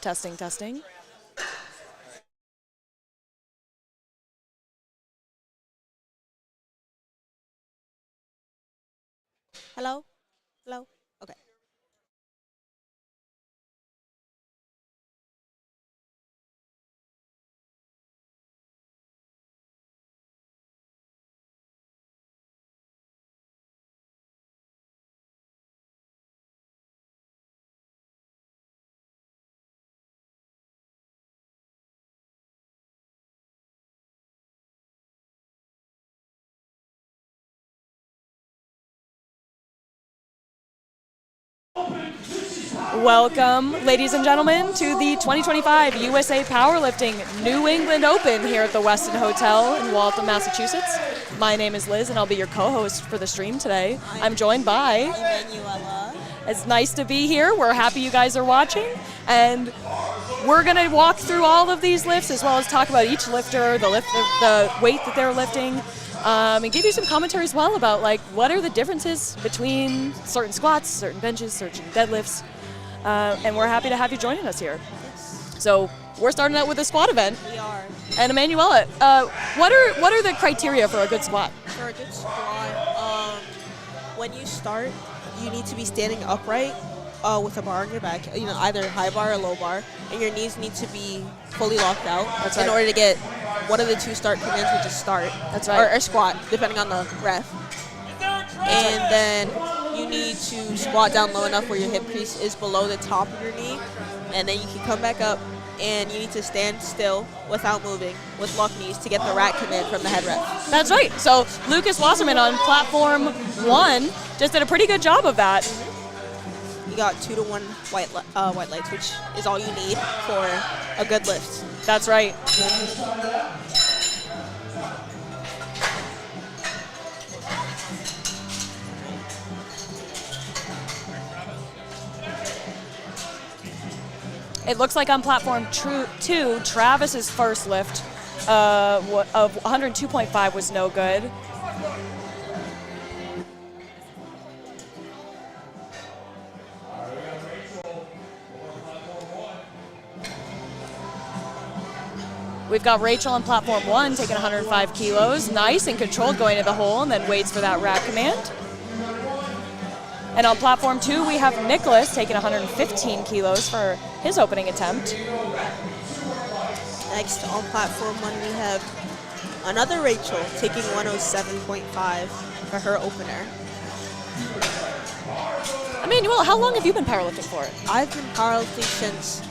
Testing, testing. Hello? Hello? Okay. Welcome, ladies and gentlemen, to the 2025 USA Powerlifting New England Open here at the Westin Hotel in Waltham, Massachusetts. My name is Liz, and I'll be your co-host for the stream today. I'm joined by Emanuela. It's nice to be here. We're happy you guys are watching, and we're going to walk through all of these lifts as well as talk about each lifter, the weight that they're lifting, and give you some commentary as well about like what are the differences between certain squats, certain benches, certain deadlifts. And we're happy to have you joining us here. So we're starting out with a squat event. We are. And Emanuela, what are the criteria for a good squat? For a good squat, when you start, you need to be standing upright with a bar on your back, either high bar or low bar, and your knees need to be fully locked out. That's right. In order to get one of the two start commands, which is start. That's right. Or squat, depending on the ref. And then you need to squat down low enough where your hip crease is below the top of your knee, and then you can come back up, and you need to stand still without moving with locked knees to get the rack command from the head ref. That's right. So Lucas Wasserman on platform 1 just did a pretty good job of that. You got 2-to-1 white lights, which is all you need for a good lift. That's right. It looks like on platform 2, Travis's first lift of 102.5 was no good. We've got Rachel on platform 1 taking 105 kilos, nice and controlled going to the hole, and then waits for that rack command. And on platform 2, we have Nicholas taking 115 kilos for his opening attempt. Next on platform 1, we have another Rachel taking 107.5 for her opener. Emanuela, how long have you been powerlifting for? I've been powerlifting since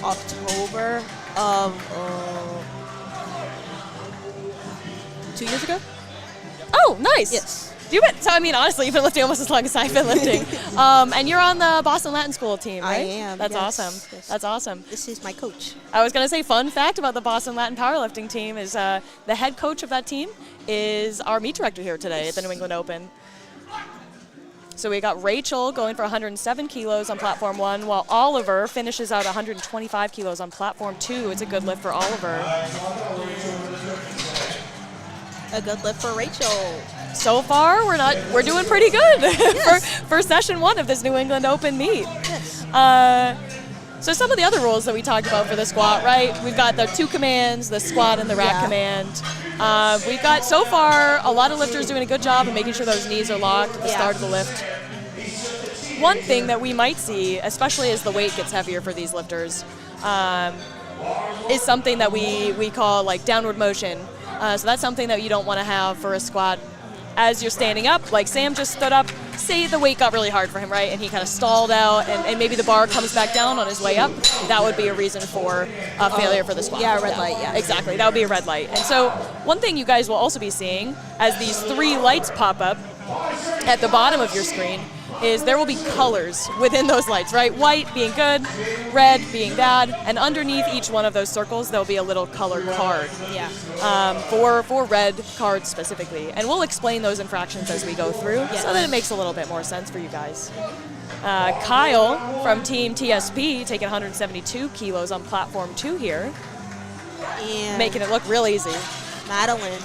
October of 2 years ago. Oh, nice. Yes. Honestly, you've been lifting almost as long as I've been lifting. And you're on the Boston Latin School team, right? I am. That's yes, awesome. Yes. That's awesome. This is my coach. I was going to say, fun fact about the Boston Latin powerlifting team is the head coach of that team is our meet director here today at the New England Open. So we got Rachel going for 107 kilos on platform 1, while Oliver finishes out 125 kilos on platform 2. It's a good lift for Oliver. A good lift for Rachel. So far, we're doing pretty good Yes. for session 1 of this New England Open meet. Yes. So some of the other rules that we talked about for the squat, right? We've got the 2 commands, the squat and the rack command. We've got, so far, a lot of lifters doing a good job of making sure those knees are locked at the start of the lift. One thing that we might see, especially as the weight gets heavier for these lifters, is something that we call like downward motion. So that's something that you don't want to have for a squat as you're standing up. Like Sam just stood up, say the weight got really hard for him, right? And he kind of stalled out, and maybe the bar comes back down on his way up. That would be a reason for a failure for the squat. Yeah, red light, yeah. Exactly, that would be a red light. And so one thing you guys will also be seeing as these 3 lights pop up at the bottom of your screen is there will be colors within those lights, right? White being good, red being bad, and underneath each one of those circles there'll be a little colored card. Yeah. For red cards specifically. And we'll explain those infractions as we go through so that it makes a little bit more sense for you guys. Kyle from Team TSP taking 172 kilos on platform 2 here. And Making it look real easy. Madeline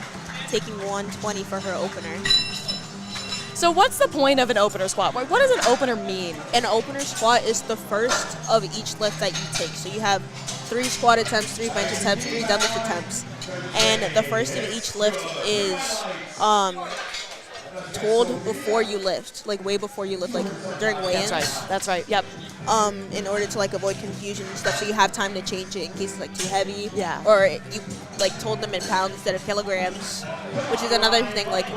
taking 120 for her opener. So what's the point of an opener squat? What does an opener mean? An opener squat is the first of each lift that you take. So you have 3 squat attempts, 3 bench attempts, 3 deadlift attempts. And the first of each lift is told before you lift, like way before you lift, like during weigh-ins. That's right, yep. In order to like avoid confusion and stuff, so you have time to change it in case it's like too heavy. Yeah. Or you like told them in pounds instead of kilograms, which is another thing. Like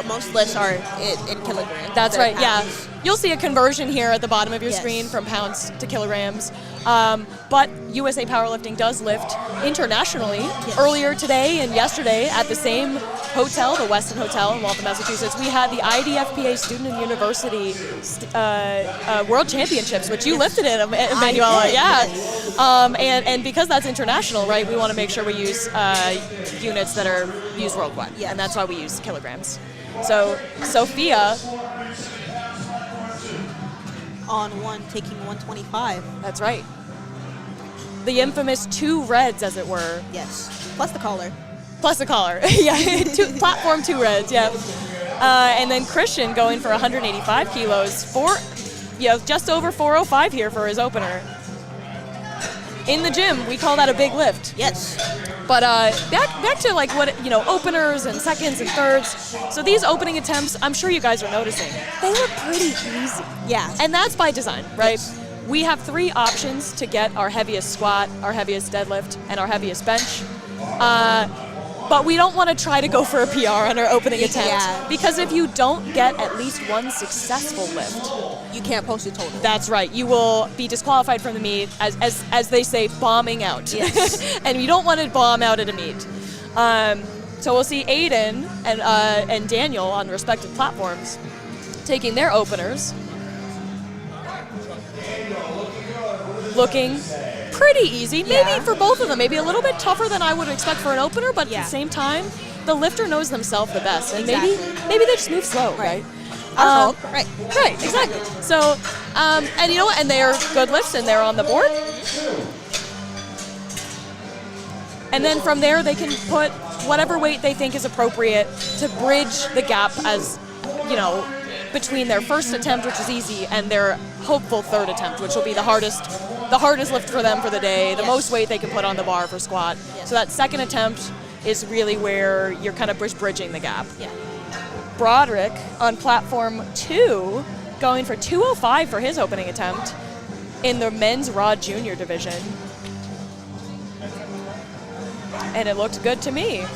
most lifts are in kilograms. That's right. Yeah. Pounds. You'll see a conversion here at the bottom of your Yes. screen from pounds to kilograms. But USA Powerlifting does lift internationally. Earlier today and yesterday at the same hotel, the Westin Hotel in Waltham, Massachusetts, we had the IDFPA Student and University World Championships, which you lifted in, Emanuela. Yeah. Yes. And because that's international, right, we want to make sure we use units that are used worldwide. Yes. And that's why we use kilograms. So Sophia, on one, taking 125. that's right. The infamous 2 reds, as it were. Yes. Plus the collar. Plus a collar. Yeah, platform 2 reds, yeah. And then Christian going for 185 kilos, just over 405 here for his opener. In the gym, we call that a big lift. Yes. But back to like what, openers and seconds and thirds. So these opening attempts, I'm sure you guys are noticing, they look pretty easy. Yeah. And that's by design, right? Yes. We have 3 options to get our heaviest squat, our heaviest deadlift, and our heaviest bench. But we don't want to try to go for a PR on our opening attempt. Yeah. Because if you don't get at least one successful lift, You can't post a total. that's right, you will be disqualified from the meet, as they say, bombing out. Yes. And you don't want to bomb out at a meet. So we'll see Aiden and Daniel on the respective platforms taking their openers. Looking pretty easy, maybe for both of them, maybe a little bit tougher than I would expect for an opener, but at the same time, the lifter knows themselves the best, and maybe they just move slow, right? Right. Right, exactly. So, and you know what? And they are good lifts, and they're on the board. And then from there, they can put whatever weight they think is appropriate to bridge the gap, as between their first attempt, which is easy, and their hopeful third attempt, which will be the hardest lift for them for the day, the most weight they can put on the bar for squat. Yes. So that second attempt is really where you're kind of bridging the gap. Yeah. Broderick on platform 2, going for 205 for his opening attempt in the men's rod junior division. And it looked good to me.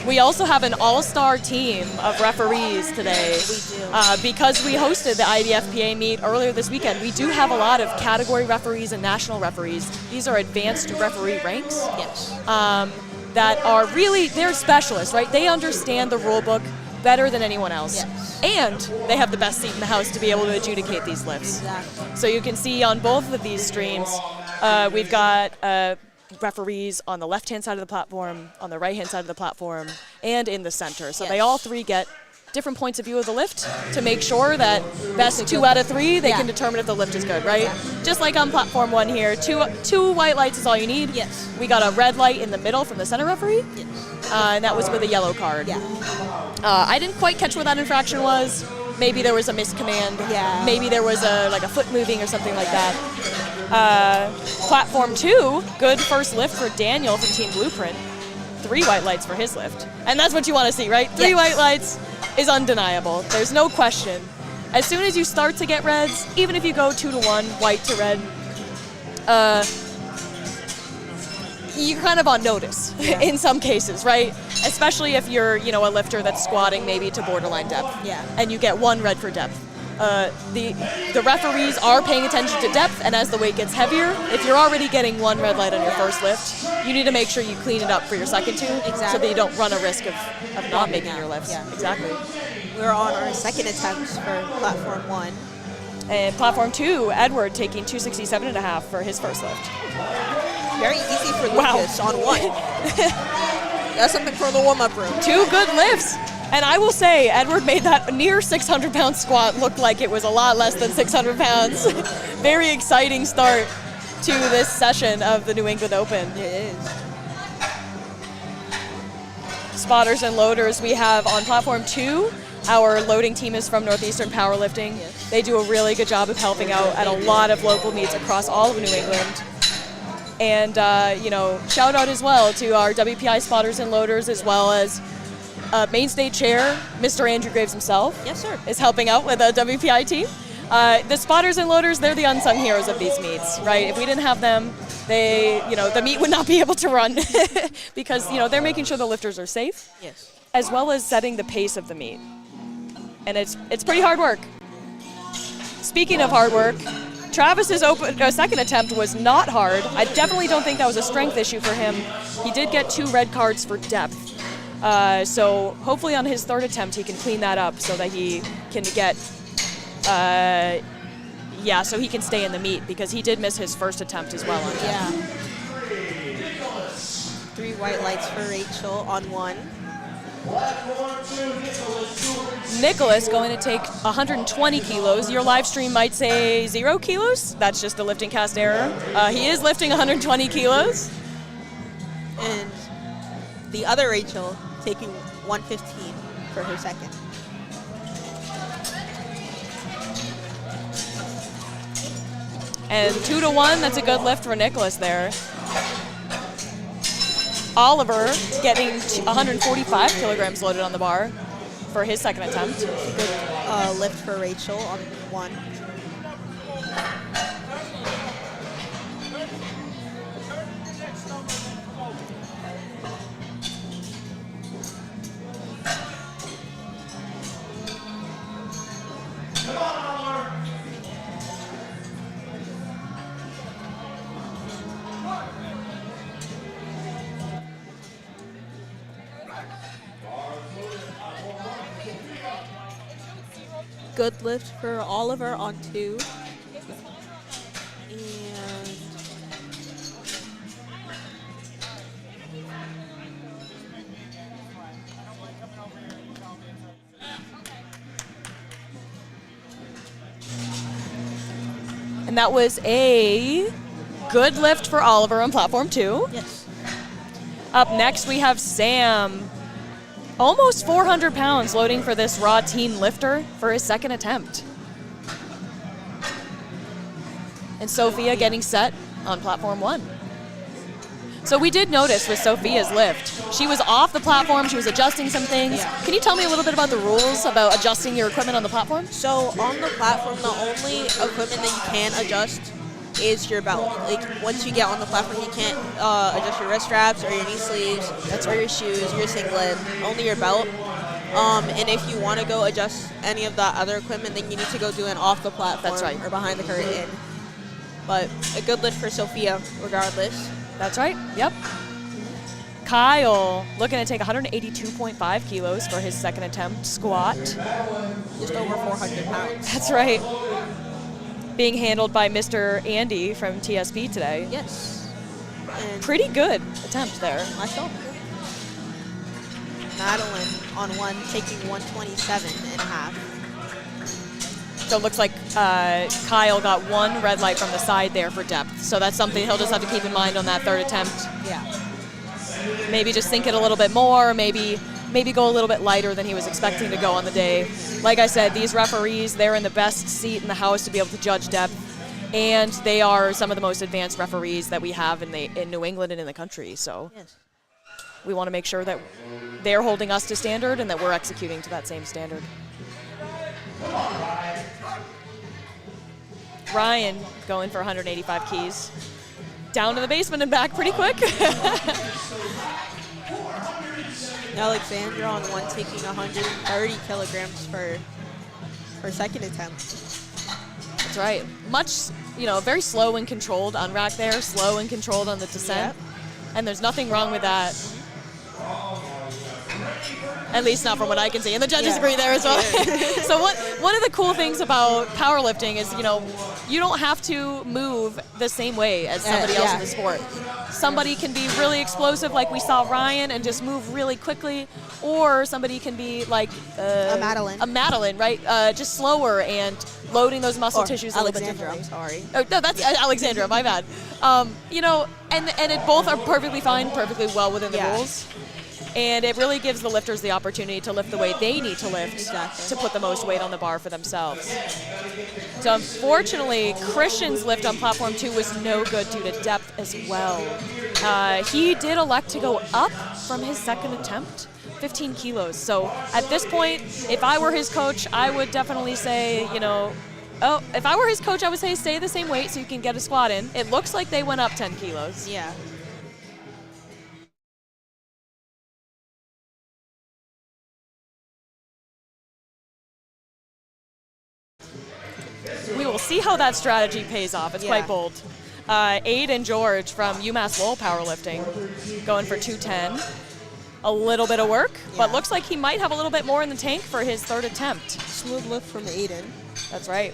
We also have an all-star team of referees today. We do. Because we hosted the IDFPA meet earlier this weekend, we do have a lot of category referees and national referees. These are advanced referee ranks. Yes. That are really, they're specialists, right? They understand the rule book better than anyone else. Yes. And they have the best seat in the house to be able to adjudicate these lifts. Exactly. So you can see on both of these streams, we've got referees on the left-hand side of the platform, on the right-hand side of the platform, and in the center. So they all 3 get different points of view of the lift to make sure that best 2 out of 3, they can determine if the lift is good, right? Exactly. Just like on platform 1 here, two white lights is all you need. Yes. We got a red light in the middle from the center referee, Yes. and that was with a yellow card. Yeah. I didn't quite catch what that infraction was. Maybe there was a miscommand. Yeah. Maybe there was a foot moving or something like that. Platform 2, good first lift for Daniel from Team Blueprint. 3 white lights for his lift. And that's what you want to see, right? 3 white lights is undeniable. There's no question. As soon as you start to get reds, even if you go 2-to-1, white to red, you're kind of on notice in some cases, right? Especially if you're, a lifter that's squatting maybe to borderline depth. Yeah. And you get 1 red for depth. The referees are paying attention to depth, and as the weight gets heavier, if you're already getting 1 red light on your first lift, you need to make sure you clean it up for your second 2, so that you don't run a risk of not making your lifts. Yeah. Exactly. We're on our second attempt for platform 1. And platform 2, Edward taking 267.5 for his first lift. Very easy for Lucas on 1. That's something for the warm-up room. 2 good lifts. And I will say, Edward made that near 600-pound squat look like it was a lot less than 600 pounds. Very exciting start to this session of the New England Open. It is. Spotters and loaders we have on platform 2, Our loading team is from Northeastern Powerlifting. Yes. They do a really good job of helping out at a lot of local meets across all of New England. And, shout out as well to our WPI spotters and loaders, as well as mainstay chair, Mr. Andrew Graves himself. Yes, sir. Is helping out with the WPI team. The spotters and loaders, they're the unsung heroes of these meets, right? If we didn't have them, the meet would not be able to run because, they're making sure the lifters are safe. Yes. As well as setting the pace of the meet. And it's pretty hard work. Speaking of hard work, Travis's second attempt was not hard. I definitely don't think that was a strength issue for him. He did get 2 red cards for depth. So hopefully on his third attempt he can clean that up so that he can get, so he can stay in the meet because he did miss his first attempt as well on depth. Yeah. 3 white lights for Rachel on 1. Nicholas going to take 120 kilos. Your live stream might say 0 kilos. That's just the lifting cast error. He is lifting 120 kilos. And the other Rachel taking 115 for her second. And 2-1, that's a good lift for Nicholas there. Oliver getting 145 kilograms loaded on the bar for his second attempt. Good lift for Rachel on 1. Good lift for Oliver on 2. And that was a good lift for Oliver on platform 2. Yes. Up next we have Sam. Almost 400 pounds loading for this raw teen lifter for his second attempt. And Sophia getting set on platform 1. So we did notice with Sophia's lift, she was off the platform, she was adjusting some things. Yeah. Can you tell me a little bit about the rules about adjusting your equipment on the platform? So on the platform, the only equipment that you can adjust is your belt. Like once you get on the platform, you can't adjust your wrist straps or your knee sleeves or your shoes, your singlet, only your belt. And if you want to go adjust any of that other equipment, then you need to go do it off the platform. That's right. Or behind the curtain. But a good lift for Sophia, regardless. That's right, yep. Kyle looking to take 182.5 kilos for his second attempt squat. Just over 400 pounds. That's right. Being handled by Mr. Andy from TSP today. Yes. And pretty good attempt there. I saw. Madeline on 1 taking 127.5. So it looks like Kyle got 1 red light from the side there for depth. So that's something he'll just have to keep in mind on that third attempt. Yeah. Maybe just think it a little bit more, maybe go a little bit lighter than he was expecting to go on the day. Like I said, these referees, they're in the best seat in the house to be able to judge depth, and they are some of the most advanced referees that we have in New England and in the country. So Yes. we want to make sure that they're holding us to standard and that we're executing to that same standard. Ryan going for 185 keys. Down to the basement and back pretty quick. Alexandra on 1 taking 130 kilograms for her second attempt. That's right. Much, very slow and controlled on rack there, slow and controlled on the descent. Yep. And there's nothing wrong with that. At least not from what I can see. And the judges agree there as well. So one of the cool things about powerlifting is, you don't have to move the same way as somebody else in the sport. Somebody can be really explosive like we saw Ryan and just move really quickly, or somebody can be like a Madeline, right? Just slower and loading those muscle tissues a little bit differently. I'm sorry. Oh, no, that's Alexandra, my bad. And it both are perfectly fine, perfectly well within the rules. And it really gives the lifters the opportunity to lift the weight they need to lift Exactly. to put the most weight on the bar for themselves. So unfortunately, Christian's lift on platform 2 was no good due to depth as well. He did elect to go up from his second attempt, 15 kilos. So at this point, if I were his coach, I would definitely say, if I were his coach, I would say stay the same weight so you can get a squat in. It looks like they went up 10 kilos. Yeah. We will see how that strategy pays off. It's quite bold. Aiden George from UMass Lowell Powerlifting going for 210. A little bit of work, but looks like he might have a little bit more in the tank for his third attempt. Smooth lift from Aiden. That's right.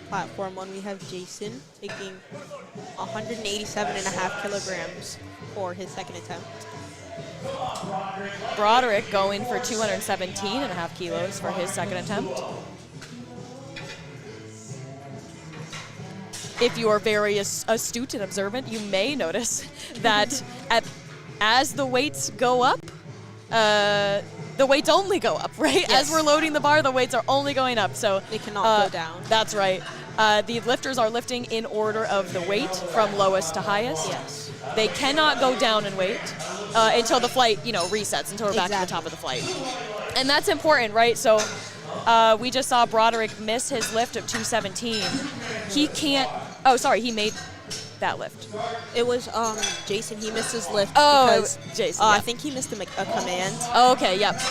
Platform 1, we have Jason taking 187.5 kilograms for his second attempt. Broderick going for 217.5 kilos for his second attempt. If you are very astute and observant, you may notice that as the weights go up, the weights only go up, right? Yes. As we're loading the bar, the weights are only going up. So they cannot go down. That's right. The lifters are lifting in order of the weight from lowest to highest. Yes. They cannot go down in weight until the flight, resets, until we're back to the top of the flight. And that's important, right? So we just saw Broderick miss his lift of 217. He can't, he made that lift. It was Jason. He missed his lift because Jason. I think he missed a command. Oh, okay. Yep.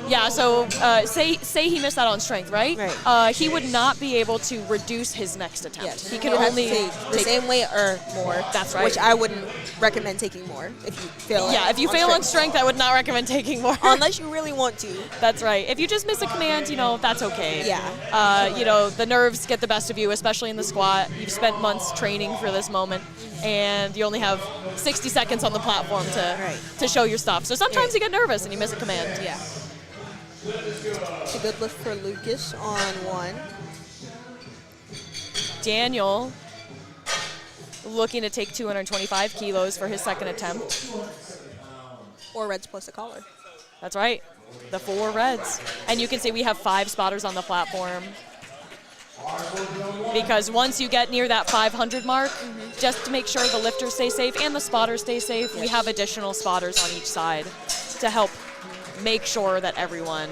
Yeah. So say he missed that on strength, right? Right. He would not be able to reduce his next attempt. Yes. He can You'd only have to take the same weight or more. That's right. Which I wouldn't recommend taking more if you fail. Yeah. If you fail on strength, I would not recommend taking more. Unless you really want to. That's right. If you just miss a command, that's okay. Yeah. The nerves get the best of you, especially in the squat. You've spent months training for this moment. And you only have 60 seconds on the platform to show your stuff. So sometimes you get nervous and you miss a command. Yeah. It's a good lift for Lucas on 1. Daniel looking to take 225 kilos for his second attempt. 4 reds plus a collar. That's right. The 4 reds. And you can see we have 5 spotters on the platform. Because once you get near that 500 mark, just to make sure the lifters stay safe and the spotters stay safe, we have additional spotters on each side to help make sure that everyone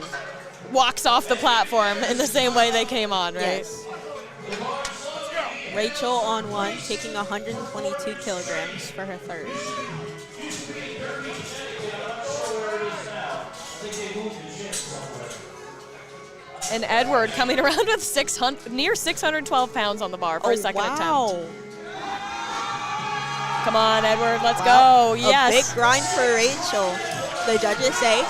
walks off the platform in the same way they came on, right? Yes. Rachel on 1, taking 122 kilograms for her third. And Edward coming around with near 612 pounds on the bar for his second attempt. Come on, Edward, let's go. Yes. A big grind for Rachel. The judges say.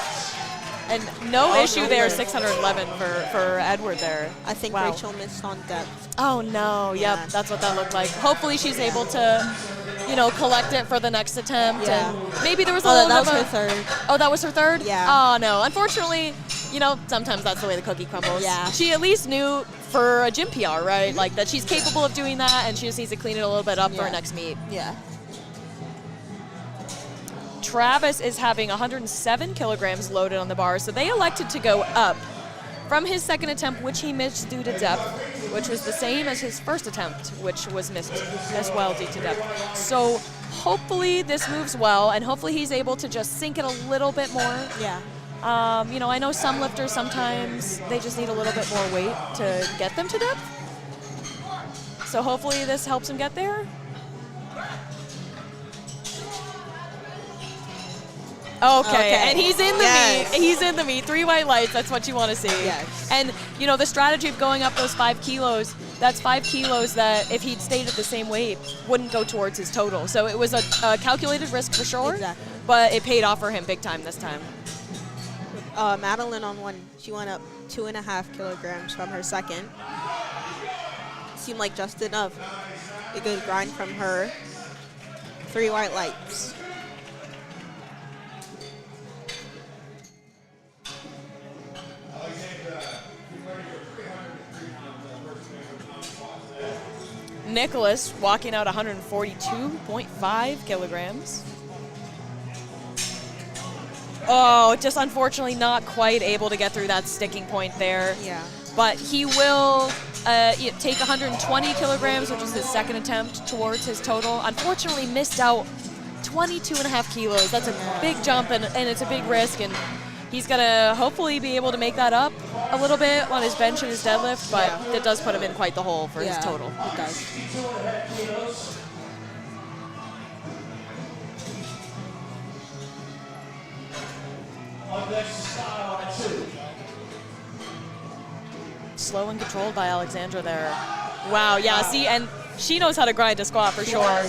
And no issue there, 611 for Edward there. I think Rachel missed on depth. Oh, no. Yep, that's what that looked like. Hopefully she's able to, collect it for the next attempt. Yeah. And maybe there was a little bit of that was her third. Oh, that was her third? Yeah. Oh, no. Unfortunately, sometimes that's the way the cookie crumbles. Yeah. She at least knew for a gym PR, right? Like that she's capable of doing that, and she just needs to clean it a little bit up for her next meet. Yeah. Travis is having 107 kilograms loaded on the bar, so they elected to go up from his second attempt, which he missed due to depth, which was the same as his first attempt, which was missed as well due to depth. So hopefully this moves well, and hopefully he's able to just sink it a little bit more. Yeah. I know some lifters, sometimes they just need a little bit more weight to get them to depth. So hopefully this helps him get there. Okay, and he's in the meet. He's in the meet. 3 white lights, that's what you want to see. Yes. And, the strategy of going up those 5 kilos, that's 5 kilos that if he'd stayed at the same weight, wouldn't go towards his total. So it was a calculated risk for sure, but it paid off for him big time this time. Madeline on 1, she went up 2.5 kilograms from her second. Seemed like just enough. A good grind from her. 3 white lights. Nicholas walking out 142.5 kilograms. Oh, just unfortunately not quite able to get through that sticking point there. Yeah. But he will take 120 kilograms, which is his second attempt towards his total. Unfortunately missed out 22.5 kilos. That's a big jump, and it's a big risk, and he's going to hopefully be able to make that up a little bit on his bench and his deadlift, but it does put him in quite the hole for his total. It does. Slow and controlled by Alexandra there. Wow, yeah, see, and she knows how to grind a squat for sure.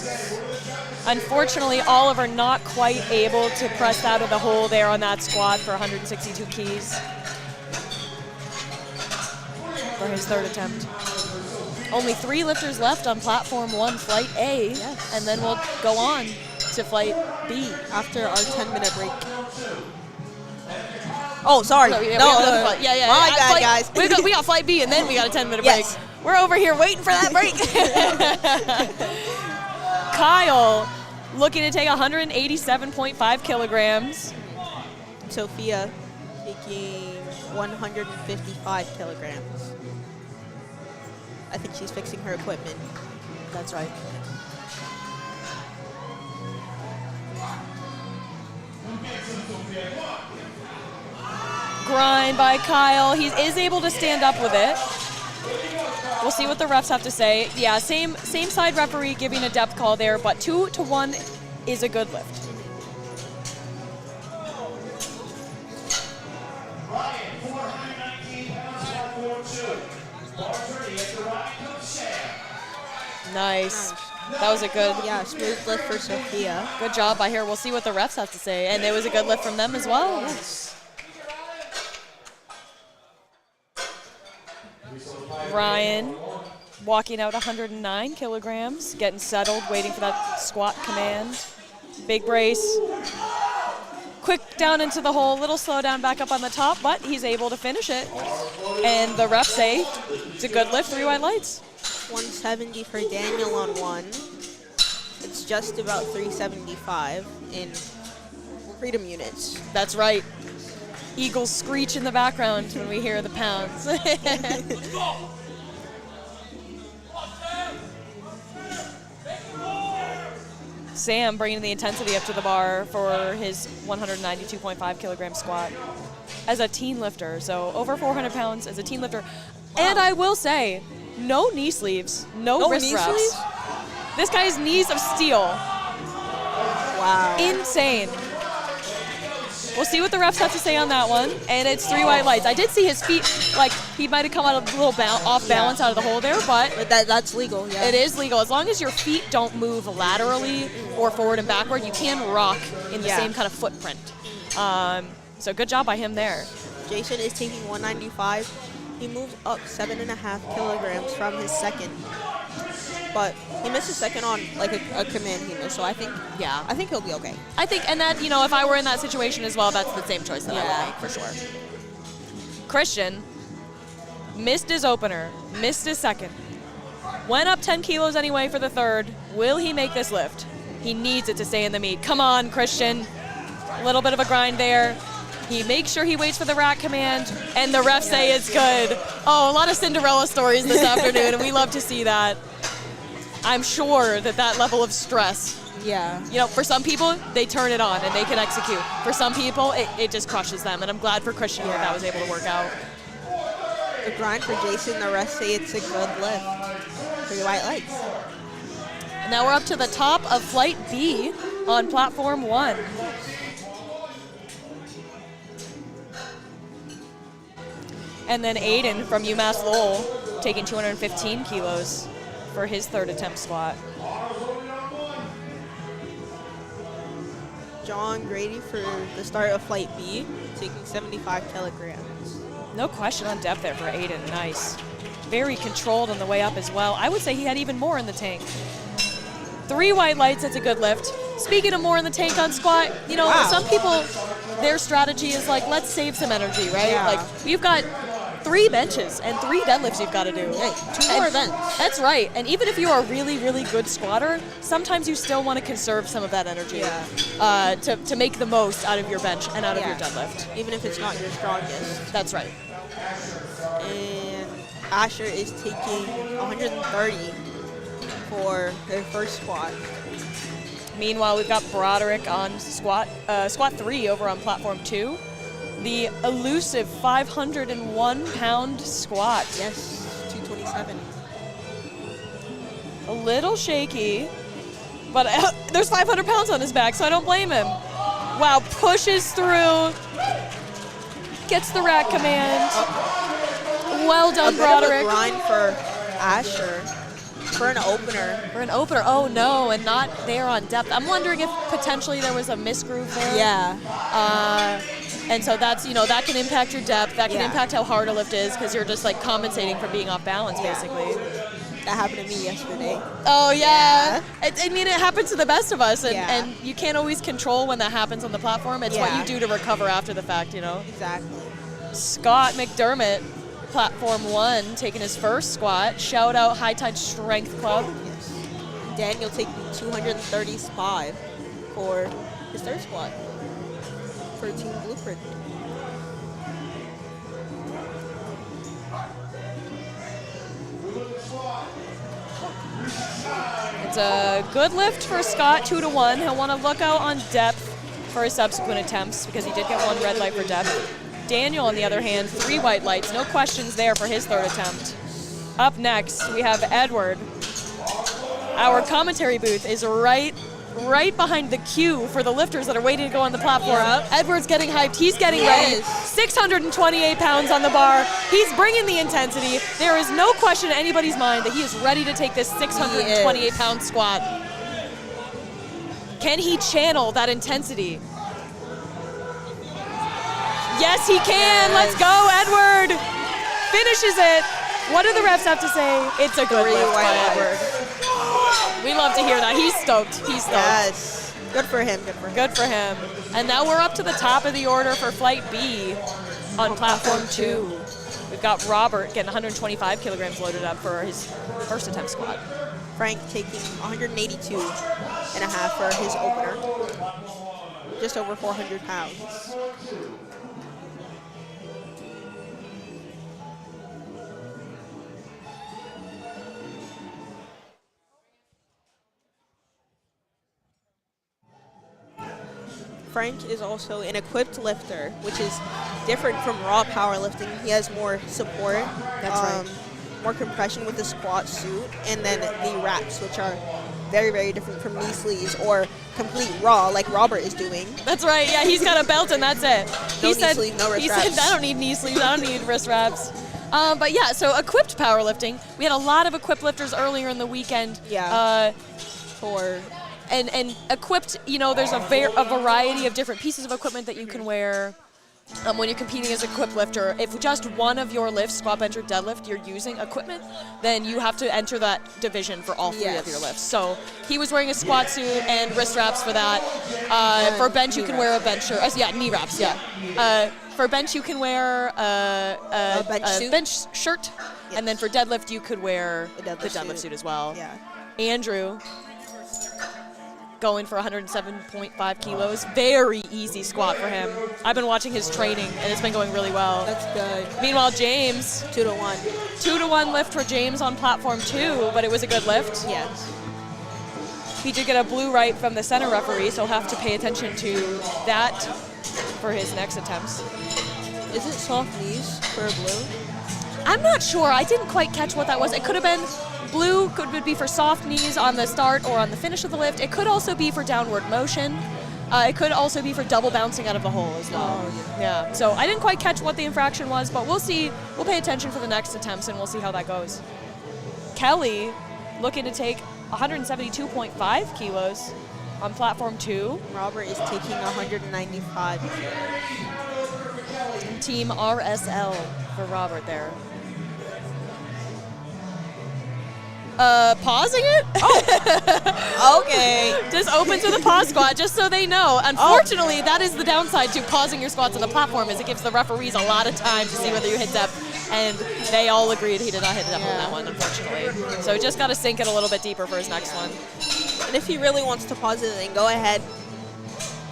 Unfortunately, Oliver not quite able to press out of the hole there on that squat for 162 keys for his third attempt. Only 3 lifters left on platform 1, flight A, and then we'll go on to flight B. After our 10-minute break. Oh, sorry. No. My bad, guys. We got flight B, and then we got a 10-minute Yes. break. We're over here waiting for that break. Kyle looking to take 187.5 kilograms. Sophia taking 155 kilograms. I think she's fixing her equipment. That's right. Grind by Kyle. He is able to stand up with it. We'll see what the refs have to say. Yeah, same side referee giving a depth call there, but 2 to 1 is a good lift. Nice. That was a good, smooth lift for Sophia. good job by her. We'll see what the refs have to say, and it was a good lift from them as well. Ryan walking out 109 kilograms, getting settled, waiting for that squat command. Big brace. Quick down into the hole, little slow down back up on the top, but he's able to finish it. And the refs say it's a good lift, 3 white lights. 170 for Daniel on 1. It's just about 375 in freedom units. That's right. Eagles screech in the background when we hear the pounds. Sam bringing the intensity up to the bar for his 192.5 kilogram squat as a teen lifter. So over 400 pounds as a teen lifter. And I will say, no knee sleeves, no wrist knee wraps. sleeves? This guy's knees of steel. Wow. Insane. We'll see what the refs have to say on that one. And it's 3 white lights. I did see his feet, like he might have come out a little off balance out of the hole there, but that's legal, yeah. it is legal. As long as your feet don't move laterally or forward and backward, you can rock in the same kind of footprint. So good job by him there. Jason is taking 195. He moves up 7.5 kilograms from his second. But he missed his second on like a command he missed, so I think he'll be okay. I think, and that, if I were in that situation as well, that's the same choice that I would make for sure. Christian missed his opener, missed his second, went up 10 kilos anyway for the third. Will he make this lift? He needs it to stay in the meet. Come on, Christian. A little bit of a grind there. He makes sure he waits for the rack command, and the refs say it's good. Oh, a lot of Cinderella stories this afternoon, and we love to see that. I'm sure that level of stress, for some people, they turn it on and they can execute. For some people, it just crushes them, and I'm glad for Christian that was able to work out. The grind for Jason, the rest say it's a good lift. 3 white lights. And now we're up to the top of flight B on platform 1. And then Aiden from UMass Lowell taking 215 kilos for his third attempt squat. John Grady for the start of flight B, taking 75 kilograms. No question on depth there for Aiden. Nice. Very controlled on the way up as well. I would say he had even more in the tank. 3 white lights, that's a good lift. Speaking of more in the tank on squat, some people, their strategy is like, let's save some energy, right? Yeah. Like, we've got 3 benches and 3 deadlifts you've got to do. Hey, 2 more events. That's right. And even if you are a really, really good squatter, sometimes you still want to conserve some of that energy to make the most out of your bench and out of your deadlift. Even if it's not your strongest. That's right. And Asher is taking 130 for their first squat. Meanwhile, we've got Broderick on squat 3 over on platform 2. The elusive 501-pound squat. Yes, 227. A little shaky, but there's 500 pounds on his back, so I don't blame him. Wow, pushes through, gets the rack command. Well done, Broderick. A grind for Asher. For an opener. For an opener, oh no, and not there on depth. I'm wondering if potentially there was a misgroove there. Yeah. And so that's, that can impact your depth. That can impact how hard a lift is because you're just like compensating for being off balance, basically. That happened to me yesterday. Oh, yeah. I mean, it happens to the best of us, and you can't always control when that happens on the platform. It's what you do to recover after the fact, Exactly. Scott McDermott, platform 1, taking his first squat. Shout out High Tide Strength Club. Yes. Daniel taking 235 for his third squat for Team Blueprint. It's a good lift for Scott, 2-1. He'll want to look out on depth for his subsequent attempts because he did get 1 red light for depth. Daniel, on the other hand, 3 white lights. No questions there for his third attempt. Up next, we have Edward. Our commentary booth is right behind the queue for the lifters that are waiting to go on the platform. Yeah. Edward's getting hyped. He's getting ready. 628 pounds on the bar. He's bringing the intensity. There is no question in anybody's mind that he is ready to take this 628-pound squat. Can he channel that intensity? Yes, he can. Let's go, Edward. Finishes it. What do the refs have to say? It's a good lift by Edward. We love to hear that. He's stoked. He's stoked. Yes. Good for him. Good for him. And now we're up to the top of the order for Flight B on platform 2. We've got Robert getting 125 kilograms loaded up for his first attempt squat. Frank taking 182 and a half for his opener. Just over 400 pounds. Frank is also an equipped lifter, which is different from raw powerlifting. He has more support. That's right. More compression with the squat suit, and then the wraps, which are very, very different from knee sleeves or complete raw, like Robert is doing. That's right. Yeah, he's got a belt and that's it. No knee sleeve, no wrist wraps. He said, I don't need knee sleeves. I don't need wrist wraps. But yeah, so equipped powerlifting. We had a lot of equipped lifters earlier in the weekend. Yeah. And equipped, there's a variety of different pieces of equipment that you can wear when you're competing as a equipped lifter. If just one of your lifts, squat, bench, or deadlift, you're using equipment, then you have to enter that division for all 3 of your lifts. So he was wearing a squat suit and wrist wraps for that. For bench, you can wear a bench shirt. Knee wraps, for bench, you can wear a bench shirt. Yes. And then for deadlift, you could wear the deadlift suit as well. Yeah. Andrew going for 107.5 kilos. Very easy squat for him. I've been watching his training, and it's been going really well. That's good. Meanwhile, James. 2-1. 2-1 lift for James on platform 2, but it was a good lift. Yes. He did get a blue right from the center referee, so he'll have to pay attention to that for his next attempts. Is it soft knees for a blue? I'm not sure. I didn't quite catch what that was. It could have been blue, could be for soft knees on the start or on the finish of the lift. It could also be for downward motion. It could also be for double bouncing out of the hole as well. Oh, yeah. So I didn't quite catch what the infraction was, but we'll see. We'll pay attention for the next attempts, and we'll see how that goes. Kelly looking to take 172.5 kilos on platform 2. Robert is taking 195 kilos. Team RSL for Robert there. Pausing it? Oh. Okay. Just open to the pause squat, just so they know. Unfortunately, that is the downside to pausing your squats on the platform, is it gives the referees a lot of time to see whether you hit depth, and they all agreed he did not hit depth on that one, unfortunately. So just got to sink it a little bit deeper for his next one. And if he really wants to pause it, then go ahead.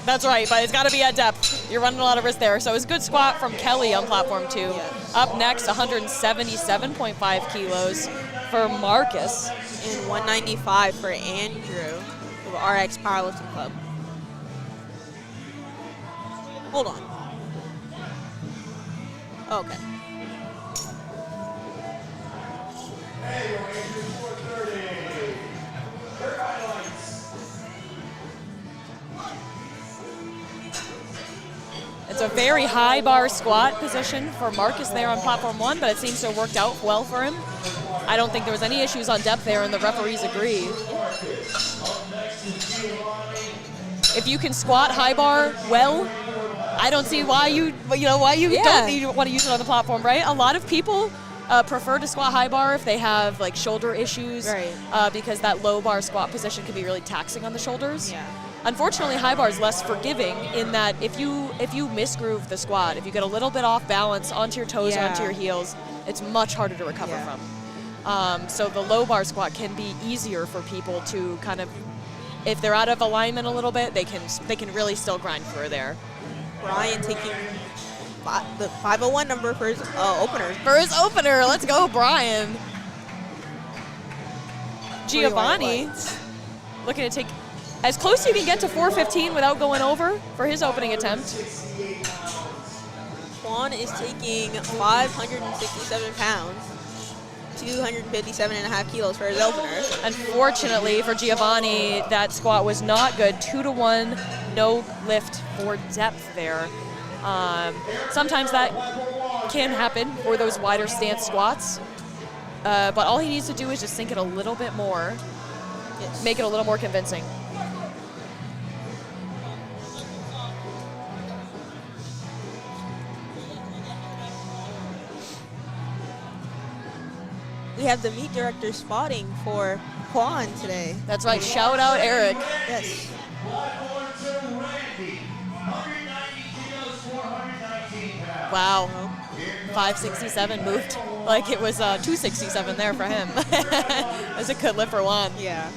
That's right, but it's got to be at depth. You're running a lot of risk there. So it's a good squat from Kelly on platform 2. Yes. Up next, 177.5 kilos for Marcus. And 195 for Andrew of RX Powerlifting Club. Hold on. Okay. It's a very high bar squat position for Marcus there on platform 1, but it seems to have worked out well for him. I don't think there was any issues on depth there, and the referees agree. If you can squat high bar well, I don't see why you don't want to use it on the platform, right? A lot of people prefer to squat high bar if they have like shoulder issues, right? Because that low bar squat position can be really taxing on the shoulders. Yeah. Unfortunately, high bar is less forgiving in that if you misgroove the squat, if you get a little bit off balance onto your toes or onto your heels, it's much harder to recover from. So the low bar squat can be easier for people to kind of, if they're out of alignment a little bit, they can really still grind through there. Brian taking the 501 number for his opener. For his opener, let's go, Brian. Giovanni looking to take as close as you can get to 415 without going over for his opening attempt. Juan is taking 567 pounds, 257.5 kilos for his opener. Unfortunately for Giovanni, that squat was not good. 2-to-1, no lift for depth there. Sometimes that can happen for those wider stance squats, but all he needs to do is just sink it a little bit more, make it a little more convincing. We have the meet director spotting for Juan today. That's right. Shout out Eric. Yes. Wow. 567 moved like it was 267 there for him. That's a good lift for Juan. Yeah.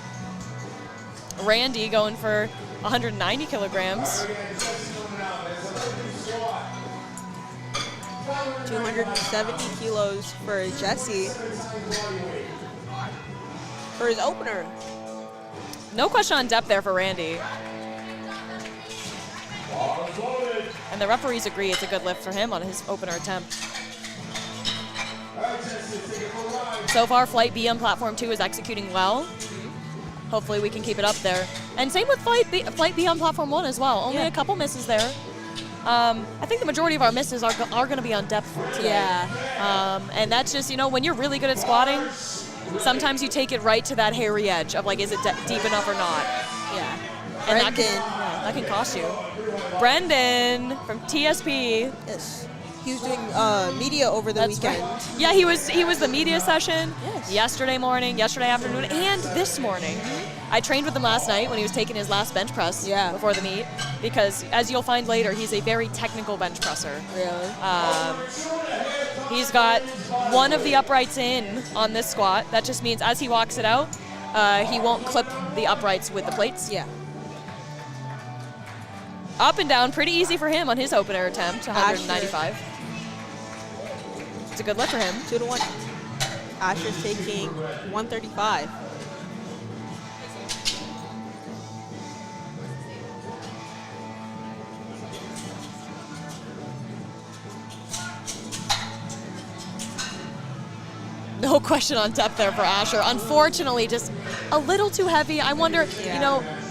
Randy going for 190 kilograms. 270 kilos for Jesse for his opener. No question on depth there for Randy. And the referees agree it's a good lift for him on his opener attempt. So far, Flight B on Platform 2 is executing well. Hopefully we can keep it up there. And same with Flight B on Platform 1 as well. Only a couple misses there. I think the majority of our misses are going to be on depth today. Yeah. And that's just, when you're really good at squatting, sometimes you take it right to that hairy edge of like, is it deep enough or not? Yeah. And that can cost you. Brendan from TSP. Yes. He was doing media over the weekend. Right. Yeah, he was the media session yesterday morning, yesterday afternoon, and this morning. I trained with him last night when he was taking his last bench press before the meet, because as you'll find later, he's a very technical bench presser. Really? He's got one of the uprights in on this squat. That just means as he walks it out, he won't clip the uprights with the plates. Yeah. Up and down, pretty easy for him on his opener attempt, 195. It's a good lift for him. 2-to-1. Asher's taking 135. No question on depth there for Asher. Unfortunately, just a little too heavy. I wonder,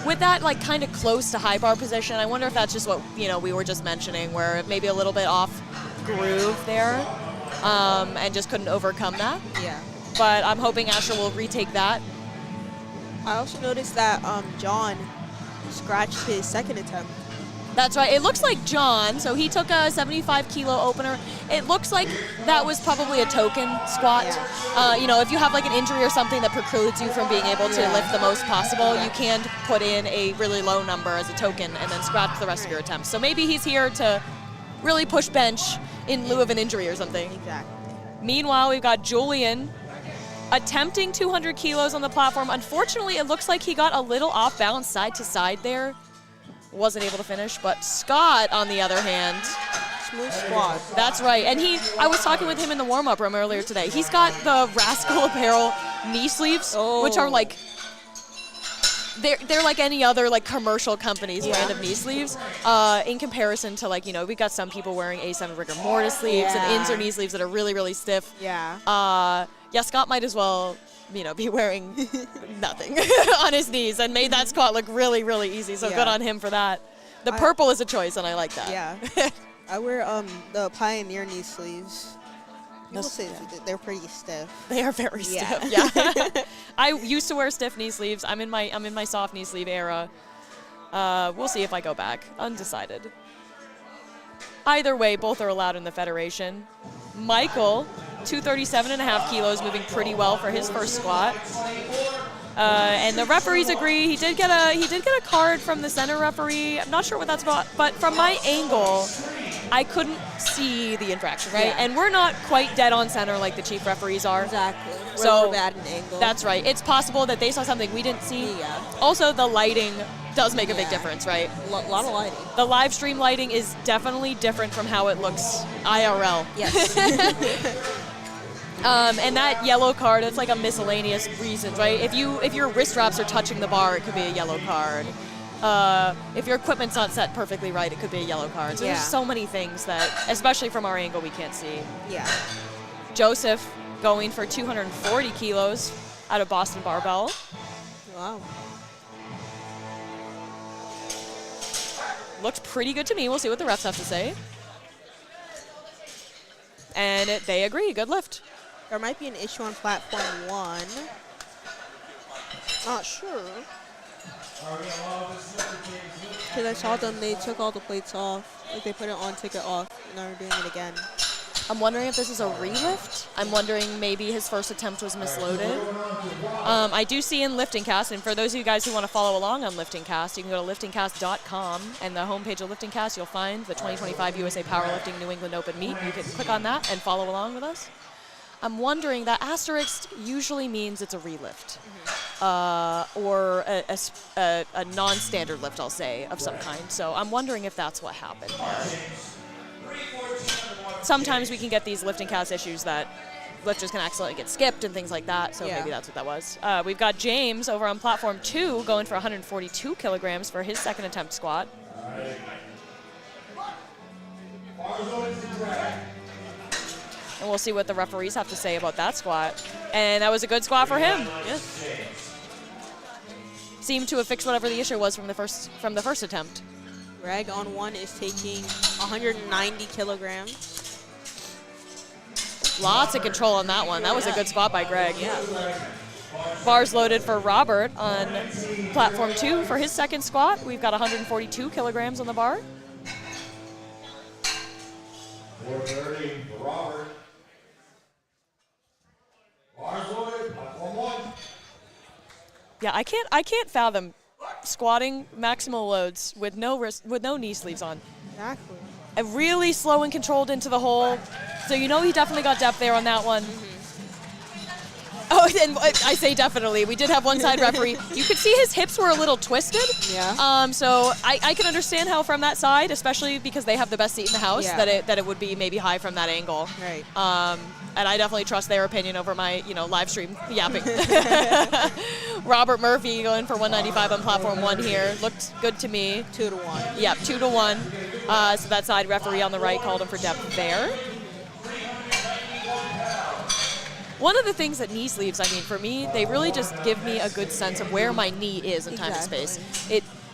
with that like kind of close to high bar position, I wonder if that's just what, we were just mentioning, where maybe a little bit off groove there, and just couldn't overcome that. Yeah. But I'm hoping Asher will retake that. I also noticed that John scratched his second attempt. That's right. It looks like John, so he took a 75-kilo opener. It looks like that was probably a token squat. Yeah. You know, if you have like an injury or something that precludes you from being able to lift the most possible, you can put in a really low number as a token and then scratch the rest of your attempts. So maybe he's here to really push bench in lieu of an injury or something. Exactly. Meanwhile, we've got Julian attempting 200 kilos on the platform. Unfortunately, it looks like he got a little off balance side to side there. Wasn't able to finish, but Scott, on the other hand, Smooth squat. that's right. And I was talking with him in the warm-up room earlier today. He's got the Rascal Apparel knee sleeves, which are like, they're like any other like commercial company's brand of knee sleeves. In comparison to like, you know, we got some people wearing A7 rigor mortis sleeves and Inzer knee sleeves that are really, really stiff. Yeah. Scott might as well, you know, be wearing nothing on his knees and made that squat look really, really easy. So good on him for that. The purple is a choice, and I like that. Yeah. I wear the Pioneer knee sleeves. People say they're pretty stiff. They are very stiff. Yeah. I used to wear stiff knee sleeves. I'm in my soft knee sleeve era. We'll see if I go back. Undecided. Either way, both are allowed in the Federation. Michael, 237.5 kilos, moving pretty well for his first squat. And the referees agree. He did get a card from the center referee. I'm not sure what that's about, but from my angle, I couldn't see the infraction, right? Yeah. And we're not quite dead on center like the chief referees are. Exactly. So we're bad an angle. That's right. It's possible that they saw something we didn't see. Yeah. Also, the lighting does make a big difference, right? A lot of lighting. The live stream lighting is definitely different from how it looks IRL. Yes. And that yellow card, it's like a miscellaneous reasons, right? If your wrist wraps are touching the bar, it could be a yellow card. If your equipment's not set perfectly right, it could be a yellow card. So there's so many things that, especially from our angle, we can't see. Yeah. Joseph going for 240 kilos out of Boston Barbell. Wow. Looks pretty good to me. We'll see what the refs have to say. And they agree. Good lift. There might be an issue on platform 1. Not sure. Because I saw them, they took all the plates off. Like they put it on, took it off, and now they're doing it again. I'm wondering if this is a relift. I'm wondering maybe his first attempt was misloaded. I do see in Lifting Cast, and for those of you guys who want to follow along on Lifting Cast, you can go to liftingcast.com, and the homepage of Lifting Cast, you'll find the 2025 USA Powerlifting New England Open Meet. You can click on that and follow along with us. I'm wondering, that asterisk usually means it's a relift, or a non-standard lift, I'll say, of some kind. So I'm wondering if that's what happened there. Sometimes we can get these lifting cast issues that lifters can accidentally get skipped and things like that, so maybe that's what that was. We've got James over on platform 2 going for 142 kilograms for his second attempt squat. And we'll see what the referees have to say about that squat. And that was a good squat for him. Yeah. Seemed to have fixed whatever the issue was from the first attempt. Greg on 1 is taking 190 kilograms. Lots of control on that one. That was a good squat by Greg. Bars loaded for Robert on platform 2 for his second squat. We've got 142 kilograms on the bar. 430 for Robert. Bars loaded, platform 1. Yeah, I can't fathom squatting maximal loads with no knee sleeves on. Exactly. And really slow and controlled into the hole. So you know he definitely got depth there on that one. Oh, and I say definitely. We did have one side referee. You could see his hips were a little twisted. Yeah. So I can understand how from that side, especially because they have the best seat in the house, that it would be maybe high from that angle. Right. And I definitely trust their opinion over my, live stream yapping. Robert Murphy going for 195 on platform 1 here. Looked good to me. 2-to-1. Yep, 2-to-1. So that side referee on the right called him for depth there. One of the things that knee sleeves, for me, they really just give me a good sense of where my knee is in time and space.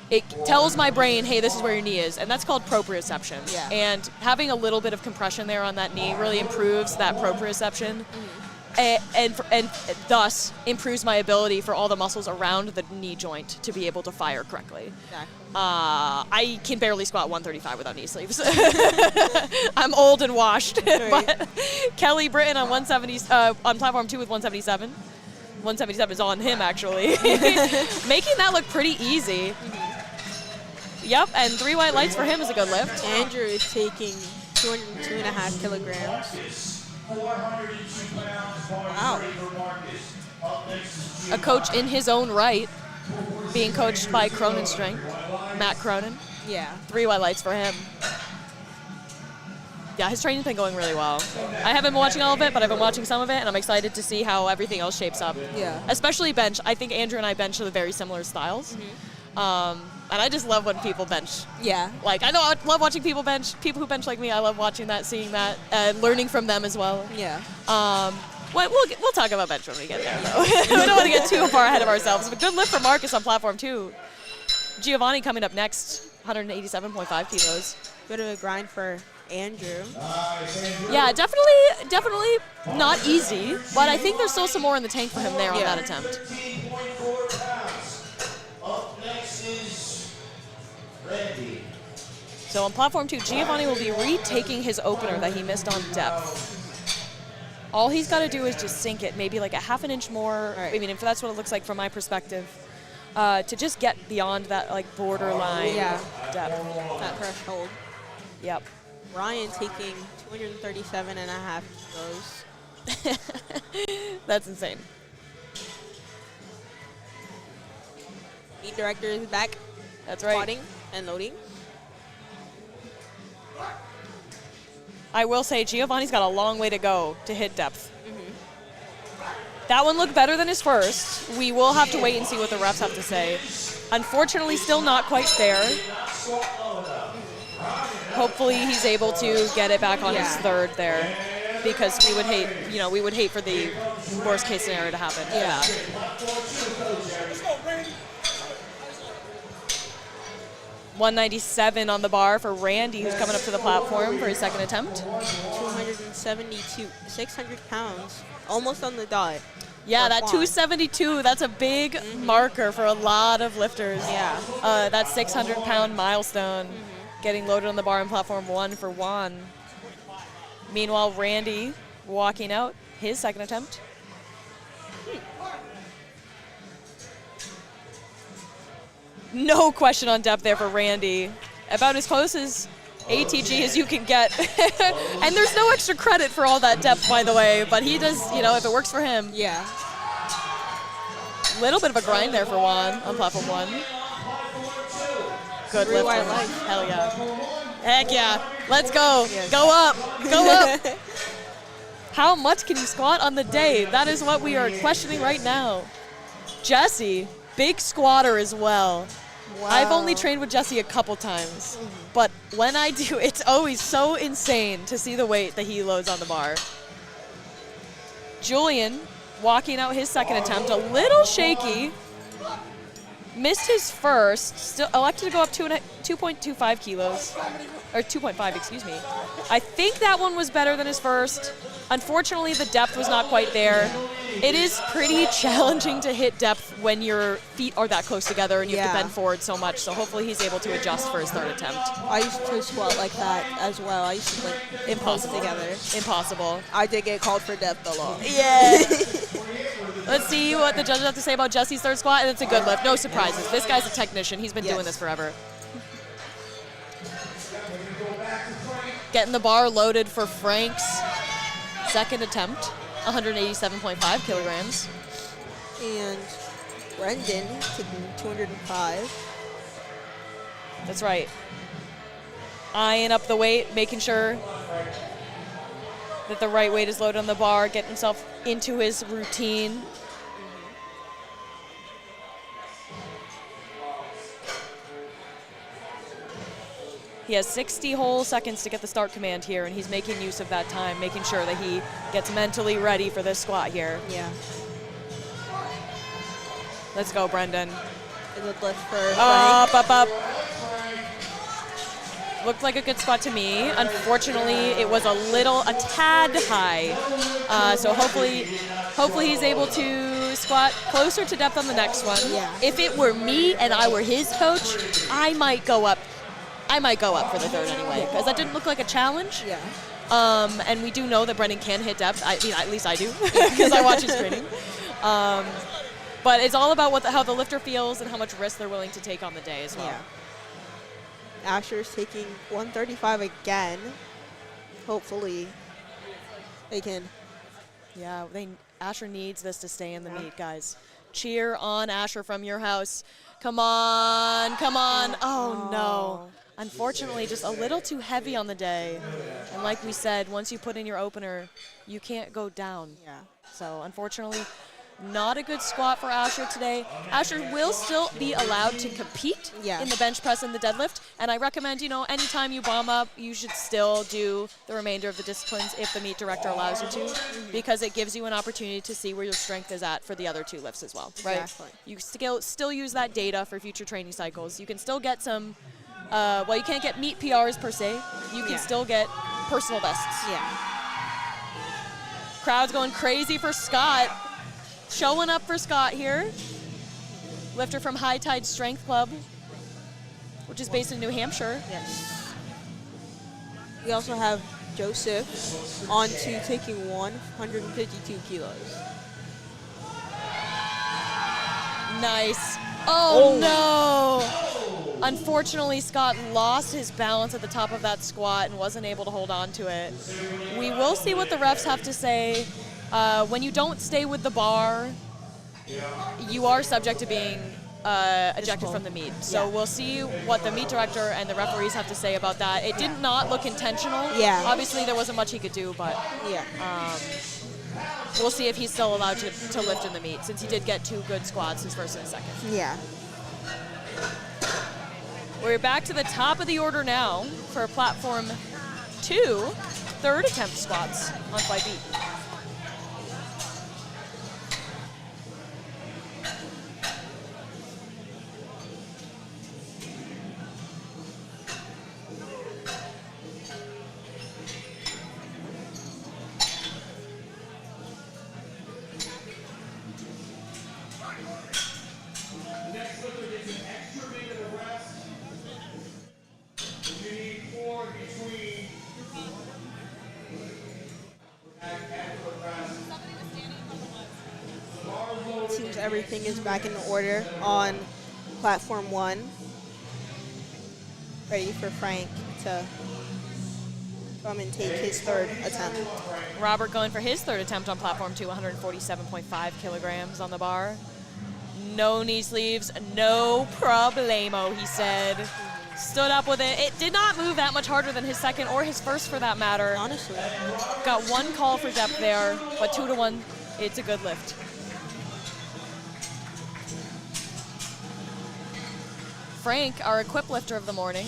It tells my brain, hey, this is where your knee is, and that's called proprioception. Yeah. And having a little bit of compression there on that knee really improves that proprioception. and thus improves my ability for all the muscles around the knee joint to be able to fire correctly. Exactly. I can barely squat 135 without knee sleeves. I'm old and washed. But Kelly Britton on 170 on platform 2 with 177. 177 is on him actually, making that look pretty easy. Yep, and 3 white lights for him is a good lift. Andrew is taking 202.5 kilograms. 402 pounds. Wow. A coach in his own right, being coached by Cronin Strength, Matt Cronin. Yeah. 3 white lights for him. Yeah, his training's been going really well. I haven't been watching all of it, but I've been watching some of it, and I'm excited to see how everything else shapes up. Yeah. Especially bench. I think Andrew and I bench with very similar styles. And I just love when people bench. Yeah. Like, I love watching people bench. People who bench like me, I love watching that, seeing that, and learning from them as well. Yeah. We'll talk about bench when we get there, though. We don't want to get too far ahead of ourselves. But good lift for Marcus on platform 2. Giovanni coming up next, 187.5 kilos. Bit of a grind for Andrew. Yeah, definitely not easy, but I think there's still some more in the tank for him there on that attempt. 13.4 pounds. Up next is Randy. So on platform 2, Giovanni will be retaking his opener that he missed on depth. All he's got to do is just sink it, maybe like a half an inch more. Right. I mean, if that's what it looks like from my perspective, to just get beyond that like borderline depth. That threshold. Yep. Ryan taking 237.5 kilos. That's insane. Meet director is back. That's right. Squatting and loading. I will say Giovanni's got a long way to go to hit depth. That one looked better than his first. We will have to wait and see what the refs have to say. Unfortunately, still not quite there. Hopefully he's able to get it back on his third there, because we would hate for the worst case scenario to happen. Yeah. $197 on the bar for Randy, who's coming up to the platform for his second attempt. 272, 600 pounds, almost on the dot. Yeah, that 272, that's a big marker for a lot of lifters. Yeah. That 600-pound milestone, getting loaded on the bar on platform 1 for Juan. Meanwhile, Randy walking out his second attempt. No question on depth there for Randy. About as close as ATG as you can get. And there's no extra credit for all that depth, by the way, but he does, if it works for him. Yeah. Little bit of a grind there for Juan on platform 1. Good lift. white lights. Hell yeah. Heck yeah. Let's go. Yes. Go up. Go up. How much can you squat on the day? That is what we are questioning right now. Jesse, big squatter as well. Wow. I've only trained with Jesse a couple times, but when I do, it's always so insane to see the weight that he loads on the bar. Julian, walking out his second attempt, a little shaky. Missed his first, still elected to go up 2.25 kilos, or 2.5, excuse me. I think that one was better than his first. Unfortunately, the depth was not quite there. It is pretty challenging to hit depth when your feet are that close together and you have to bend forward so much, so hopefully he's able to adjust for his third attempt. I used to squat like that as well. I used to Impossible. together. Impossible. I did get called for depth a lot. Yeah. Let's see what the judges have to say about Jesse's third squat, and it's a good lift. No surprises. This guy's a technician. He's been doing this forever. Getting the bar loaded for Frank's second attempt, 187.5 kilograms. And Brendan taking 205. That's right. Eyeing up the weight, making sure that the right weight is loaded on the bar, getting himself into his routine. He has 60 whole seconds to get the start command here, and he's making use of that time, making sure that he gets mentally ready for this squat here. Yeah. Let's go, Brendan. A good lift for Up, Frank. up, up. Looked like a good squat to me. Unfortunately, it was a tad high. So hopefully he's able to squat closer to depth on the next one. Yeah. If it were me and I were his coach, I might go up for the third anyway, because that didn't look like a challenge. Yeah. And we do know that Brendan can hit depth. I mean, at least I do, because I watch his training. But it's all about how the lifter feels and how much risk they're willing to take on the day as well. Yeah. Asher's taking 135 again. Hopefully they can. Yeah, Asher needs this to stay in the meet, guys. Cheer on Asher from your house. Come on, come on. Oh, no. Unfortunately, just a little too heavy on the day. And like we said, once you put in your opener, you can't go down. Yeah. So unfortunately, not a good squat for Asher today. Asher will still be allowed to compete in the bench press and the deadlift. And I recommend, anytime you bomb up, you should still do the remainder of the disciplines if the meet director allows you to, because it gives you an opportunity to see where your strength is at for the other two lifts as well, right? Exactly. You still use that data for future training cycles. You can still get some, you can't get meet PRs per se. You can still get personal bests. Yeah. Crowd's going crazy for Scott. Showing up for Scott here. Lifter from High Tide Strength Club, which is based in New Hampshire. Yes. We also have Joseph on to taking 152 kilos. Nice. Oh, no. Unfortunately, Scott lost his balance at the top of that squat and wasn't able to hold on to it. We will see what the refs have to say. When you don't stay with the bar, you are subject to being ejected from the meet. So we'll see what the meet director and the referees have to say about that. It did not look intentional. Yeah. Obviously, there wasn't much he could do, but we'll see if he's still allowed to lift in the meet, since he did get two good squats, his first and his second. Yeah. We're back to the top of the order now for platform 2, third attempt squats on 5B. Seems everything is back in order on platform 1. Ready for Frank to come and take his third attempt. Robert going for his third attempt on platform 2, 147.5 kilograms on the bar. No knee sleeves, no problemo, he said. Stood up with it. It did not move that much harder than his second or his first for that matter. Honestly. Got one call for depth there, but 2 to 1, it's a good lift. Frank, our equip lifter of the morning.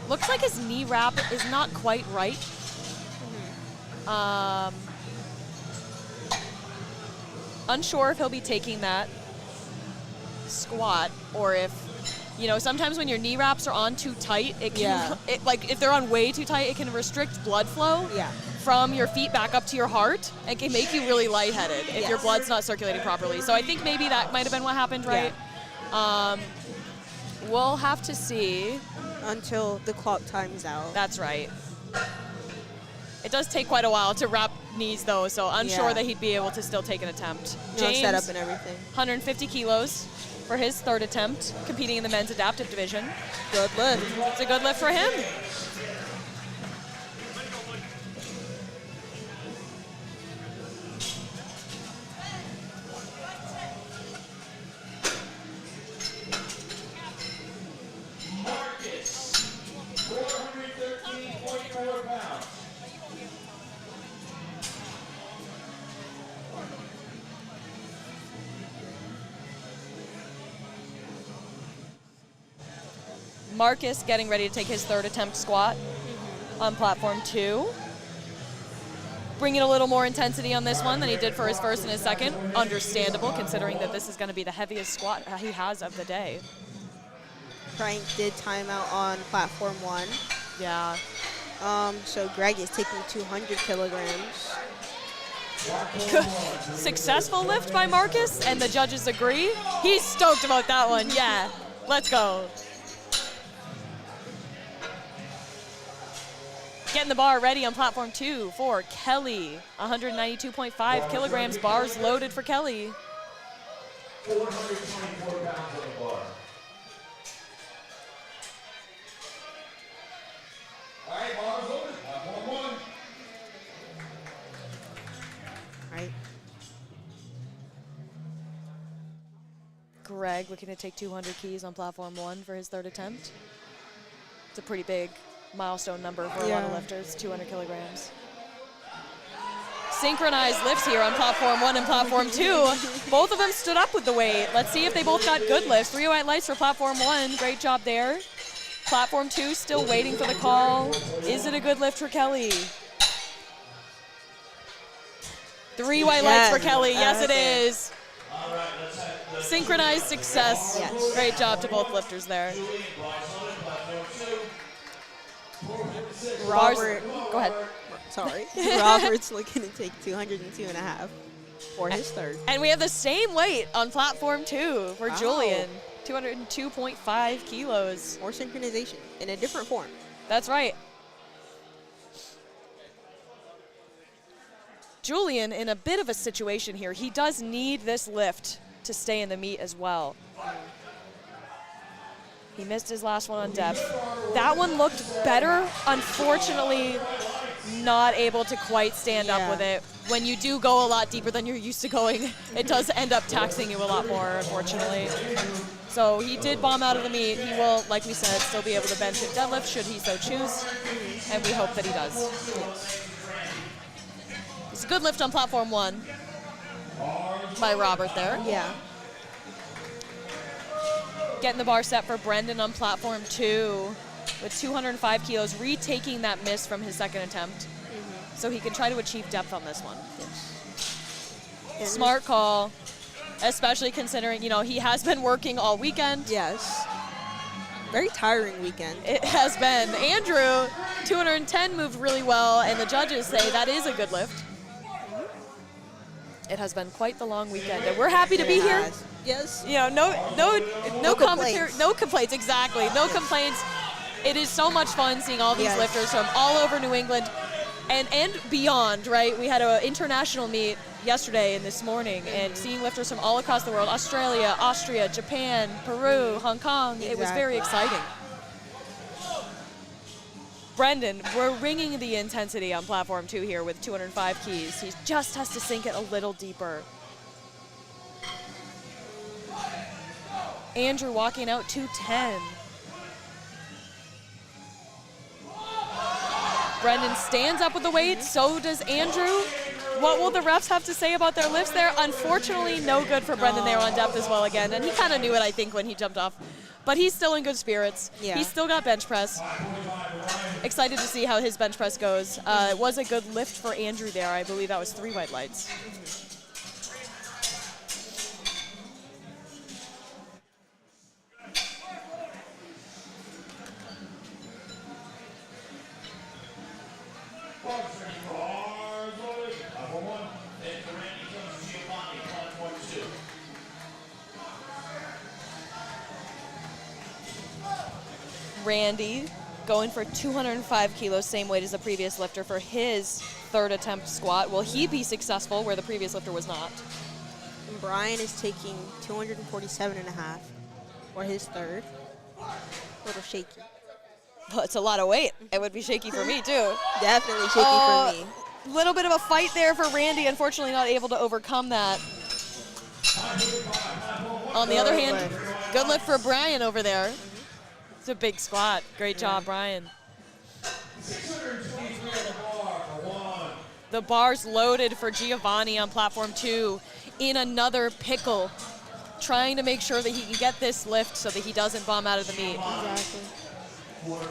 Looks like his knee wrap is not quite right. Unsure if he'll be taking that squat or if, sometimes when your knee wraps are on too tight, it can, if they're on way too tight, it can restrict blood flow. Yeah. From your feet back up to your heart and can make you really lightheaded if your blood's not circulating properly. So I think maybe that might have been what happened, right? Yeah. We'll have to see. Until the clock times out. That's right. It does take quite a while to wrap knees, though, so unsure that he'd be able to still take an attempt. James, set up and everything. 150 kilos for his third attempt, competing in the men's adaptive division. Good lift. It's a good lift for him. Marcus getting ready to take his third attempt squat on platform 2. Bringing a little more intensity on this one than he did for his first and his second. Understandable, considering that this is going to be the heaviest squat he has of the day. Frank did time out on platform 1. Yeah. So Greg is taking 200 kilograms. Successful lift by Marcus, and the judges agree. He's stoked about that one. Yeah, let's go. Getting the bar ready on platform 2 for Kelly. 192.5 kilograms, bars loaded for Kelly. 424 pounds on the bar. All right, bars loaded. Platform 1. Right. Greg looking to take 200 keys on platform 1 for his 3rd attempt. It's a pretty big milestone number for a lot of lifters, 200 kilograms. Synchronized lifts here on platform 1 and platform 2. Both of them stood up with the weight. Let's see if they both got good lifts. 3 white lights for platform 1. Great job there. Platform 2 still waiting for the call. Is it a good lift for Kelly? 3 white lights for Kelly. Yes, it is. Synchronized success. Yes. Great job to both lifters there. Robert, Go ahead. sorry. Robert's looking to take 202.5 for his 3rd. And we have the same weight on platform 2 for Wow. Julian. 202.5 kilos. More synchronization in a different form. That's right. Julian in a bit of a situation here. He does need this lift to stay in the meet as well. He missed his last one on depth. That one looked better. Unfortunately, not able to quite stand up with it. When you do go a lot deeper than you're used to going, it does end up taxing you a lot more, unfortunately. So he did bomb out of the meet. He will, like we said, still be able to bench and deadlift should he so choose, and we hope that he does. It's a good lift on platform 1 by Robert there. Yeah. Getting the bar set for Brendan on platform 2 with 205 kilos, retaking that miss from his 2nd attempt. So he can try to achieve depth on this one. Yes. Smart call, especially considering, you know, he has been working all weekend. Yes. Very tiring weekend. It has been. Andrew, 210 moved really well, and the judges say that is a good lift. It has been quite the long weekend, and we're happy to be here. Yes. You know, no complaints. no complaints, exactly. No complaints. It is so much fun seeing all these Yes. lifters from all over New England and beyond, right? We had an international meet yesterday and this morning, and seeing lifters from all across the world, Australia, Austria, Japan, Peru, Hong Kong, it was very exciting. Brendan, we're ringing the intensity on platform 2 here with 205 keys. He just has to sink it a little deeper. Andrew walking out 210. Brendan stands up with the weight, so does Andrew. What will the refs have to say about their lifts there? Unfortunately, no good for Brendan there on depth as well again, and he kind of knew it, I think, when he jumped off. But he's still in good spirits. Yeah. He's still got bench press. Excited to see how his bench press goes. It was a good lift for Andrew there. I believe that was 3 white lights. Randy going for 205 kilos, same weight as the previous lifter for his 3rd attempt squat. Will he be successful where the previous lifter was not? And Brian is taking 247.5 for his 3rd. A little shaky. Well, it's a lot of weight. It would be shaky for me too. Definitely shaky for me. Little bit of a fight there for Randy, unfortunately not able to overcome that. On the other hand, good lift for Brian over there. It's a big squat. Great job, Brian. The bar's loaded for Giovanni on platform 2 in another pickle, trying to make sure that he can get this lift so that he doesn't bomb out of the meet. Exactly.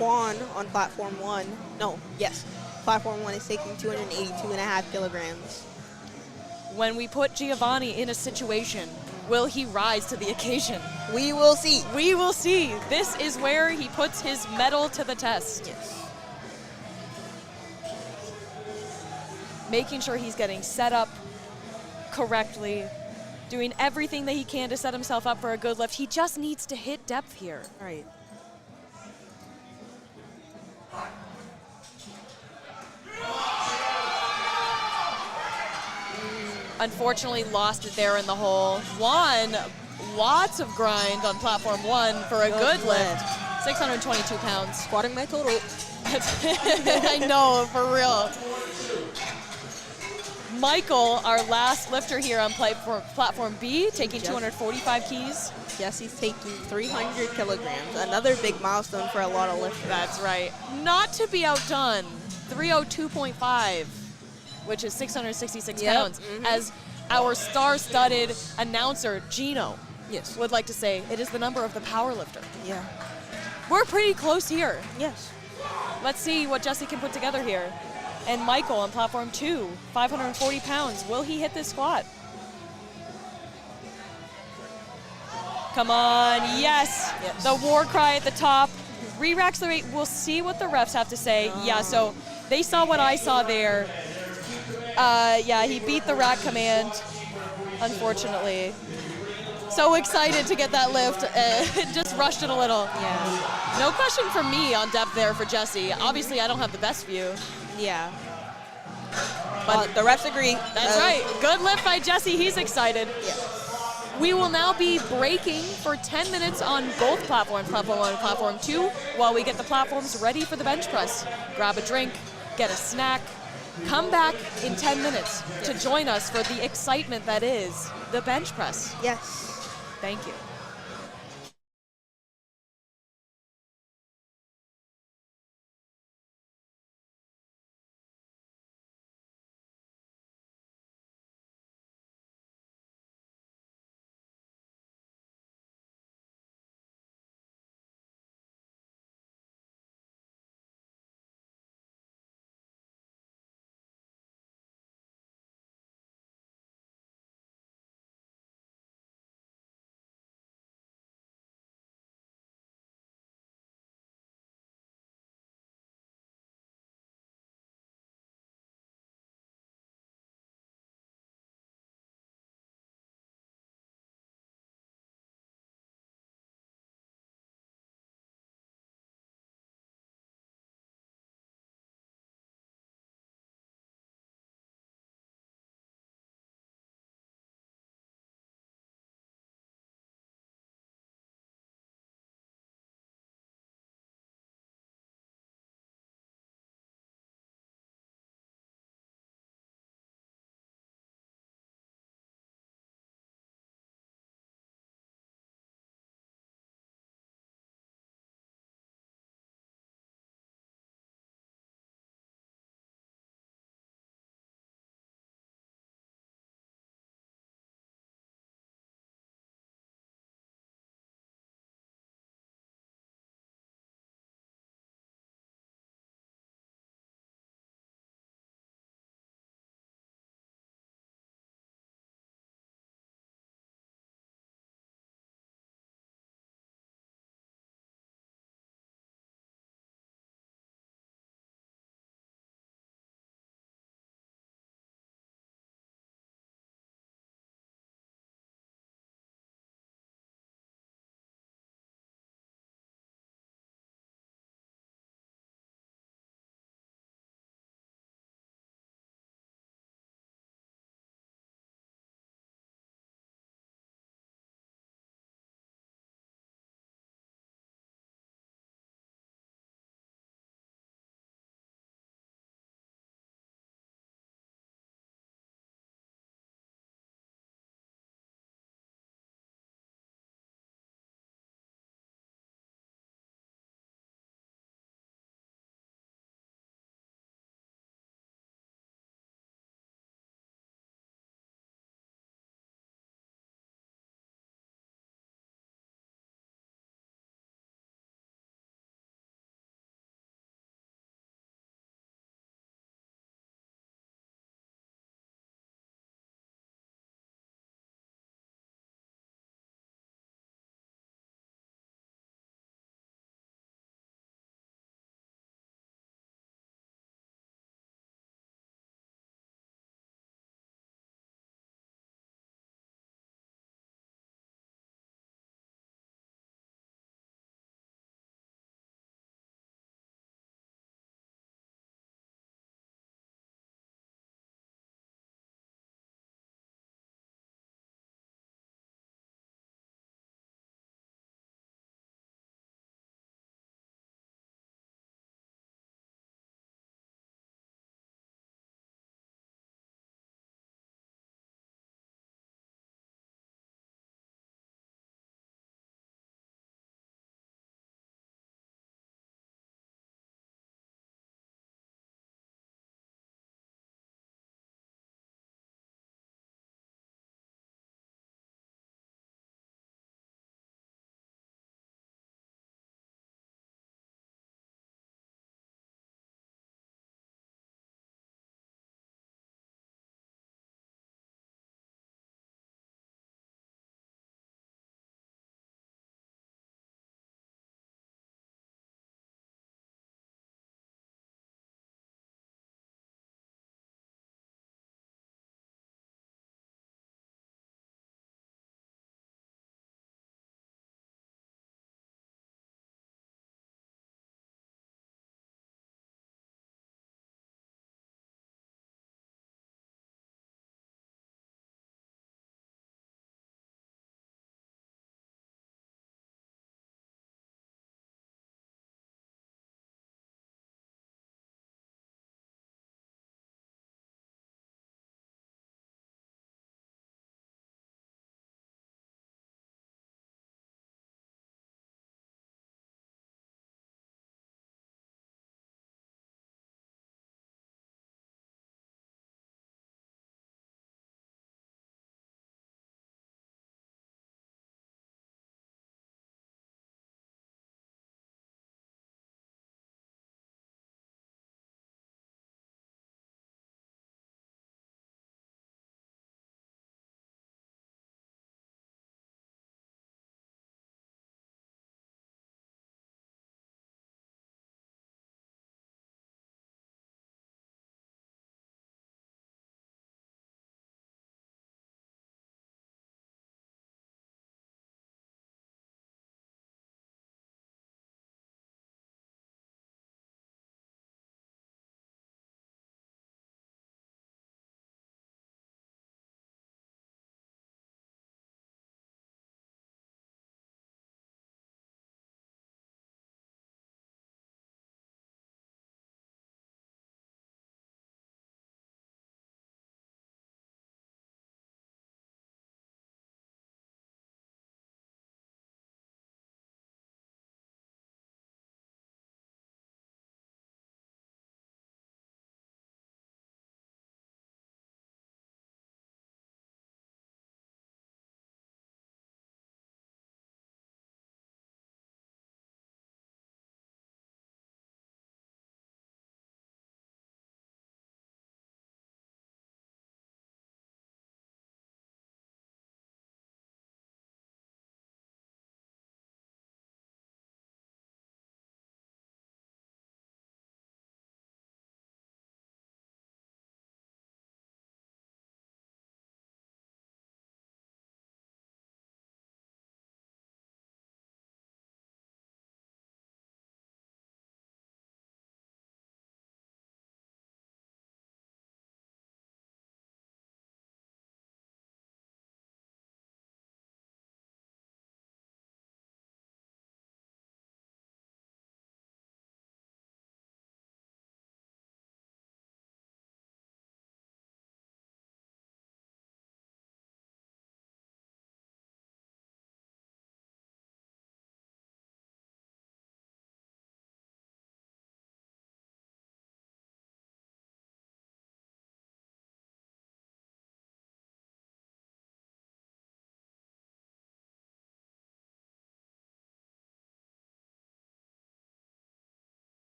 Juan on platform 1. No, yes. Platform 1 is taking 282.5 kilograms. When we put Giovanni in a situation Will he rise to the occasion? We will see. We will see. This is where he puts his medal to the test. Yes. Making sure he's getting set up correctly, doing everything that he can to set himself up for a good lift. He just needs to hit depth here. Right. Unfortunately, lost it there in the hole. Juan, lots of grind on platform 1 for a good lift. 622 pounds. Squatting my total. I know, for real. Michael, our last lifter here on platform B, taking 245 keys. Jesse's taking 300 kilograms. Another big milestone for a lot of lifters. That's right. Not to be outdone, 302.5, which is 666 pounds. As our star-studded announcer, Gino, Yes. would like to say, it is the number of the power lifter. Yeah. We're pretty close here. Yes. Let's see what Jesse can put together here. And Michael on platform 2, 540 pounds. Will he hit this squat? Come on, yes. The war cry at the top. Re-racks the rate. We'll see what the refs have to say. Yeah, so they saw what I saw there. Yeah, he beat the rack command, unfortunately. So excited to get that lift. Just rushed it a little. Yeah. No question from me on depth there for Jesse. Obviously, I don't have the best view. Yeah. But the refs agree. That's right. Good lift by Jesse. He's excited. Yeah. We will now be breaking for 10 minutes on both platforms, platform 1 and platform 2, while we get the platforms ready for the bench press. Grab a drink, get a snack, come back in 10 minutes to join us for the excitement that is the bench press. Yes. Thank you.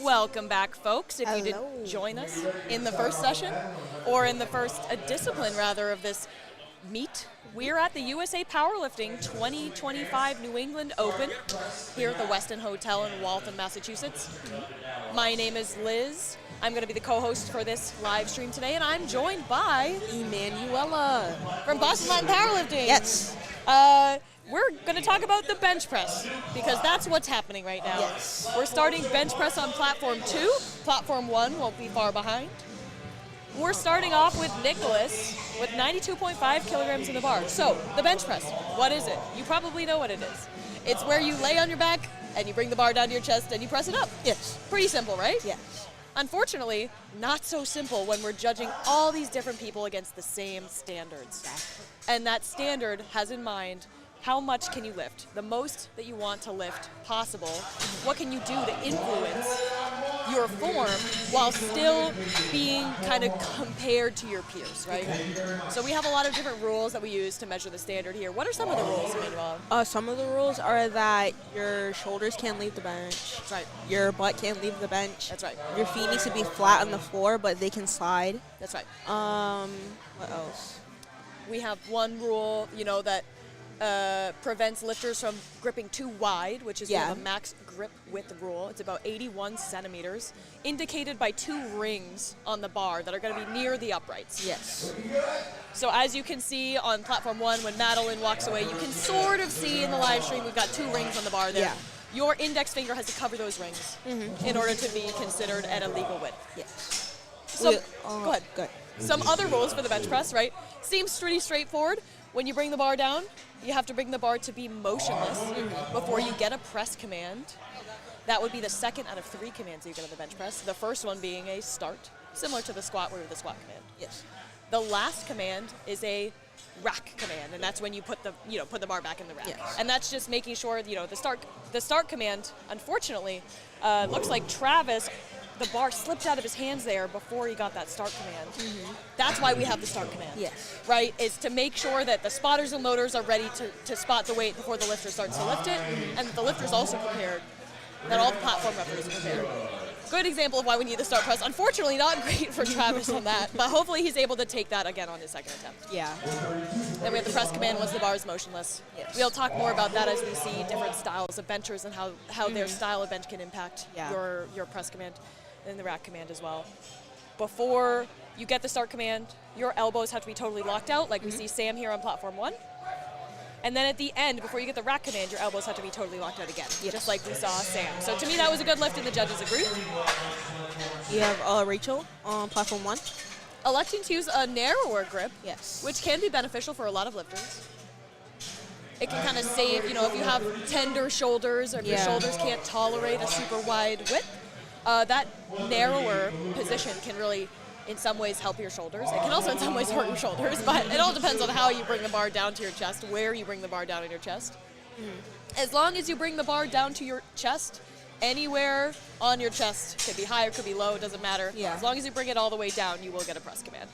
Welcome back, folks. If you Hello. didn't join us in the first session, or in the first discipline, rather, of this meet, we're at the USA Powerlifting 2025 New England Open here at the Westin Hotel in Waltham, Massachusetts. My name is Liz. I'm going to be the co-host for this live stream today, and I'm joined by Emanuela. from Boston Latin Powerlifting. Yes. We're going to talk about the bench press because that's what's happening right now. Yes. We're starting bench press on platform 2. Platform 1 won't be far behind. We're starting off with Nicholas with 92.5 kilograms in the bar. So, the bench press, what is it? You probably know what it is. It's where you lay on your back and you bring the bar down to your chest and you press it up. Yes. Pretty simple, right? Yes. Unfortunately, not so simple when we're judging all these different people against the same standards. And that standard has in mind how much can you lift, the most that you want to lift possible. What can you do to influence your form while still being kind of compared to your peers, right? So we have a lot of different rules that we use to measure the standard here. What are some of the rules, Emmanuel? Some of the rules are that your shoulders can't leave the bench. That's right. Your butt can't leave the bench. That's right. Your feet needs to be flat on the floor, but they can slide. That's right. What else? We have one rule, that prevents lifters from gripping too wide, which is we have a max grip width rule. It's about 81 centimeters, indicated by 2 rings on the bar that are going to be near the uprights. Yes. So as you can see on platform 1, when Madeline walks away, you can sort of see in the live stream we've got 2 rings on the bar there. Yeah. Your index finger has to cover those rings in order to be considered at a legal width. Yes. So, go ahead. Good. Some other rules for the bench press, right? Seems pretty straightforward. When you bring the bar down, you have to bring the bar to be motionless before you get a press command. That would be the second out of 3 commands you get on the bench press. The first one being a start, similar to the squat where we have the squat command. Yes. The last command is a rack command, and that's when you put the bar back in the rack. Yes. And that's just making sure the start command. Unfortunately, looks like Travis, the bar slipped out of his hands there before he got that start command. That's why we have the start command. Yes. Right? Is to make sure that the spotters and loaders are ready to spot the weight before the lifter starts to lift it, and that the lifter's also prepared, that all the platform referees are prepared. Good example of why we need the start press. Unfortunately, not great for Travis on that, but hopefully he's able to take that again on his second attempt. Yeah. Then we have the press command once the bar is motionless. Yes. We'll talk more about that as we see different styles of benchers and how their style of bench can impact your press command and the rack command as well. Before you get the start command, your elbows have to be totally locked out, like we see Sam here on platform 1. And then at the end, before you get the rack command, your elbows have to be totally locked out again, just like we saw Sam. So to me, that was a good lift, and the judges agree. You have Rachel on platform 1. Electing to use a narrower grip, Yes. which can be beneficial for a lot of lifters. It can kind of save, if you have tender shoulders or if your shoulders can't tolerate a super wide width, that narrower position can really, in some ways, help your shoulders. It can also, in some ways, hurt your shoulders, but it all depends on how you bring the bar down to your chest, where you bring the bar down in your chest. As long as you bring the bar down to your chest, anywhere on your chest, could be high or could be low, it doesn't matter. Yeah. As long as you bring it all the way down, you will get a press command.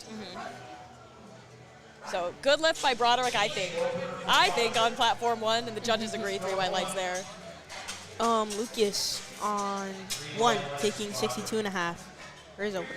So, good lift by Broderick, I think on platform 1, and the judges agree, 3 white lights there. Lucas on 1, taking 62.5 for his opener.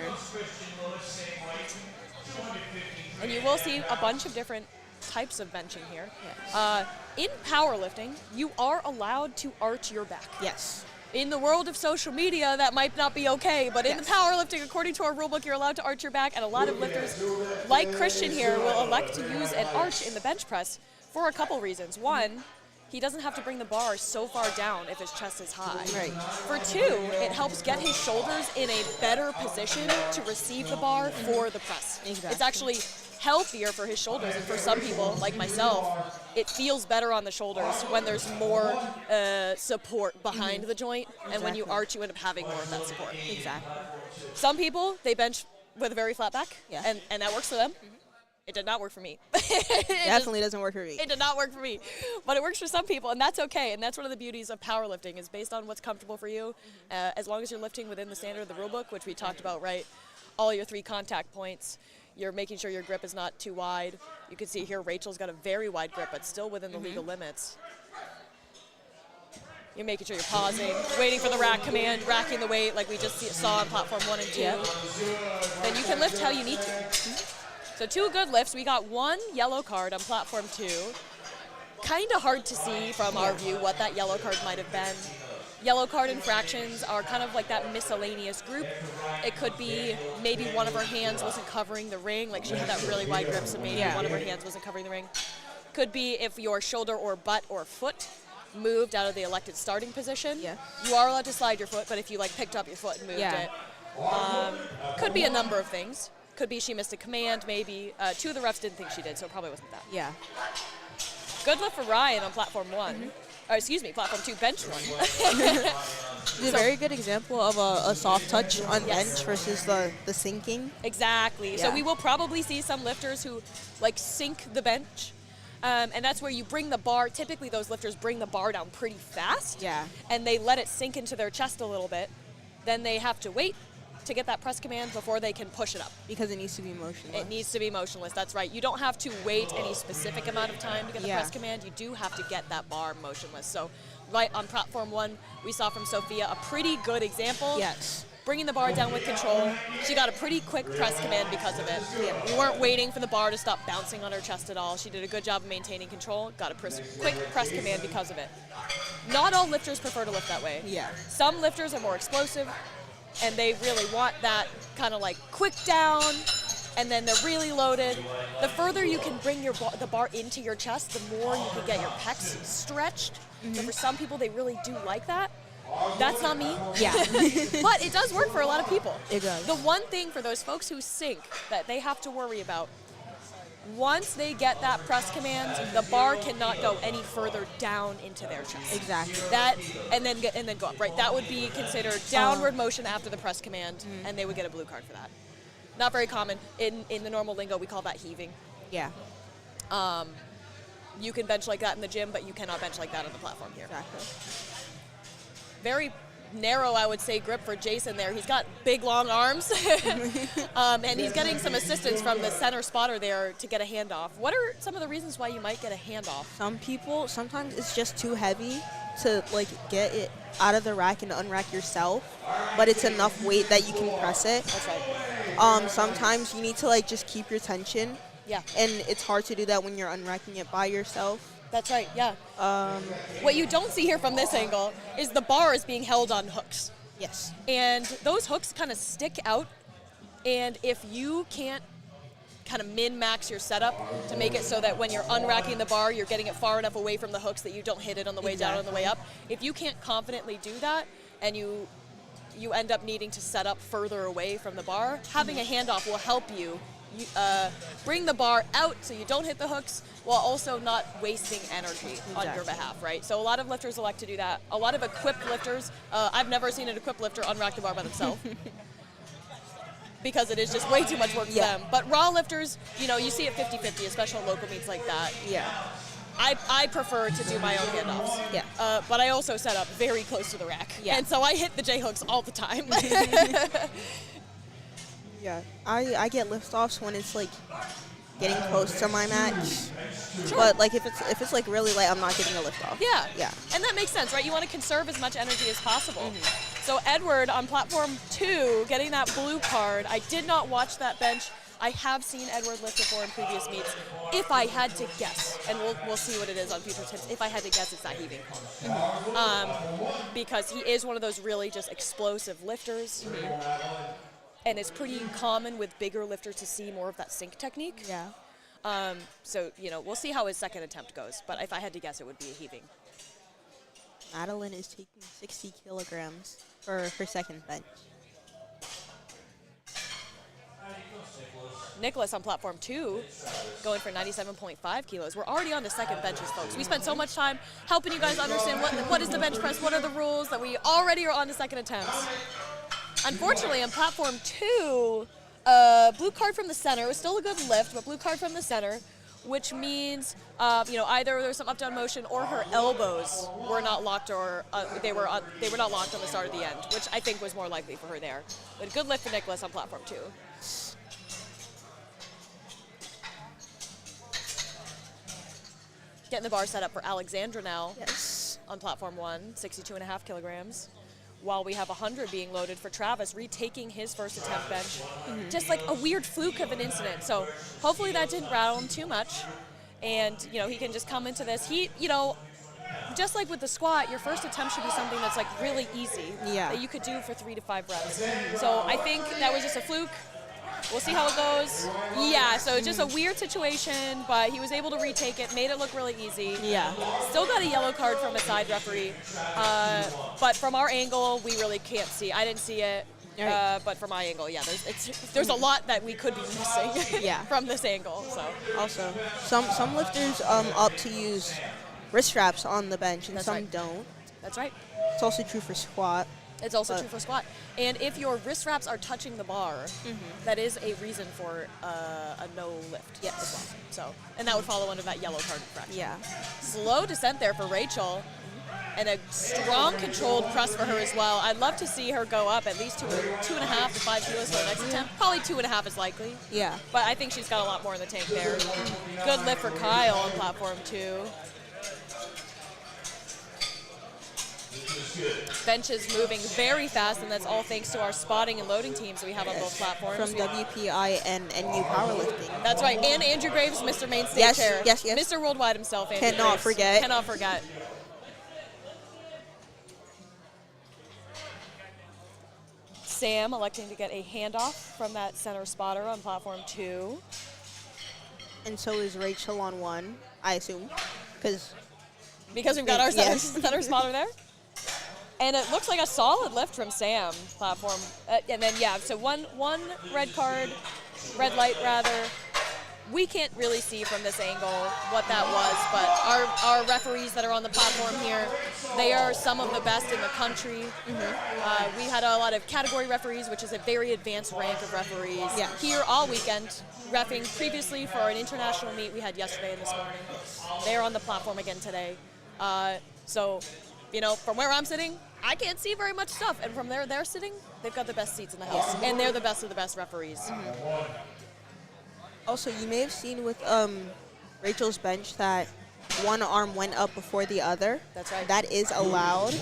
And you will see a bunch of different types of benching here. Yes. In powerlifting, you are allowed to arch your back. Yes. In the world of social media, that might not be okay, but in the powerlifting, according to our rulebook, you're allowed to arch your back, and a lot of lifters, like Christian here, will elect to use an arch in the bench press for a couple reasons. One, he doesn't have to bring the bar so far down if his chest is high. Right. For 2, it helps get his shoulders in a better position to receive the bar for the press. Exactly. It's actually healthier for his shoulders, and for some people, like myself, it feels better on the shoulders when there's more support behind the joint, and when you arch, you end up having more of that support. Exactly. Some people, they bench with a very flat back, Yeah. and that works for them. It did not work for me. Definitely doesn't work for me. It did not work for me, but it works for some people, and that's okay. And that's one of the beauties of powerlifting, is based on what's comfortable for you. As long as you're lifting within the standard of the rulebook, which we talked about, right? All your 3 contact points. You're making sure your grip is not too wide. You can see here Rachel's got a very wide grip, but still within the legal limits. You're making sure you're pausing, waiting for the rack command, racking the weight like we just saw on platform 1 and 2. Yeah. Then you can lift how you need to. So 2 good lifts. We got 1 yellow card on platform 2. Kind of hard to see from our view what that yellow card might have been. Yellow card infractions are kind of like that miscellaneous group. It could be maybe one of her hands wasn't covering the ring, like she had that really wide grip, so maybe one of her hands wasn't covering the ring. Could be if your shoulder or butt or foot moved out of the elected starting position. Yeah. You are allowed to slide your foot, but if you like picked up your foot and moved it. Could be a number of things. Could be she missed a command, maybe. 2 of the refs didn't think she did, so it probably wasn't that. Yeah. Good lift for Ryan on platform 1. Or excuse me, platform 2, bench 1. It's a very good example of a soft touch on bench versus the sinking. Exactly. So Yeah. we will probably see some lifters who like sink the bench. And that's where you bring the bar. Typically, those lifters bring the bar down pretty fast. Yeah. And they let it sink into their chest a little bit. Then they have to wait to get that press command before they can push it up. Because it needs to be motionless. It needs to be motionless. That's right. You don't have to wait any specific amount of time to get the press command. You do have to get that bar motionless. So right on platform 1, we saw from Sophia a pretty good example. Yes. Bringing the bar down with control. She got a pretty quick press command because of it. We weren't waiting for the bar to stop bouncing on her chest at all. She did a good job of maintaining control, got a quick press command because of it. Not all lifters prefer to lift that way. Yeah. Some lifters are more explosive, and they really want that kind of like quick down, and then they're really loaded. The further you can bring the bar into your chest, the more you can get your pecs stretched. So for some people, they really do like that. That's not me. Yeah. But it does work for a lot of people. It does. The one thing for those folks who sink that they have to worry about, once they get that press command, the bar cannot go any further down into their chest. Exactly. That and then go up. Right. That would be considered downward motion after the press command, and they would get a blue card for that. Not very common. In the normal lingo, we call that heaving. Yeah. You can bench like that in the gym, but you cannot bench like that on the platform here. Exactly. Very narrow, I would say, grip for Jason there. He's got big, long arms, and he's getting some assistance from the center spotter there to get a handoff. What are some of the reasons why you might get a handoff? Some people, sometimes it's just too heavy to like get it out of the rack and unrack yourself, but it's enough weight that you can press it. That's right. Sometimes you need to like just keep your tension. Yeah. And it's hard to do that when you're unracking it by yourself. That's right, yeah. What you don't see here from this angle is the bar is being held on hooks. Yes. And those hooks kind of stick out, and if you can't kind of min-max your setup to make it so that when you're unracking the bar, you're getting it far enough away from the hooks that you don't hit it on the way down or on the way up. If you can't confidently do that, and you end up needing to set up further away from the bar, having a handoff will help you bring the bar out so you don't hit the hooks while also not wasting energy on your behalf, right? So a lot of lifters elect to do that. A lot of equipped lifters, I've never seen an equipped lifter unrack the bar by themselves because it is just way too much work for them. But raw lifters, you see it 50-50, especially at local meets like that. Yeah. I prefer to do my own handoffs. Yeah. But I also set up very close to the rack. Yeah. And so I hit the J-hooks all the time. Yeah, I get lift offs when it's like getting close to my match. Sure. But like if it's like really light, I'm not getting a lift off. Yeah. Yeah. And that makes sense, right? You want to conserve as much energy as possible. So Edward on platform 2 getting that blue card. I did not watch that bench. I have seen Edward lift before in previous meets. If I had to guess, and we'll see what it is on future tips, if I had to guess, it's that heaving. Because he is one of those really just explosive lifters. And it's pretty common with bigger lifters to see more of that sink technique. Yeah. So, we'll see how his second attempt goes. But if I had to guess, it would be a heaving. Madeline is taking 60 kilograms for her second bench. Nicholas on platform 2 going for 97.5 kilos. We're already on to second benches, folks. We spent so much time helping you guys understand what is the bench press, what are the rules, that we already are on to second attempts. Unfortunately, on platform 2, blue card from the center. It was still a good lift, but blue card from the center, which means either there was some up-down motion or her elbows were not locked, or they were not locked on the start of the end, which I think was more likely for her there. But a good lift for Nicholas on platform 2. Getting the bar set up for Alexandra now. Yes. on platform 1, 62.5 kilograms, while we have 100 being loaded for Travis retaking his first attempt bench. Just like a weird fluke of an incident. So hopefully that didn't rattle him too much. And, you know, he can just come into this. He, you know, just like with the squat, your first attempt should be something that's like really easy. Yeah. That you could do for 3 to 5 reps. So I think that was just a fluke. We'll see how it goes. Yeah, so it's just a weird situation, but he was able to retake it, made it look really easy. Yeah. Still got a yellow card from a side referee. But from our angle, we really can't see. I didn't see it. Right. But from my angle, yeah, there's a lot that we could be missing Yeah. from this angle. So Also, some lifters opt to use wrist straps on the bench, and That's some right. don't. that's right. It's also true for squat. It's also true for squat. And if your wrist wraps are touching the bar, that is a reason for a no lift Yes. as well. So, and that would follow under that yellow card infraction. Yeah. Slow descent there for Rachel, and a strong controlled press for her as well. I'd love to see her go up at least 2.5 to 5 kilos for the next attempt. Probably 2.5 is likely, Yeah. but I think she's got a lot more in the tank there. Good lift for Kyle on platform 2. Bench is moving very fast, and that's all thanks to our spotting and loading teams we have on both platforms. From WPI and NU Powerlifting. That's right, and Andrew Graves, Mr. Main Stage Yes, Chair. yes, yes. Mr. Worldwide himself, Andrew Cannot Graves. forget. Cannot forget. Sam electing to get a handoff from that center spotter on platform 2. And so is Rachel on 1, I assume. Because Because we've got our center, Yes. center spotter there. And it looks like a solid lift from Sam, platform. And then, yeah, so one red card, red light rather. We can't really see from this angle what that was, but our referees that are on the platform here, they are some of the best in the country. We had a lot of category referees, which is a very advanced rank of referees, Yes. here all weekend, reffing previously for an international meet we had yesterday and this morning. They're on the platform again today. So, you know, from where I'm sitting, I can't see very much stuff. And from there they're sitting, they've got the best seats in the house. And they're the best of the best referees. also, you may have seen with Rachel's bench that one arm went up before the other. That's right. That is allowed.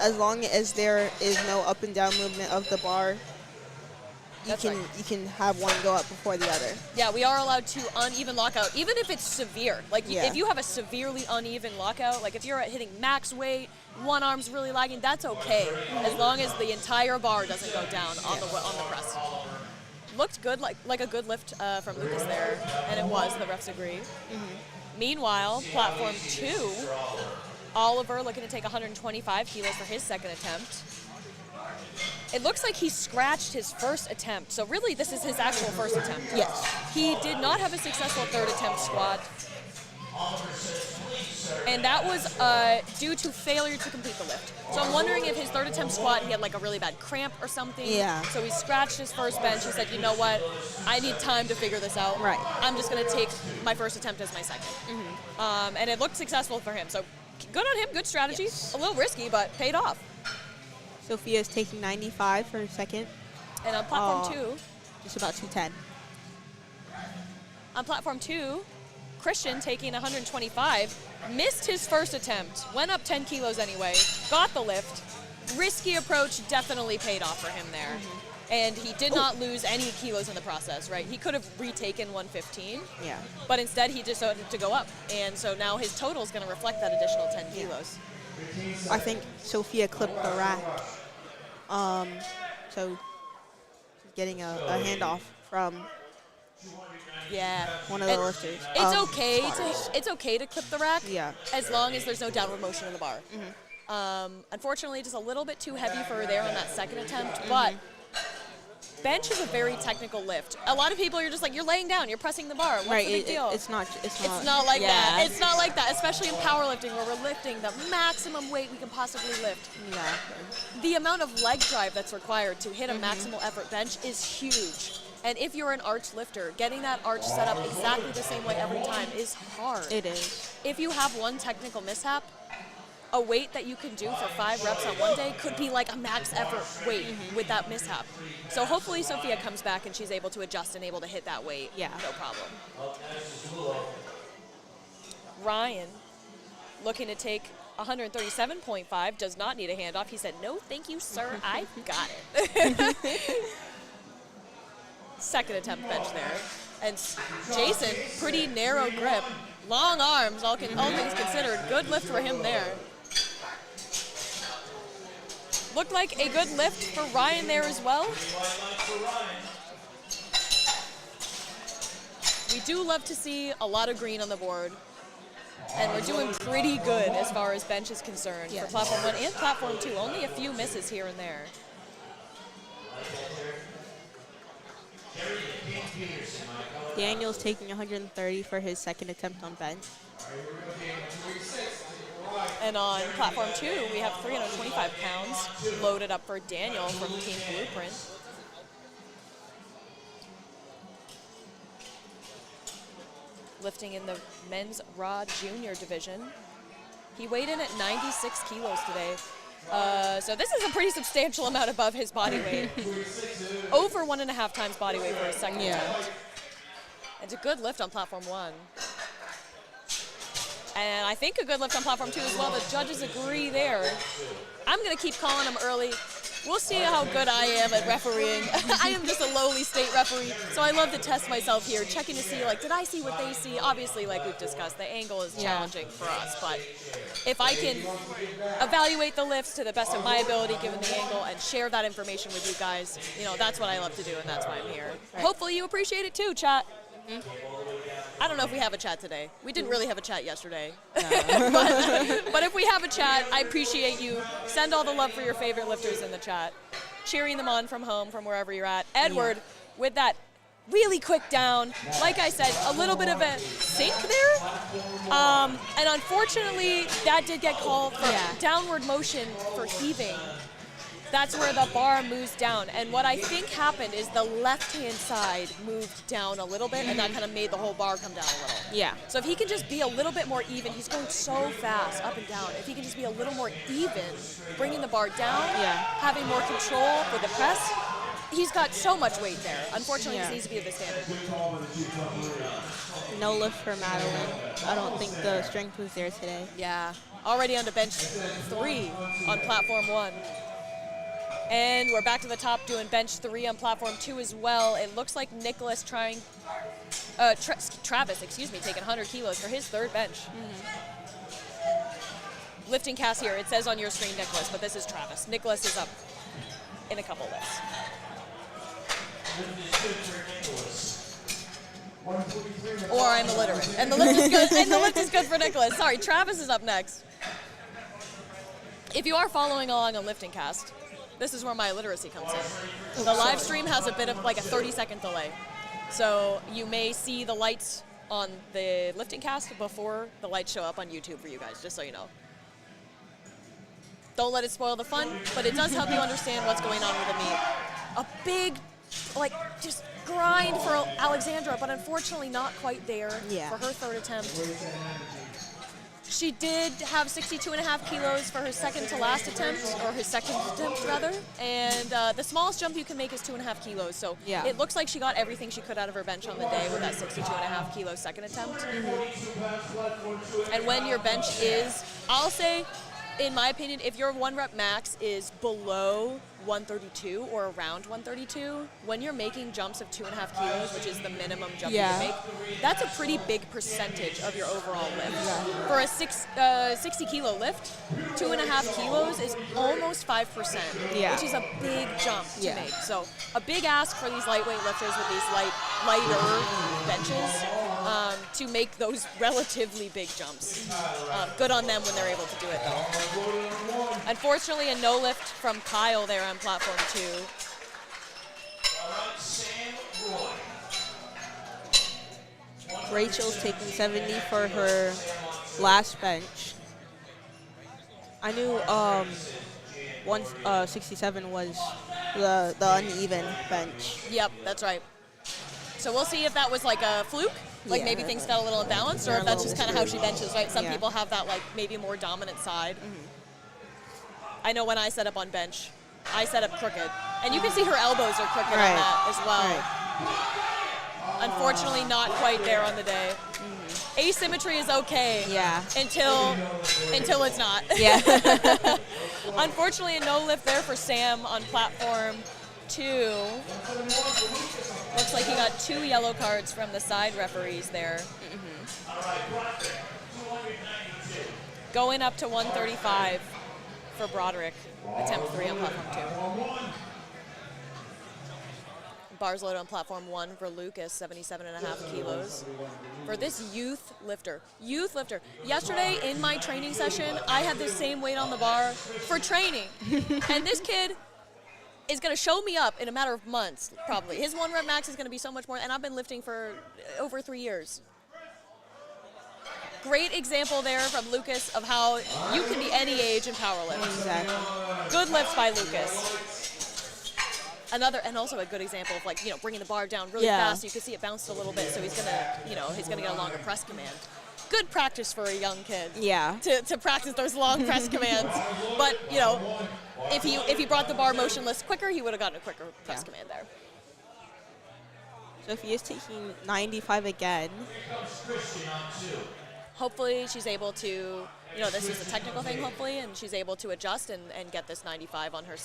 As long as there is no up and down movement of the bar, That's you can have one go up before the other. Yeah, we are allowed to uneven lockout, even if it's severe. Like, Yeah. if you have a severely uneven lockout, like if you're at hitting max weight, one arm's really lagging, that's okay, as long as the entire bar doesn't go down on the press. Looked good, like a good lift from Lucas there, and it was. The refs agree. Meanwhile, platform 2, Oliver looking to take 125 kilos for his second attempt. It looks like he scratched his first attempt, so really this is his actual first attempt. Yes. He did not have a successful third attempt squat, and that was due to failure to complete the lift. So I'm wondering if his third attempt squat, he had like a really bad cramp or something. Yeah. So he scratched his first bench. He said, you know what, I need time to figure this out. Right. I'm just going to take my first attempt as my second. And it looked successful for him. So good on him, good strategy. Yes. A little risky, but paid off. Sophia is taking 95 for her second. And on platform 2, Just about 210. on platform 2, Christian taking 125, missed his first attempt, went up 10 kilos anyway, got the lift. Risky approach definitely paid off for him there. And he did not lose any kilos in the process, right? He could have retaken 115, Yeah. but instead he decided to go up. And so now his total is going to reflect that additional 10 kilos. I think Sophia clipped the rack. So she's getting a handoff from Yeah. one of the And lifters. It's okay to clip the rack, Yeah. as long as there's no downward motion in the bar. Unfortunately, just a little bit too heavy for her there on that second attempt, but bench is a very technical lift. A lot of people, you're just like, you're laying down, you're pressing the bar. What's Right. the big deal? It's not like yeah. that. It's not like that, especially in powerlifting where we're lifting the maximum weight we can possibly lift. Yeah. The amount of leg drive that's required to hit a maximal effort bench is huge. And if you're an arch lifter, getting that arch set up exactly the same way every time is hard. It is. If you have one technical mishap, a weight that you can do for 5 reps on one day could be like a max effort weight with that mishap. So hopefully Sophia comes back and she's able to adjust and able to hit that weight. Yeah. No problem. Ryan looking to take 137.5 does not need a handoff. He said, no, thank you, sir. I got it. Second attempt bench there. And Jason, pretty narrow grip. Long arms, all things considered. Good lift for him there. Looked like a good lift for Ryan there as well. We do love to see a lot of green on the board. And we're doing pretty good as far as bench is concerned for Platform 1 and Platform 2. Only a few misses here and there. Daniel's taking 130 for his second attempt on bench. And on Platform 2, we have 325 pounds loaded up for Daniel from Team Blueprint. Lifting in the men's raw junior division. He weighed in at 96 kilos today. So this is a pretty substantial amount above his body weight. Over 1.5 times body weight for his second attempt. It's a good lift on Platform 1. And I think a good lift on Platform 2 as well. The judges agree there. I'm going to keep calling him early. We'll see how good I am at refereeing. I am just a lowly state referee, so I love to test myself here, checking to see, like, did I see what they see? Obviously, like we've discussed, the angle is challenging for us, but if I can evaluate the lifts to the best of my ability, given the angle, and share that information with you guys, you know, that's what I love to do, and that's why I'm here. Right. Hopefully you appreciate it too, chat. I don't know if we have a chat today. We didn't really have a chat yesterday. No. but if we have a chat, I appreciate you. Send all the love for your favorite lifters in the chat. Cheering them on from home, from wherever you're at. Edward, with that really quick down. Like I said, a little bit of a sink there. And unfortunately, that did get called for downward motion for heaving. That's where the bar moves down. And what I think happened is the left-hand side moved down a little bit, and that kind of made the whole bar come down a little. Yeah. So if he can just be a little bit more even, he's going so fast up and down. If he can just be a little more even, bringing the bar down, having more control for the press, he's got so much weight there. Unfortunately, this needs to be the standard. No lift for Madeline. I don't think the strength was there today. Yeah. Already on to bench 3 on Platform 1. And we're back to the top doing bench 3 on Platform 2 as well. It looks like Nicholas trying, Travis, taking 100 kilos for his third bench. Lifting cast here, it says on your screen Nicholas, but this is Travis. Nicholas is up in a couple lifts. Or I'm illiterate, and the lift is good, and the lift is good for Nicholas. Sorry, Travis is up next. If you are following along on Lifting Cast, this is where my illiteracy comes in. The live stream has a bit of like a 30-second delay. So you may see the lights on the Lifting Cast before the lights show up on YouTube for you guys, just so you know. Don't let it spoil the fun, but it does help you understand what's going on with the meet. A big, like, just grind for Alexandra, but unfortunately not quite there for her third attempt. She did have 62.5 kilos for her second to last attempt, or her second attempt rather, and the smallest jump you can make is 2.5 kilos. So it looks like she got everything she could out of her bench on the day with that 62.5 kilo second attempt. And when your bench is, I'll say, in my opinion, if your 1 rep max is below 132 or around 132, when you're making jumps of 2.5 kilos, which is the minimum jump you can make, that's a pretty big percentage of your overall lift. For a 60 kilo lift, 2.5 kilos is almost 5%, which is a big jump to make. So a big ask for these lightweight lifters with these lighter benches to make those relatively big jumps. Good on them when they're able to do it though. Unfortunately, a no lift from Kyle there on Platform 2. Rachel's taking 70 for her last bench. I knew 167 was the uneven bench. Yep, that's right. So we'll see if that was like a fluke, like maybe things got a little imbalanced, or if that's just kind of how she benches, right? Some people have that like maybe more dominant side. I know when I set up on bench, I set up crooked. And you can see her elbows are crooked on that as well. Unfortunately, not quite there on the day. asymmetry is okay. Yeah. Until it's not. Yeah. Unfortunately, a no lift there for Sam on platform 2. Looks like he got 2 yellow cards from the side referees there. Going up to 135 for Broderick. Attempt 3 on platform 2. Bars load on platform 1 for Lucas, 77.5 kilos. For this youth lifter. Yesterday in my training session, I had the same weight on the bar for training. And this kid is going to show me up in a matter of months, probably. His 1 rep max is going to be so much more, and I've been lifting for over 3 years. Great example there from Lucas of how you can be any age in powerlift. Exactly. Good lifts by Lucas. Another, and also a good example of bringing the bar down really fast. You can see it bounced a little bit, so he's gonna get a longer press command. Good practice for a young kid. Yeah. To practice those long press commands. But if he brought the bar motionless quicker, he would have gotten a quicker press command there. So if he is taking 95 again. Hopefully she's able to, this is a technical thing hopefully, and she's able to adjust and get this 95 on her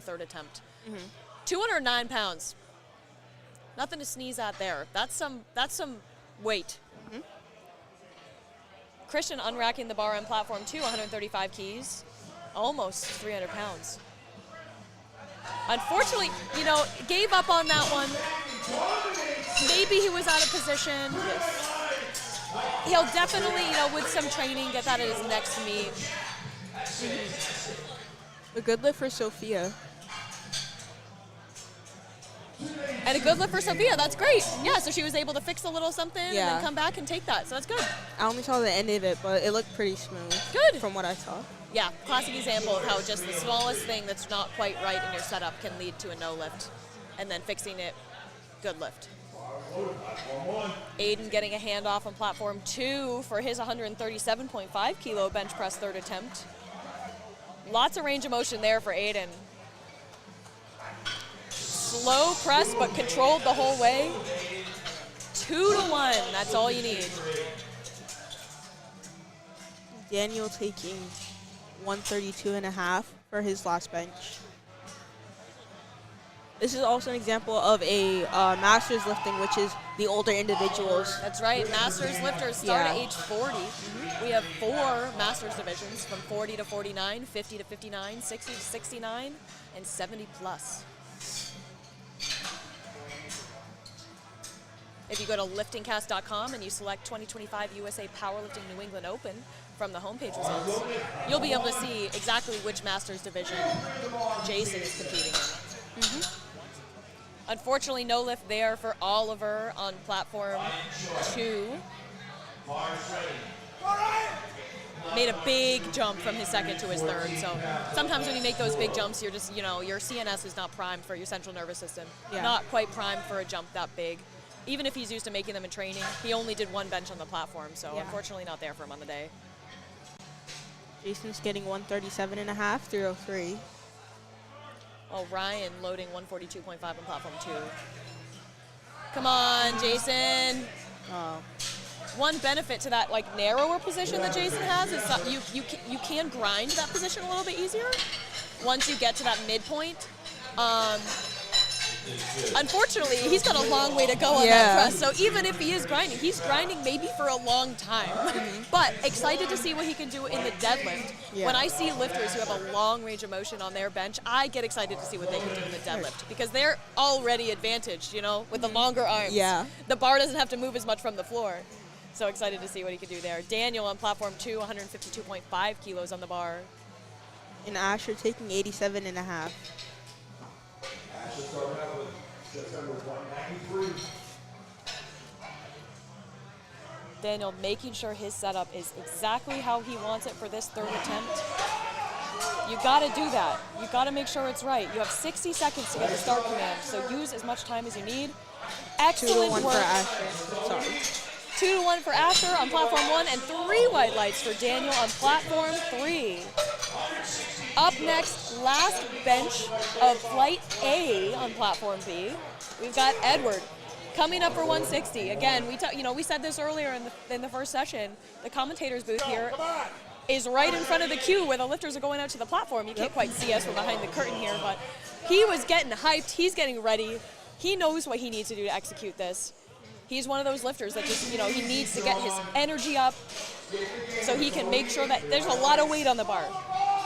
third attempt. 209 pounds. Nothing to sneeze at there. That's some weight. Christian unracking the bar on platform 2, 135 keys, almost 300 pounds. Unfortunately, gave up on that one. Maybe he was out of position. He'll definitely, with some training, get that at his next meet. A good lift for Sophia. And a good lift for Sophia, that's great. Yeah, so she was able to fix a little something and Yeah. then come back and take that, so that's good. I only saw the end of it, but it looked pretty smooth. Good. From what I saw. Yeah, classic example of how just the smallest thing that's not quite right in your setup can lead to a no lift. And then fixing it, good lift. Aiden getting a handoff on platform 2 for his 137.5 kilo bench press third attempt. Lots of range of motion there for Aiden. Slow press, but controlled the whole way. 2-1, that's all you need. Daniel taking 132.5 for his last bench. This is also an example of a master's lifting, which is the older individuals. That's right. Masters lifters start at age 40. We have 4 masters divisions from 40 to 49, 50 to 59, 60 to 69, and 70 plus. If you go to liftingcast.com and you select 2025 USA Powerlifting New England Open from the homepage results, you'll be able to see exactly which masters division Jason is competing in. Unfortunately, no lift there for Oliver on platform 2. Made a big jump from his second to his third. So sometimes when you make those big jumps, you're just, your CNS is not primed for your central nervous system. Yeah. Not quite primed for a jump that big. Even if he's used to making them in training, he only did 1 bench on the platform. So unfortunately not there for him on the day. Jason's getting 137.5, 303. Oh, Ryan loading 142.5 on platform 2. Come on, Jason. Oh. One benefit to that narrower position that Jason has is that you can grind that position a little bit easier once you get to that midpoint. Unfortunately, he's got a long way to go on that press. So even if he is grinding, he's grinding maybe for a long time. But excited to see what he can do in the deadlift. Yeah. When I see lifters who have a long range of motion on their bench, I get excited to see what they can do in the deadlift because they're already advantaged, with the longer arms. Yeah. The bar doesn't have to move as much from the floor. So excited to see what he can do there. Daniel on platform 2, 152.5 kilos on the bar. And Asher taking 87.5. Asher starting out with just under 193. Daniel making sure his setup is exactly how he wants it for this third attempt. You gotta do that. You gotta make sure it's right. You have 60 seconds to get the start command, so use as much time as you need. Excellent 2-1 work. for Asher. Sorry. 2-1 for Asher on platform 1 and 3 white lights for Daniel on platform 3. Up next, last bench of flight A on platform B. We've got Edward. Coming up for 160. Again, we said this earlier in the first session. The commentator's booth here is right in front of the queue where the lifters are going out to the platform. You can't quite see us from behind the curtain here, but he was getting hyped. He's getting ready. He knows what he needs to do to execute this. He's one of those lifters that just, he needs to get his energy up so he can make sure that there's a lot of weight on the bar,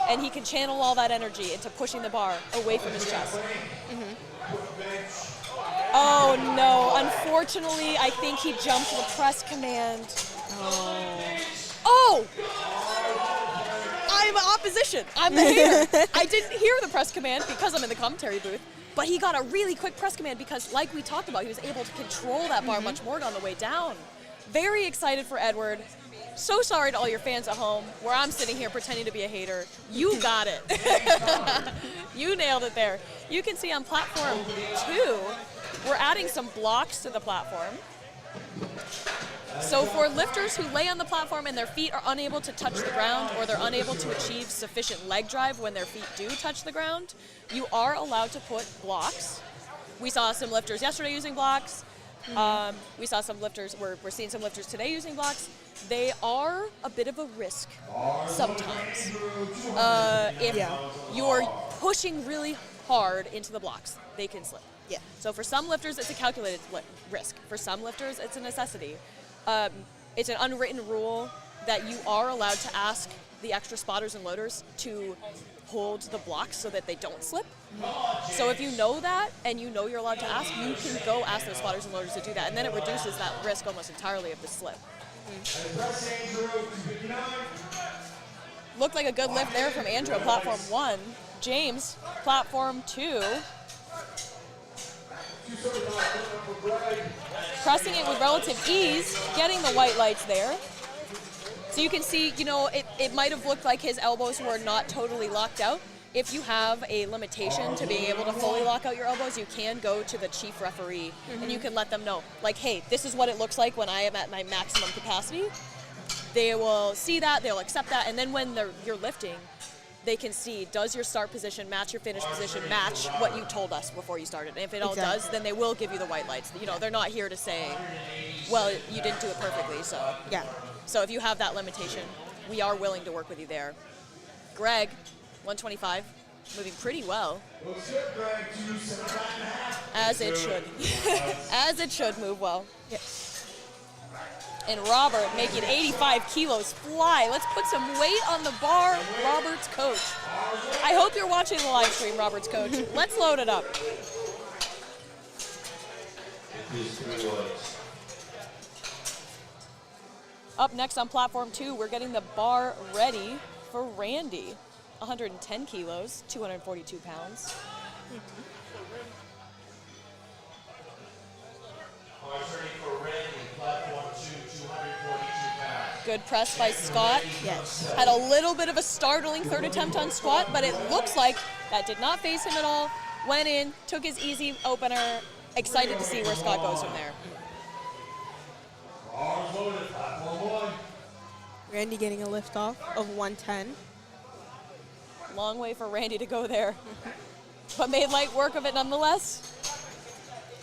and he can channel all that energy into pushing the bar away from his chest. Oh no, unfortunately, I think he jumped the press command. Oh! I'm opposition. I'm the hater. I didn't hear the press command because I'm in the commentary booth, but he got a really quick press command because, like we talked about, he was able to control that bar much more on the way down. Very excited for Edward. So sorry to all your fans at home where I'm sitting here pretending to be a hater. You got it. You nailed it there. You can see on platform 2, we're adding some blocks to the platform. So for lifters who lay on the platform and their feet are unable to touch the ground, or they're unable to achieve sufficient leg drive when their feet do touch the ground, you are allowed to put blocks. We saw some lifters yesterday using blocks. We saw some lifters, we're seeing some lifters today using blocks. They are a bit of a risk sometimes. If you're pushing really hard into the blocks, they can slip. Yeah. So for some lifters, it's a calculated risk. For some lifters, it's a necessity. It's an unwritten rule that you are allowed to ask the extra spotters and loaders to hold the blocks so that they don't slip. So if you know that and you know you're allowed to ask, you can go ask those spotters and loaders to do that, and then it reduces that risk almost entirely of the slip. Looked like a good lift there from Andrew at platform 1. James, platform 2. Pressing it with relative ease, getting the white lights there. So you can see, it might have looked like his elbows were not totally locked out. If you have a limitation to being able to fully lock out your elbows, you can go to the chief referee and you can let them know, like, hey, this is what it looks like when I am at my maximum capacity. They will see that, they'll accept that, and then when you're lifting, they can see, does your start position match your finish position, match what you told us before you started? And if it all does, then they will give you the white lights. They're not here to say, well, you didn't do it perfectly, so. Yeah. So if you have that limitation, we are willing to work with you there. Greg, 125, moving pretty well. As it should. As it should move well. Yes. And Robert making 85 kilos fly. Let's put some weight on the bar, Robert's coach. I hope you're watching the live stream, Robert's coach. Let's load it up. Up next on platform 2, we're getting the bar ready for Randy. 110 kilos, 242 pounds. Good press by Scott. Yes. Had a little bit of a startling third attempt on squat, but it looks like that did not phase him at all. Went in, took his easy opener. Excited to see where Scott goes from there. Randy getting a lift off of 110. Long way for Randy to go there, but made light work of it nonetheless.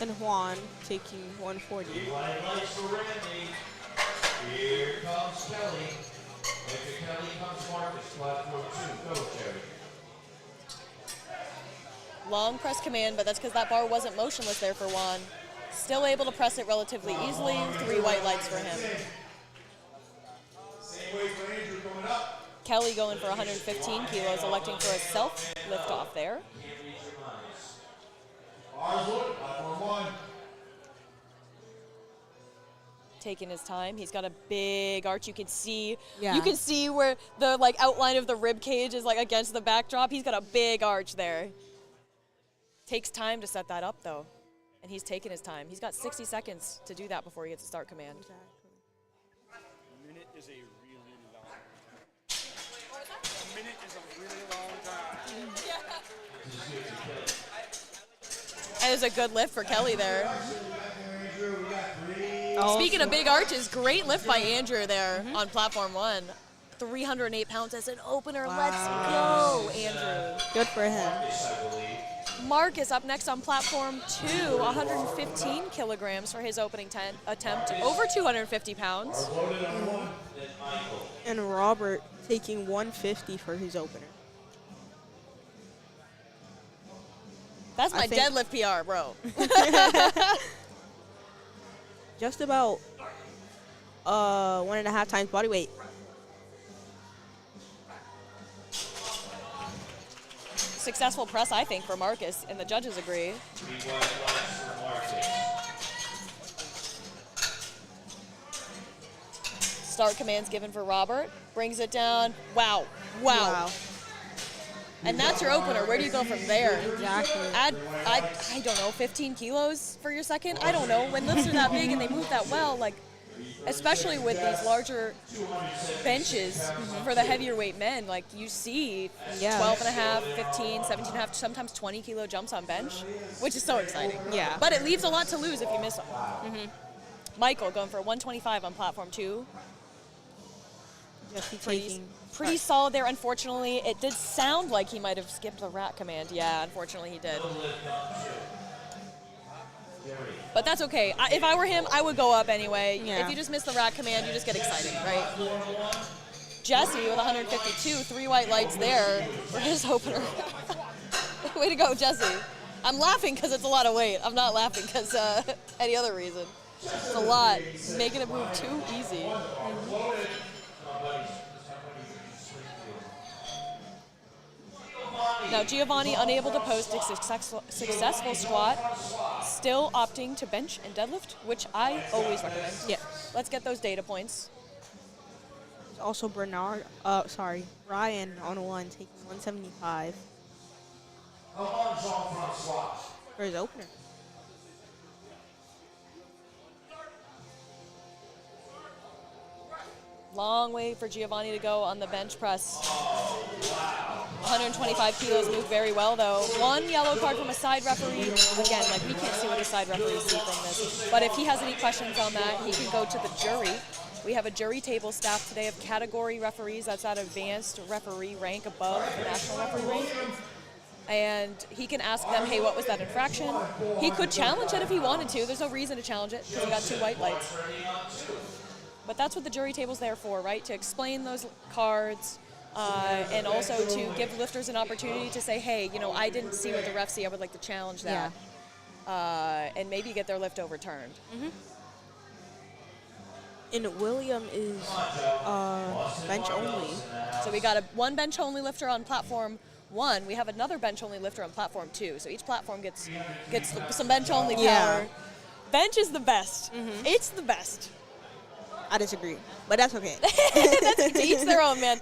And Juan taking 140. Here comes Kelly. After Kelly comes Marcus, platform 2. Go, Jerry. Long press command, but that's because that bar wasn't motionless there for Juan. Still able to press it relatively easily. 3 white lights for him. Same way for Andrew coming up. Kelly going for 115 kilos, electing for a self lift off there. Platform 1. Taking his time. He's got a big arch. You can see Yeah. you can see where the outline of the rib cage is against the backdrop. He's got a big arch there. Takes time to set that up though. And he's taking his time. He's got 60 seconds to do that before he gets a start command. A minute is a really long time. A minute is a really long time. That is a good lift for Kelly there. Oh, Speaking of big arches, great lift by Andrew there on platform 1. 308 pounds as an opener. Let's go, Andrew. good for him. Marcus up next on platform 2, 115 kilograms for his opening attempt, over 250 pounds. And Robert taking 150 for his opener. That's my I think- deadlift PR, bro. Just about 1.5 times body weight. Successful press, I think, for Marcus, and the judges agree. 3 white lights for Marcus. Start commands given for Robert. Brings it down. Wow. Wow. And that's your opener. Where do you go from there? Exactly. Add, I don't know, 15 kilos for your second? I don't know. When lifts are that big and they move that well, like, especially with these larger benches for the heavier weight men, like you see 12 and a half, 15, 17 and a half, sometimes 20 kilo jumps on bench, which is so exciting. Yeah. But it leaves a lot to lose if you miss them. Michael going for 125 on platform 2. Just Pretty solid there. Unfortunately, it did sound like he might have skipped the rat command. Yeah, unfortunately he did. But that's okay. If I were him, I would go up anyway. Yeah. If you just miss the rat command, you just get excited, right? Jesse with 152, 3 white lights there for his opener. Way to go, Jesse. I'm laughing because it's a lot of weight. I'm not laughing because any other reason. It's a lot. Making it move too easy. Now Giovanni unable to post a successful squat, still opting to bench and deadlift, which I always recommend. Yeah. Let's get those data points. Also Ryan on 1 taking 175 Come on, Jean Francois. for his opener. Long way for Giovanni to go on the bench press. 125 kilos moved very well, though. 1 yellow card from a side referee. Again, like, we can't see what a side referee see from this. But if he has any questions on that, he can go to the jury. We have a jury table staff today of category referees. That's at advanced referee rank above the national referee rank. And he can ask them, hey, what was that infraction? He could challenge it if he wanted to. There's no reason to challenge it because he got 2 white lights. But that's what the jury table's there for, right? To explain those cards and also to give lifters an opportunity to say, hey, you know, I didn't see what the refs see. I would like to challenge that. And maybe get their lift overturned. And William is bench only. So we got 1 bench only lifter on platform 1. We have another bench only lifter on platform 2. So each platform gets some bench only power. Bench is the best. It's the best. I disagree, but that's okay. That's to each their own, man.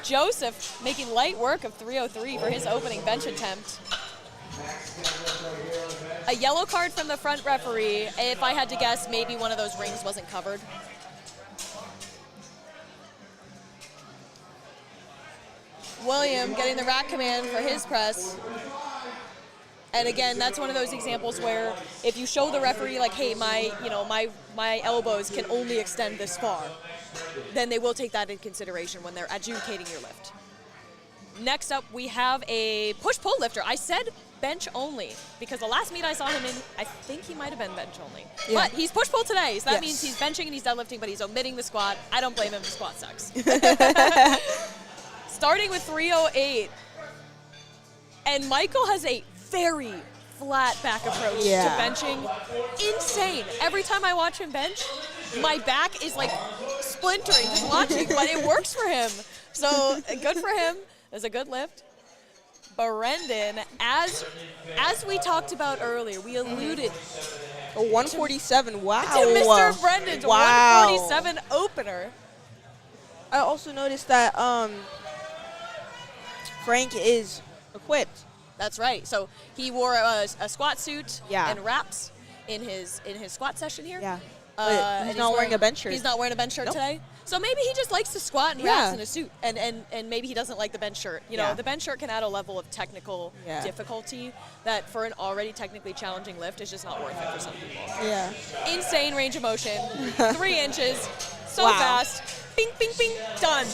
Joseph making light work of 303 for his opening bench attempt. A yellow card from the front referee. If I had to guess, maybe one of those rings wasn't covered. William getting the rack command for his press. And again, that's one of those examples where if you show the referee, like, hey, my elbows can only extend this far, then they will take that in consideration when they're adjudicating your lift. Next up, we have a push-pull lifter. I said bench only because the last meet I saw him in, I think he might have been bench only. Yeah. But he's push-pull today, so that means he's benching and he's deadlifting, but he's omitting the squat. I don't blame him, the squat sucks. Starting with 308. And Michael has a very flat back approach to benching. Insane. Every time I watch him bench, my back is like splintering just watching, but it works for him. So good for him. It was a good lift. Brendan, as we talked about earlier, we alluded A 147, wow. to Mr. Brendan's 147 opener. I also noticed that Frank is equipped. That's right. So he wore a squat suit Yeah. and wraps in his squat session here. Yeah. And he's not wearing a bench shirt. He's not wearing a bench shirt Nope. today. So maybe he just likes to squat and Yeah. wraps in a suit, and maybe he doesn't like the bench shirt. You know, Yeah. the bench shirt can add a level of technical difficulty that for an already technically challenging lift is just not worth it for some people. Yeah. Insane range of motion, 3 inches, so Wow. fast. Bing, bing, bing, done.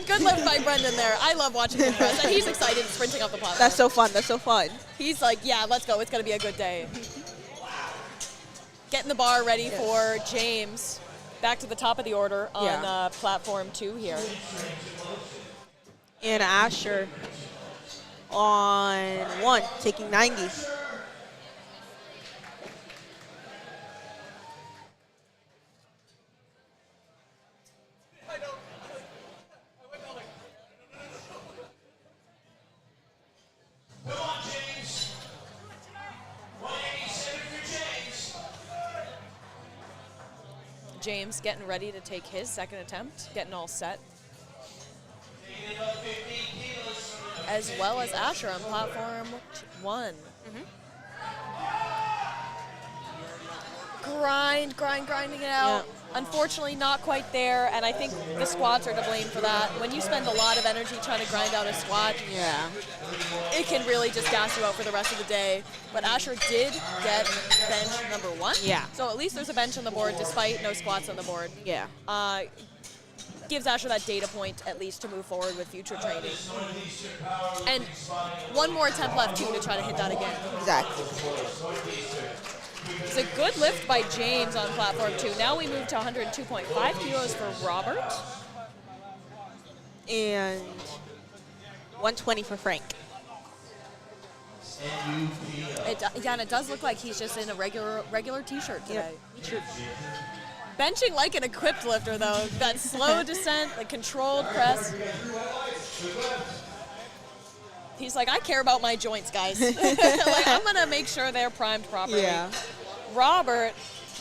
Good lift by Brendan there. I love watching him press, and he's excited sprinting off the platform. That's so fun. That's so fun. He's like, yeah, let's go. It's going to be a good day. Getting the bar ready for James. Back to the top of the order on platform 2 here. And Asher on 1, taking 90. Come on, James. 187 for James. James getting ready to take his second attempt, getting all set. Taking about 15 kilos. As well as Asher on platform 1. Grinding it out. Yeah. Unfortunately, not quite there, and I think the squats are to blame for that. When you spend a lot of energy trying to grind out a squat, it can really just gas you out for the rest of the day. But Asher did get bench number 1. Yeah. So at least there's a bench on the board despite no squats on the board. Yeah. Gives Asher that data point at least to move forward with future training. And one more attempt left too to try to hit that again. Exactly. It's a good lift by James on platform 2. Now we move to 102.5 kilos for Robert. And 120 for Frank. And it does look like he's just in a regular t-shirt today. Yep. Benching like an equipped lifter though. That slow descent, the controlled press. He's like, I care about my joints, guys. Like, I'm gonna make sure they're primed properly. Yeah. Robert,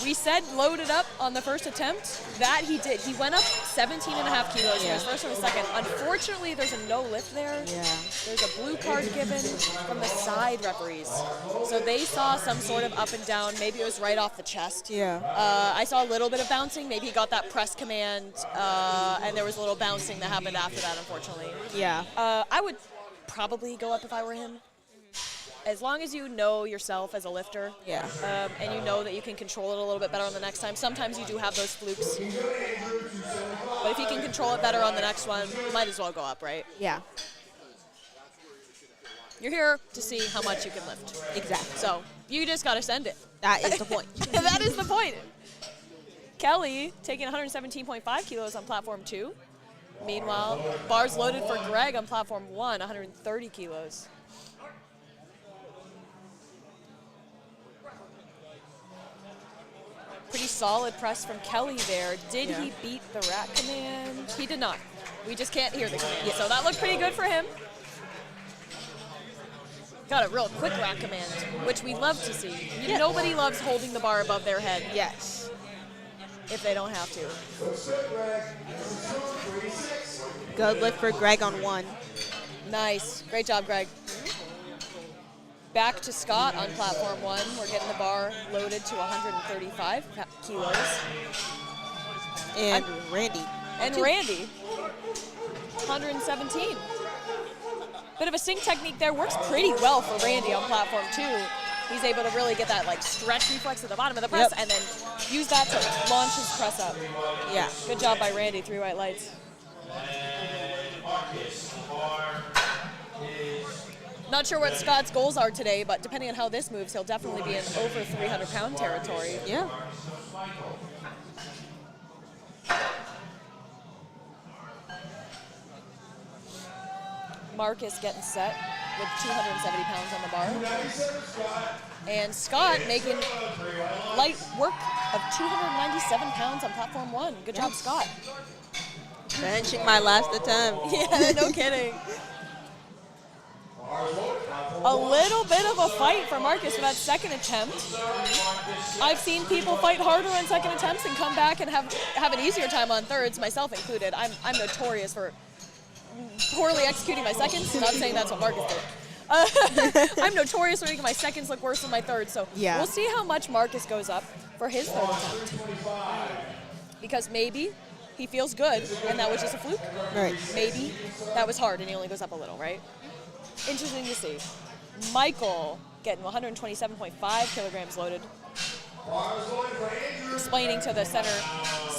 we said loaded up on the first attempt. That he did. He went up 17.5 kilos in his first or his second. Unfortunately, there's a no lift there. Yeah. There's a blue card given from the side referees. So they saw some sort of up and down. Maybe it was right off the chest. Yeah. I saw a little bit of bouncing. Maybe he got that press command, and there was a little bouncing that happened after that, unfortunately. Yeah. I would probably go up if I were him. As long as you know yourself as a lifter, Yeah. and you know that you can control it a little bit better on the next time. Sometimes you do have those flukes. But if you can control it better on the next one, you might as well go up, right? Yeah. You're here to see how much you can lift. Exactly. So you just got to send it. That is the point. That is the point. Kelly taking 117.5 kilos on platform 2. Meanwhile, bars loaded for Greg on platform 1, 130 kilos. Pretty solid press from Kelly there. Did he beat the rack command? He did not. We just can't hear the command. So that looked pretty good for him. Got a real quick rack command, which we love to see. Nobody loves holding the bar above their head. Yes. If they don't have to. Good lift for Greg on 1. Nice. Great job, Greg. Back to Scott on platform 1. We're getting the bar loaded to 135 kilos. And Randy. And Randy, 117. Bit of a sink technique there. Works pretty well for Randy on platform 2. He's able to really get that like stretch reflex at the bottom of the press and then use that to launch his press up. Yeah. Good job by Randy. 3 white lights. Not sure what Scott's goals are today, but depending on how this moves, he'll definitely be in over 300-pound territory. Yeah. Marcus getting set with 270 pounds on the bar. And Scott making light work of 297 pounds on platform 1. Good job, Scott. Benching my last attempt. Yeah, no kidding. A little bit of a fight for Marcus for that second attempt. I've seen people fight harder on second attempts and come back and have an easier time on thirds, myself included. I'm notorious for poorly executing my seconds. Not saying that's what Marcus did. I'm notorious for making my seconds look worse than my thirds. So we'll see how much Marcus goes up for his third attempt. Because maybe he feels good and that was just a fluke. Right. Maybe that was hard and he only goes up a little, right? Interesting to see. Michael getting 127.5 kilograms loaded. Explaining to the center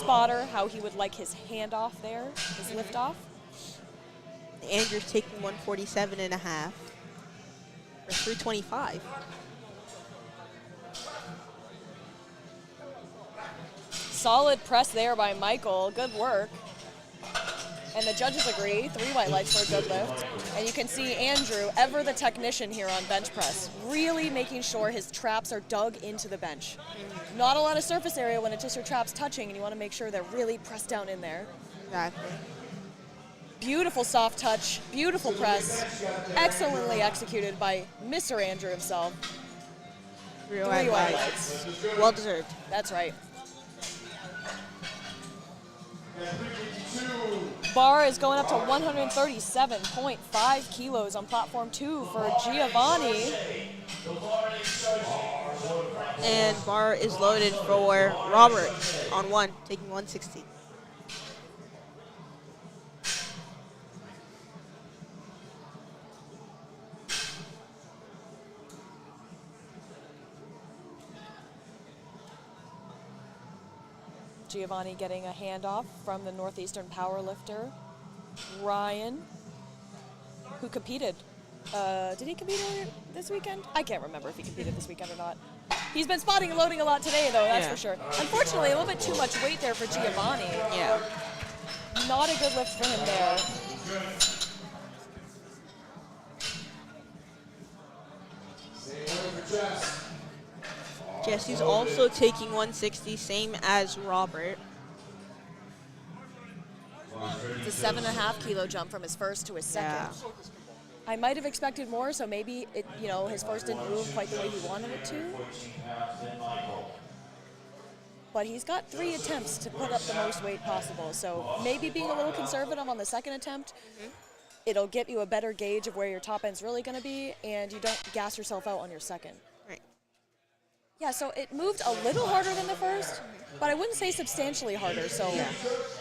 spotter how he would like his handoff there, his liftoff. Andrew's taking 147.5 for 325. Solid press there by Michael. Good work. And the judges agree. 3 white lights for a good lift. And you can see Andrew, ever the technician here on bench press, really making sure his traps are dug into the bench. Not a lot of surface area when it's just your traps touching, and you want to make sure they're really pressed down in there. Exactly. Beautiful soft touch, beautiful press, excellently executed by Mr. Andrew himself. 3 3 white white lights. lights. Well deserved. That's right. Bar is going up to 137.5 kilos on platform 2 for Giovanni. And bar is loaded for Robert on 1, taking 160. Giovanni getting a handoff from the Northeastern powerlifter, Ryan, who competed. Did he compete earlier this weekend? I can't remember if he competed this weekend or not. He's been spotting and loading a lot today, though, that's for sure. Unfortunately, a little bit too much weight there for Giovanni. Yeah. Not a good lift for him there. Jesse's also taking 160, same as Robert. It's a 7.5 kilo jump from his first to his second. Yeah. I might have expected more, so maybe it, his first didn't move quite the way he wanted it to. But he's got 3 attempts to put up the most weight possible, so maybe being a little conservative on the second attempt, it'll get you a better gauge of where your top end's really going to be, and you don't gas yourself out on your second. Right. Yeah, so it moved a little harder than the first, but I wouldn't say substantially harder, so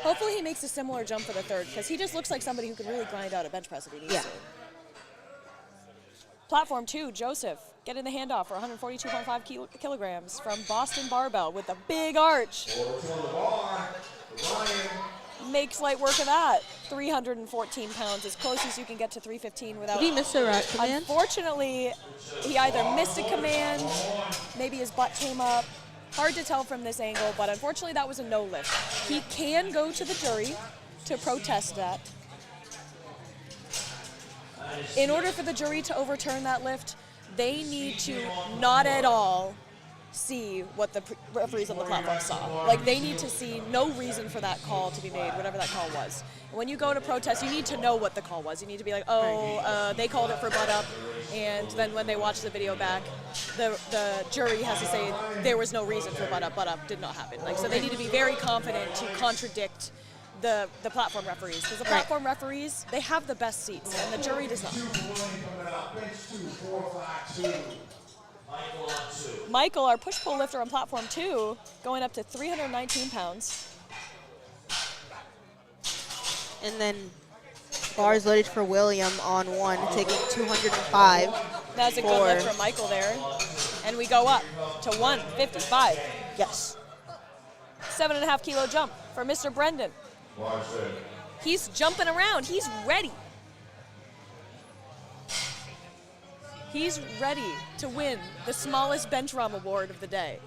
hopefully he makes a similar jump for the third, because he just looks like somebody who can really grind out a bench press if he needs to. Platform 2, Joseph, getting the handoff for 142.5 kilograms from Boston Barbell with a big arch. Makes light work of that. 314 pounds, as close as you can get to 315 without... Did he miss a rack command? Unfortunately, he either missed a command, maybe his butt came up. Hard to tell from this angle, but unfortunately that was a no lift. He can go to the jury to protest that. In order for the jury to overturn that lift, they need to not at all see what the referees on the platform saw. Like, they need to see no reason for that call to be made, whatever that call was. When you go to protest, you need to know what the call was. You need to be like, they called it for butt up, and then when they watch the video back, the jury has to say there was no reason for butt up did not happen. Like, so they need to be very confident to contradict the platform referees, because the platform referees, they have the best seats, and the jury does not. Michael, our push-pull lifter on platform 2, going up to 319 pounds. And then bars loaded for William on 1, taking 205. That's a good lift from Michael there. And we go up to 155. Yes. 7.5 kilo jump for Mr. Brendan. He's jumping around. He's ready. He's ready to win the smallest bench ROM award of the day.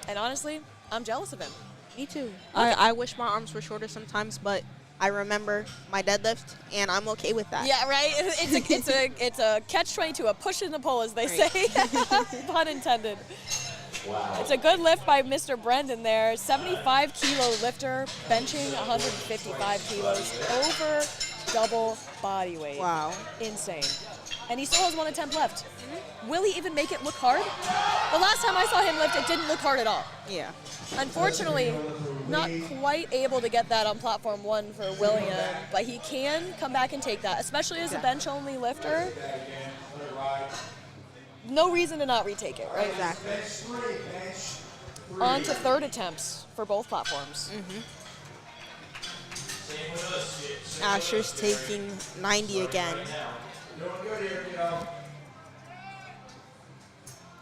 And honestly, I'm jealous of him. Me too. I wish my arms were shorter sometimes, but I remember my deadlift, and I'm okay with that. Yeah, right. It's a catch-22, a push and a pull, as they say. Pun intended. Wow. It's a good lift by Mr. Brendan there. 75 kilo lifter, benching 155 kilos, over double body weight. Wow. Insane. And he still has 1 attempt left. Will he even make it look hard? The last time I saw him lift, it didn't look hard at all. Yeah. Unfortunately, not quite able to get that on platform 1 for William, but he can come back and take that, especially as a bench-only lifter. No reason to not retake it, right? Exactly. On to third attempts for both platforms. Asher's taking 90 again.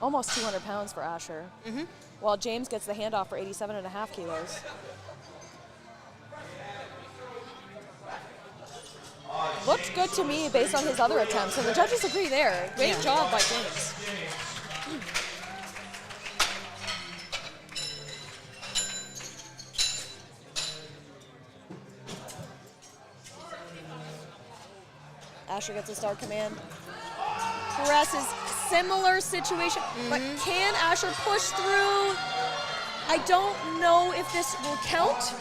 Almost 200 pounds for Asher. While James gets the handoff for 87.5 kilos. Looked good to me based on his other attempts, and the judges agree there. Great job by James. Asher gets a start command. Presses, similar situation, but can Asher push through? I don't know if this will count.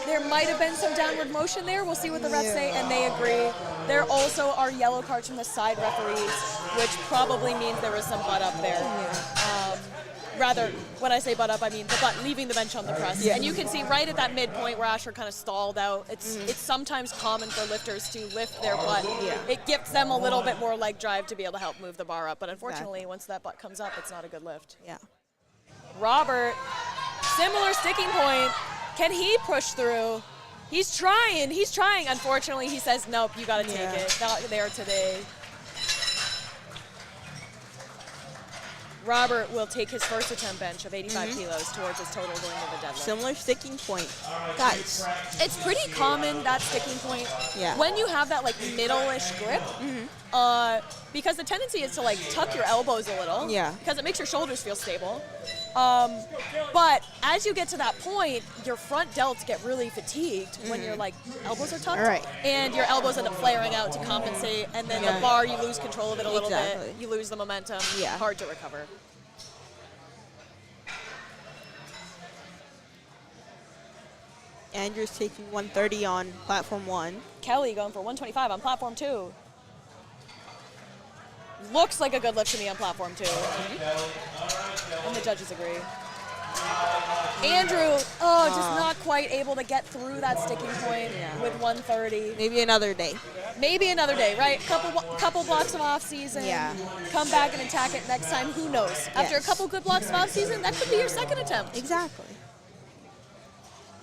There might have been some downward motion there. We'll see what the refs say, and they agree. There also are yellow cards from the side referees, which probably means there was some butt up there. Rather, when I say butt up, I mean the butt leaving the bench on the press. And you can see right at that midpoint where Asher kind of stalled out. It's sometimes common for lifters to lift their butt. It gives them a little bit more leg drive to be able to help move the bar up. But unfortunately, once that butt comes up, it's not a good lift. Robert, similar sticking point. Can he push through? He's trying. Unfortunately, he says, nope, you got to take it. Not there today. Robert will take his first attempt bench of 85 kilos towards his total going to the deadlift. Similar sticking point. Guys. It's pretty common, that sticking point. When you have that like middle-ish grip, because the tendency is to like tuck your elbows a little. Because it makes your shoulders feel stable. But as you get to that point, your front delts get really fatigued when your like elbows are tucked. And your elbows end up flaring out to compensate, and then the bar, you lose control of it a little bit. You lose the momentum. Hard to recover. Andrew's taking 130 on platform 1. Kelly going for 125 on platform 2. Looks like a good lift to me on platform 2. And the judges agree. Andrew, just not quite able to get through that sticking point with 130. Maybe another day. Maybe another day, right? Couple blocks of off season. Come back and attack it next time. Who knows? After a couple good blocks of off season, that could be your second attempt. Exactly.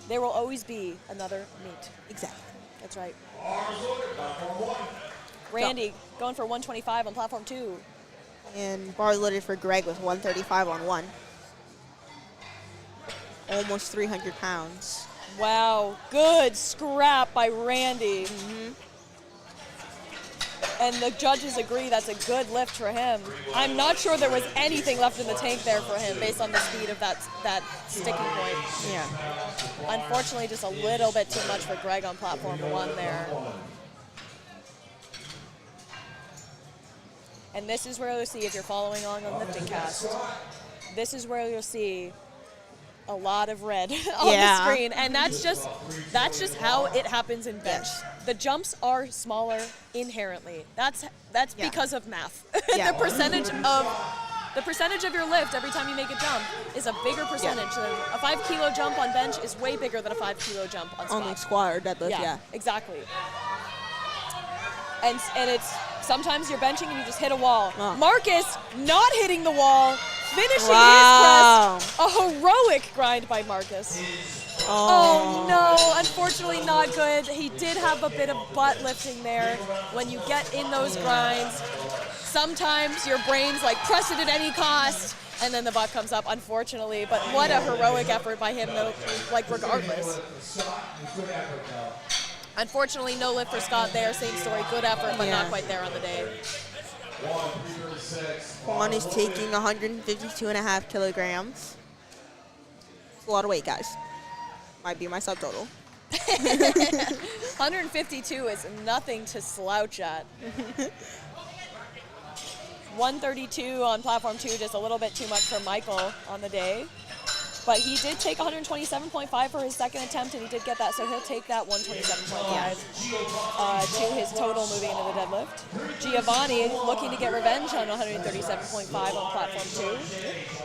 There will always be another meet. Exactly. That's right. Randy going for 125 on platform 2. And bar loaded for Greg with 135 on 1. Almost 300 pounds. Wow, good scrap by Randy. And the judges agree that's a good lift for him. I'm not sure there was anything left in the tank there for him based on the speed of that sticking point. Unfortunately, just a little bit too much for Greg on platform 1 there. And this is where you'll see, if you're following along on Lifting Cast, this is where you'll see a lot of red on the screen. And that's just how it happens in bench. The jumps are smaller inherently. That's because of math. The percentage of your lift every time you make a jump is a bigger percentage. A 5 kilo jump on bench is way bigger than a 5 kilo jump on squat. On like squat or deadlift, Exactly. And it's sometimes you're benching and you just hit a wall. Marcus not hitting the wall, finishing his press. A heroic grind by Marcus. Oh no, unfortunately not good. He did have a bit of butt lifting there. When you get in those grinds, sometimes your brain's like, press it at any cost, and then the butt comes up, unfortunately. But what a heroic effort by him, though, like regardless. Unfortunately, no lift for Scott there. Same story, good effort, but not quite there on the day. Juan is taking 152.5 kilograms. It's a lot of weight, guys. Might be my subtotal. 152 is nothing to slouch at. 132 on platform 2, just a little bit too much for Michael on the day. But he did take 127.5 for his second attempt, and he did get that, so he'll take that 127.5 to his total moving into the deadlift. Giovanni looking to get revenge on 137.5 on platform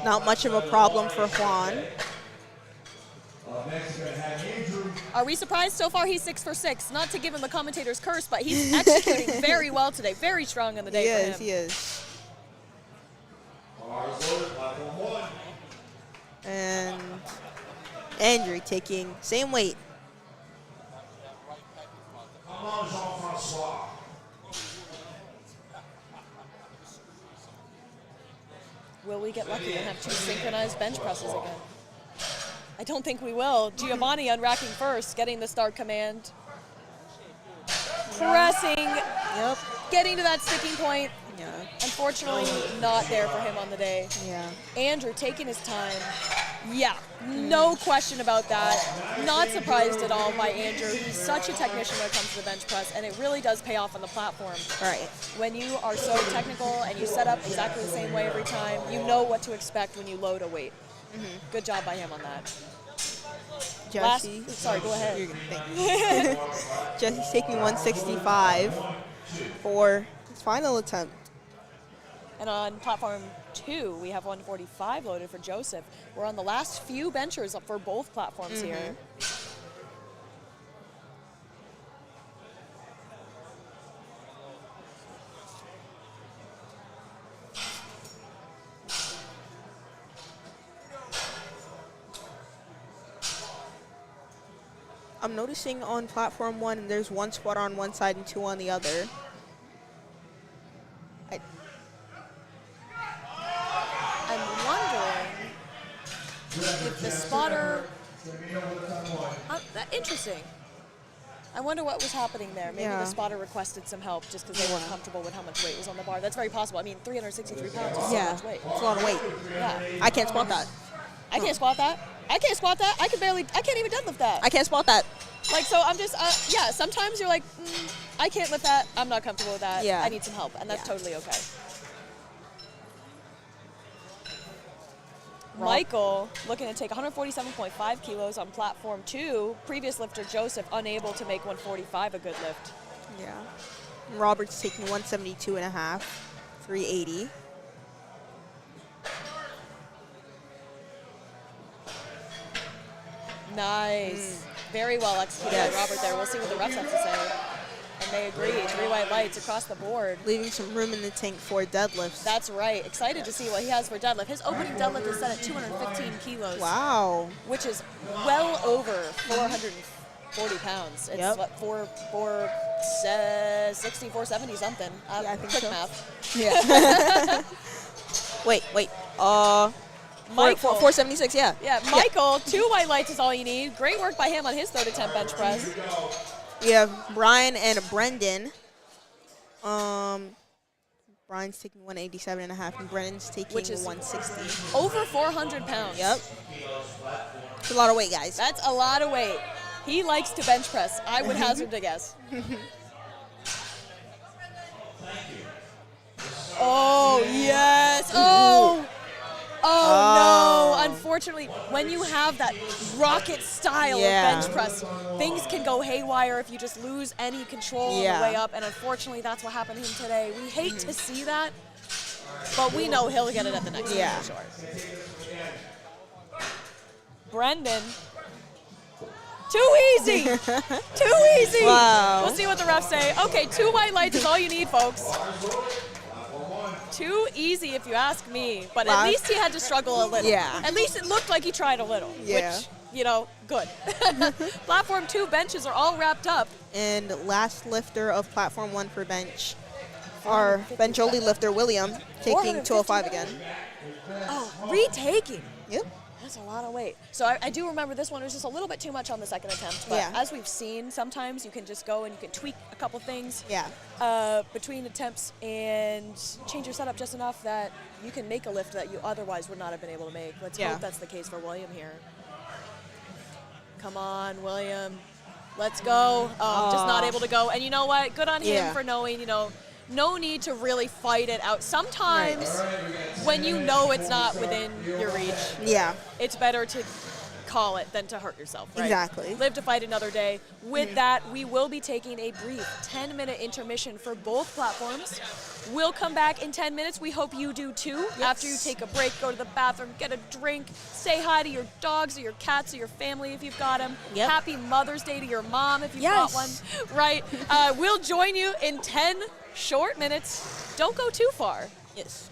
2. Not much of a problem for Juan. Are we surprised? So far, he's 6 for 6. Not to give him the commentator's curse, but he's executing very well today. Very strong on the day for him. He is. And Andrew taking same weight. will we get lucky and have 2 synchronized bench presses again? I don't think we will. Giovanni unracking first, getting the start command. Pressing, Yep. getting to that sticking point. Yeah. Unfortunately, not there for him on the day. Yeah. Andrew taking his time. Yeah, no question about that. Not surprised at all by Andrew. He's such a technician when it comes to the bench press, and it really does pay off on the platform. Right. When you are so technical and you set up exactly the same way every time, you know what to expect when you load a weight. Good job by him on that. Jesse. Sorry, go ahead. You're good. Jesse's taking 165 for his final attempt. And on platform 2, we have 145 loaded for Joseph. We're on the last few benchers up for both platforms here. I'm noticing on platform 1, there's 1 squat on one side and 2 on the other. I'm wondering if the spotter. Interesting. I wonder what was happening there. Maybe Yeah. the spotter requested some help just because they weren't comfortable with how much weight was on the bar. That's very possible. I mean, 363 pounds is so much weight. It's a lot of weight. Yeah. I can't squat that. I can't squat that. I can't squat that. I can't even deadlift that. I can't squat that. Like, so I'm just, yeah, sometimes you're like, I can't lift that. I'm not comfortable with that. Yeah. I need some help. And that's Yeah. totally okay. Michael looking to take 147.5 kilos on platform 2. Previous lifter Joseph unable to make 145 a good lift. Yeah. Robert's taking 172.5, 380. Nice. Very well executed by Yes. Robert there. We'll see what the refs have to say. And they agree. 3 white lights across the board. Leaving some room in the tank for deadlifts. That's right. Excited to see what he has for deadlift. His opening deadlift is set at 215 kilos. Wow. Which is well over 440 pounds. It's Yep. what, 460, 470 something. Yeah, I think quick so. math. Yeah. wait. Michael. 476, yeah. Yeah, Michael, 2 white lights is all you need. Great work by him on his third attempt bench press. We have Brian and Brendan. Brian's taking 187.5 and Brendan's taking Which is 160. Over 400 pounds. Yep. It's a lot of weight, guys. That's a lot of weight. He likes to bench press. I would hazard to guess. Oh, yes. Oh. Oh, no. Unfortunately, when you have that rocket style of bench press, things can go haywire if you just lose any control on the way up. And unfortunately, that's what happened to him today. We hate to see that, but we know he'll get it at the next one for sure. Brendan. Too easy. Too easy. Wow. We'll see what the refs say. Okay, 2 white lights is all you need, folks. Too easy if you ask me, but at least he had to struggle a little. Yeah. At least it looked like he tried a little, which, you know, good. Platform 2 benches are all wrapped up. And last lifter of platform 1 for bench, our bench only lifter, William, taking 205 again. Oh, retaking. Yep. That's a lot of weight. So I do remember this one was just a little bit too much on the second attempt, but as we've seen, sometimes you can just go and you can tweak a couple things between attempts and change your setup just enough that you can make a lift that you otherwise would not have been able to make. Let's hope that's the case for William here. Come on, William. Let's go. Oh, just not able to go. And you know what? Good on him for knowing, you know, no need to really fight it out. Sometimes when you know it's not within your reach, it's better to call it than to hurt yourself, right? Exactly. Live to fight another day. With that, we will be taking a brief 10-minute intermission for both platforms. We'll come back in 10 minutes. We hope you do too. After you take a break, go to the bathroom, get a drink, say hi to your dogs or your cats or your family if you've got them. Happy Mother's Day to your mom if you've got one, right? We'll join you in 10 short minutes. Don't go too far. Yes.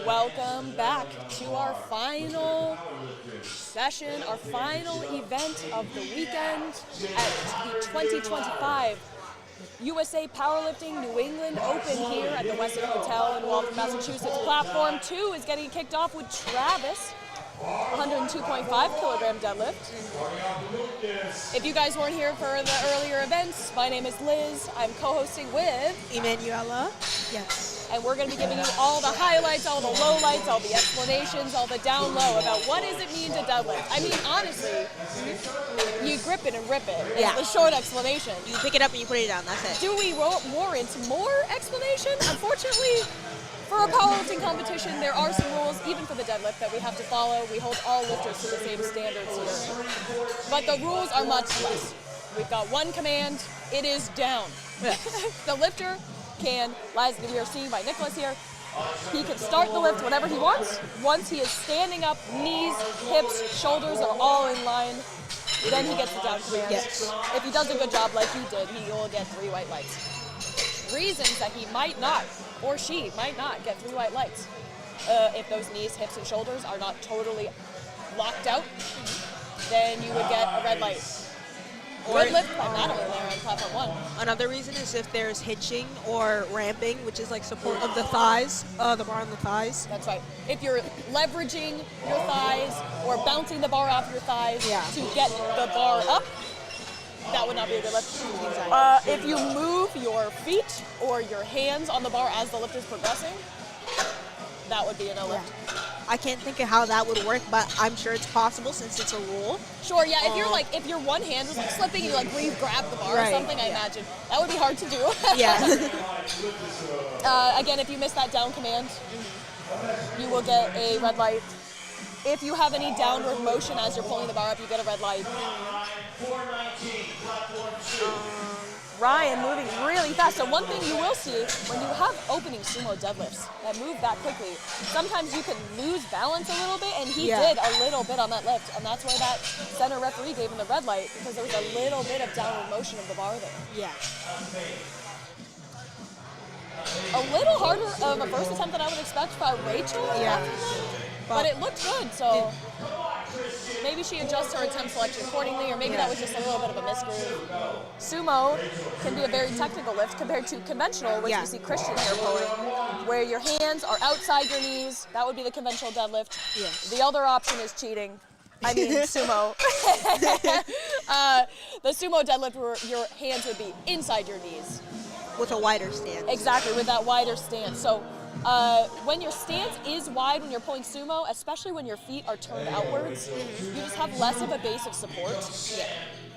Welcome back to our final session, our final event of the weekend at the 2025 USA Powerlifting New England Open here at the Westin Hotel in Waltham, Massachusetts. Platform 2 is getting kicked off with Travis, 102.5 kilogram deadlift. If you guys weren't here for the earlier events, my name is Liz. I'm co-hosting with Emanuela. Yes. And we're going to be giving you all the highlights, all the lowlights, all the explanations, all the down low about what does it mean to deadlift. I mean, honestly, you grip it and rip it. Yeah. It's the short explanation. You pick it up and you put it down. That's it. Do we warrant more explanation? Unfortunately, for a powerlifting competition, there are some rules, even for the deadlift, that we have to follow. We hold all lifters to the same standards here. But the rules are much less. We've got one command. It is down. The lifter can, as we are seeing by Nicholas here, he can start the lift whenever he wants. Once he is standing up, knees, hips, shoulders are all in line, then he gets the down command. Yes. If he does a good job like he did, he will get 3 white lights. Reasons that he might not, or she might not, get 3 white lights. If those knees, hips, and shoulders are not totally locked out, then you would get a red light. Good lift primarily there on platform 1. Another reason is if there's hitching or ramping, which is like support of the thighs, the bar on the thighs. That's right. If you're leveraging your thighs or bouncing the bar off your thighs to get the bar up, that would not be a good lift. If you move your feet or your hands on the bar as the lift is progressing, that would be a no lift. I can't think of how that would work, but I'm sure it's possible since it's a rule. Sure, yeah. If your one hand was like slipping, you like grab the bar or something, I imagine that would be hard to do. Yeah. Again, if you miss that down command, you will get a red light. If you have any downward motion as you're pulling the bar up, you get a red light. Ryan moving really fast. So one thing you will see when you have opening sumo deadlifts that move that quickly, sometimes you can lose balance a little bit, and he did a little bit on that lift, and that's where that center referee gave him the red light, because there was a little bit of downward motion of the bar there. Yeah. A little harder of a first attempt than I would expect by Rachel. Yeah. But it looked good, so maybe she adjusts her attempt selection accordingly, or maybe that was just a little bit of a misgroove. Sumo can be a very technical lift compared to conventional, which we see Christian here pulling, where your hands are outside your knees. That would be the conventional deadlift. Yes. The other option is cheating. I mean, sumo. The sumo deadlift where your hands would be inside your knees. With a wider stance. Exactly, with that wider stance. So when your stance is wide when you're pulling sumo, especially when your feet are turned outwards, you just have less of a base of support.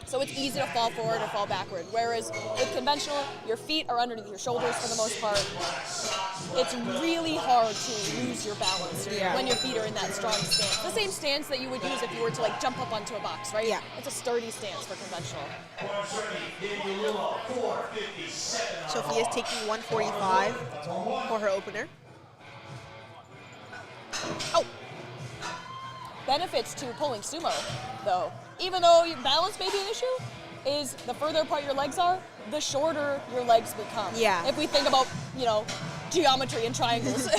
So it's easy to fall forward or fall backward. Whereas with conventional, your feet are underneath your shoulders for the most part. It's really hard to lose your balance when your feet are in that strong stance. The same stance that you would use if you were to jump up onto a box, right? Yeah. It's a sturdy stance for conventional. Sophie is taking 145 for her opener. Oh! Benefits to pulling sumo, though. Even though your balance may be an issue, is the further apart your legs are, the shorter your legs become. Yeah. If we think about, geometry and triangles.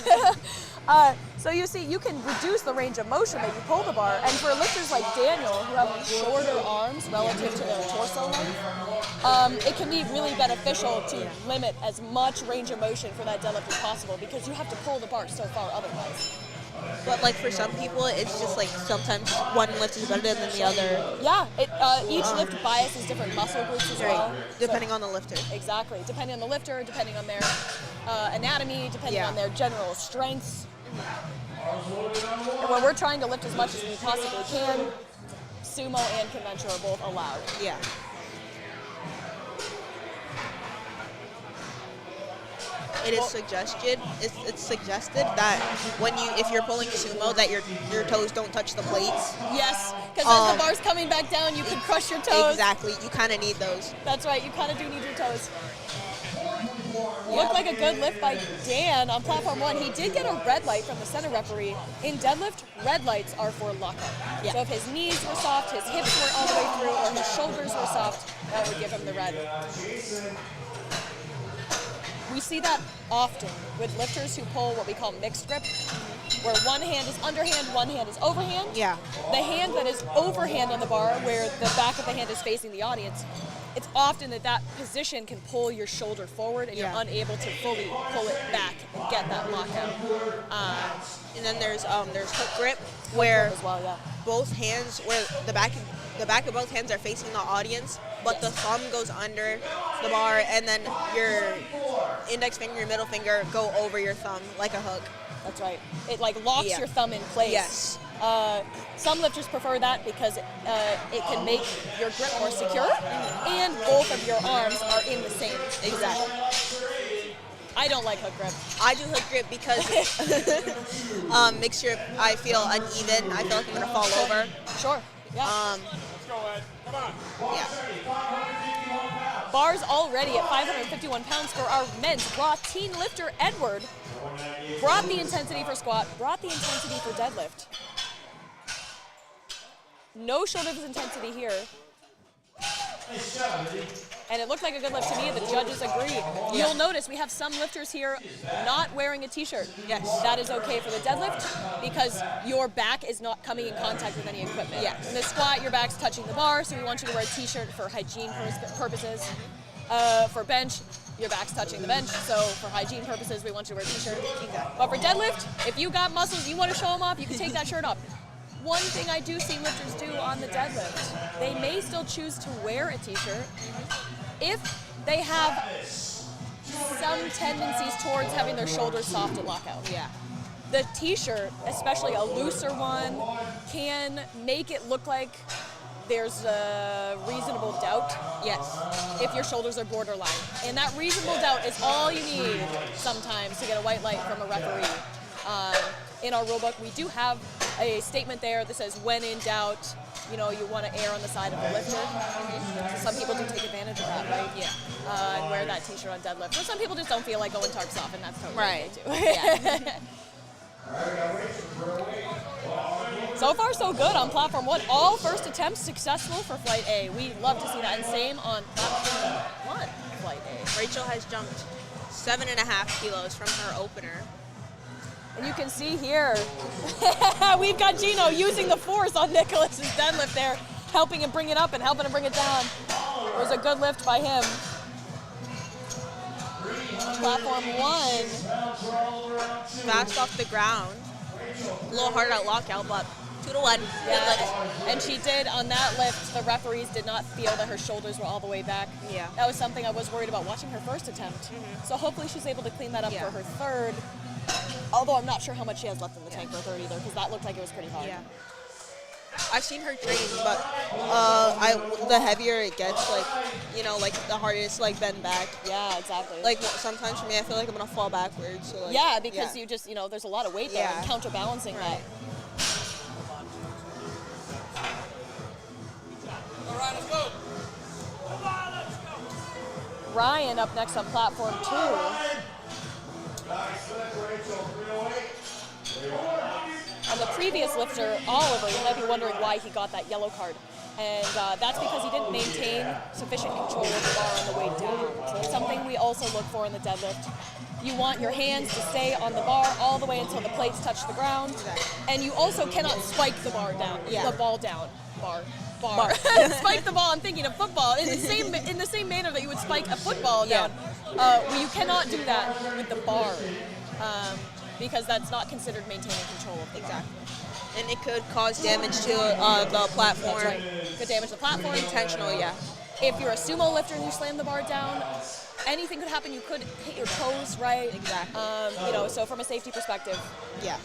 So you see, you can reduce the range of motion that you pull the bar, and for lifters like Daniel, who have shorter arms relative to their torso length, it can be really beneficial to limit as much range of motion for that deadlift as possible, because you have to pull the bar so far otherwise. But for some people, it's just sometimes one lift is better than the other. Yeah, each lift biases different muscle groups as well. Depending on the lifter. Exactly, depending on the lifter, depending on their anatomy, depending on their general strengths. And when we're trying to lift as much as we possibly can, sumo and conventional are both allowed. Yeah. It is suggested. It's suggested that if you're pulling sumo, that your toes don't touch the plates. Yes, because as the bar's coming back down, you could crush your toes. Exactly. You kind of need those. That's right. You kind of do need your toes. Looked like a good lift by Dan on platform 1. He did get a red light from the center referee. In deadlift, red lights are for lockup. Yeah. So if his knees were soft, his hips weren't all the way through, or his shoulders were soft, that would give him the red. we see that often with lifters who pull what we call mixed grip, where one hand is underhand, one hand is overhand. Yeah. The hand that is overhand on the bar, where the back of the hand is facing the audience, it's often that position can pull your shoulder forward and you're unable to fully pull it back and get that lockout. And then there's hook grip, where as well, yeah. both hands, where the back of both hands are facing the audience, but the thumb goes under the bar, and then your index finger, your middle finger go over your thumb like a hook. That's right. It like locks your thumb in place. Yes. Some lifters prefer that because it can make your grip more secure, and both of your arms are in the same. Exactly. I don't like hook grip. I do hook grip because mixed grip, I feel uneven. I feel like I'm gonna fall over. Sure. Yeah. Let's go, Ed. Come on. Yeah. Bars already at 551 pounds for our men's raw teen lifter Edward. Brought the intensity for squat, brought the intensity for deadlift. No shortage of intensity here. And it looked like a good lift to me. The judges agree. You'll notice we have some lifters here not wearing a t-shirt. Yes. That is okay for the deadlift because your back is not coming in contact with any equipment. Yes. In the squat, your back's touching the bar, so we want you to wear a t-shirt for hygiene purposes. For bench, your back's touching the bench, so for hygiene purposes, we want you to wear a t-shirt. Exactly. But for deadlift, if you got muscles, you want to show them off, you can take that shirt off. One thing I do see lifters do on the deadlift, they may still choose to wear a t-shirt if they have some tendencies towards having their shoulders soft to lock out. Yeah. The t-shirt, especially a looser one, can make it look like there's a reasonable doubt. Yes. If your shoulders are borderline. And that reasonable doubt is all you need sometimes to get a white light from a referee. In our rulebook, we do have a statement there that says, when in doubt, you want to err on the side of the lifter. Some people do take advantage of that, right? Yeah. And wear that t-shirt on deadlift. But some people just don't feel like going tarps off, and that's totally okay too. Yeah. So far, so good on platform 1. All first attempts successful for flight A. We love to see that, and same on platform 1, flight A. Rachel has jumped 7.5 kilos from her opener. And you can see here, we've got Gino using the force on Nicholas's deadlift there, helping him bring it up and helping him bring it down. It was a good lift by him. Platform 1. Fast off the ground. A little hard at lockout, but 2-1. Yeah, and she did on that lift. The referees did not feel that her shoulders were all the way back. Yeah. That was something I was worried about watching her first attempt. So hopefully she's able to clean that up for her third. Although I'm not sure how much she has left in the tank for a third either, because that looked like it was pretty hard. Yeah. I've seen her train, but the heavier it gets, like the harder it's bend back. Yeah, exactly. Like sometimes for me, I feel like I'm gonna fall backwards. So because you just there's a lot of weight there and counterbalancing that. All right, let's go. Ryan up next on platform 2. On the previous lifter, Oliver, you might be wondering why he got that yellow card. And that's because he didn't maintain sufficient control of the bar on the way down. So it's something we also look for in the deadlift. You want your hands to stay on the bar all the way until the plates touch the ground. And you also cannot spike the bar down, the ball down. Bar. Spike the ball, I'm thinking of football. In the same manner that you would spike a football down. You cannot do that with the bar. Because that's not considered maintaining control of the bar. And it could cause damage to the platform. That's right. Could damage the platform. Intentional, yeah. If you're a sumo lifter and you slam the bar down, anything could happen. You could hit your toes, right? Exactly. So from a safety perspective. Yeah.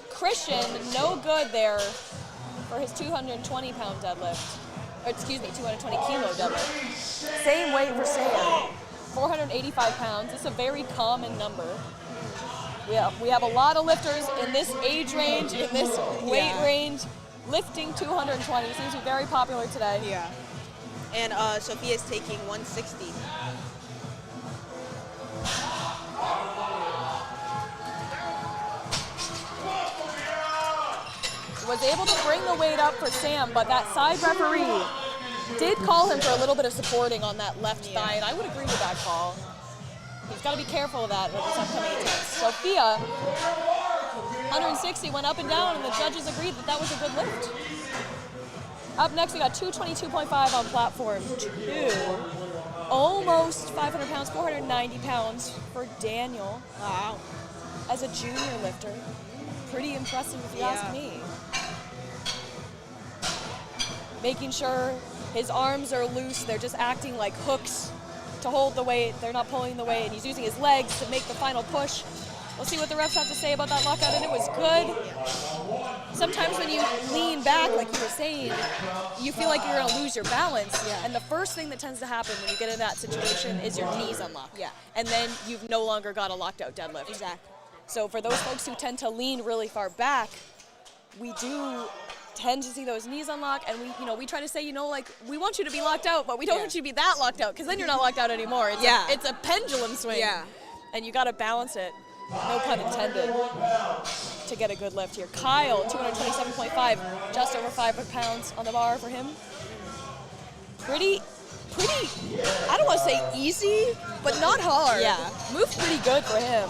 Christian, no good there for his 220-pound deadlift. Or excuse me, 220-kilo deadlift. Same weight for Sam. 485 pounds. It's a very common number. We have a lot of lifters in this age range, in this weight range, lifting 220. Seems to be very popular today. Yeah. And Sophia's taking 160. Was able to bring the weight up for Sam, but that side referee did call him for a little bit of supporting on that left thigh, and I would agree with that call. He's got to be careful of that with his upcoming attempts. Sophia, 160, went up and down, and the judges agreed that that was a good lift. Up next, we got 222.5 on platform 2. Almost 500 pounds, 490 pounds for Daniel. Wow. As a junior lifter. Pretty impressive if you ask me. Making sure his arms are loose. They're just acting like hooks to hold the weight. They're not pulling the weight. And he's using his legs to make the final push. We'll see what the refs have to say about that lockout, and it was good. Sometimes when you lean back, like you were saying, you feel like you're going to lose your balance. Yeah. And the first thing that tends to happen when you get in that situation is your knees unlock. Yeah. And then you've no longer got a locked out deadlift. Exactly. So for those folks who tend to lean really far back, we do tend to see those knees unlock, and we try to say, like, we want you to be locked out, but we don't want you to be that locked out, because then you're not locked out anymore. It's a pendulum swing. Yeah. And you got to balance it. No pun intended, to get a good lift here. Kyle, 227.5, just over 5 pounds on the bar for him. Pretty, I don't want to say easy, but not hard. Yeah. Moved pretty good for him.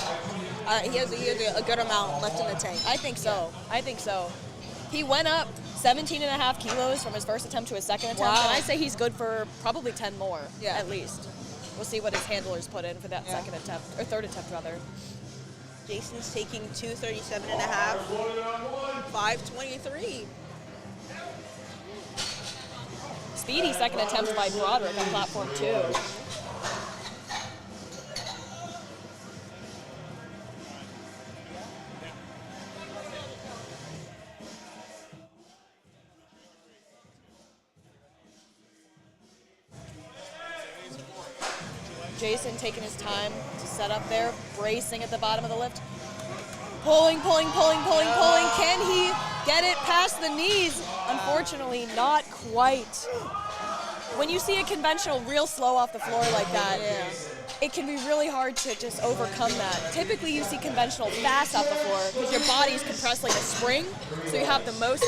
He has a good amount left in the tank. I think so. He went up 17.5 kilos from his first attempt to his second attempt, Wow. and I say he's good for probably 10 more, Yeah. at least. We'll see what his handlers put in for that second attempt, or third attempt rather. Jason's taking 237.5, 523. Speedy second attempt by Broderick on platform 2. Jason taking his time to set up there, bracing at the bottom of the lift. Pulling. Can he get it past the knees? Unfortunately, not quite. When you see a conventional real slow off the floor like that, it can be really hard to just overcome that. Typically, you see conventional fast off the floor because your body's compressed like a spring, so you have the most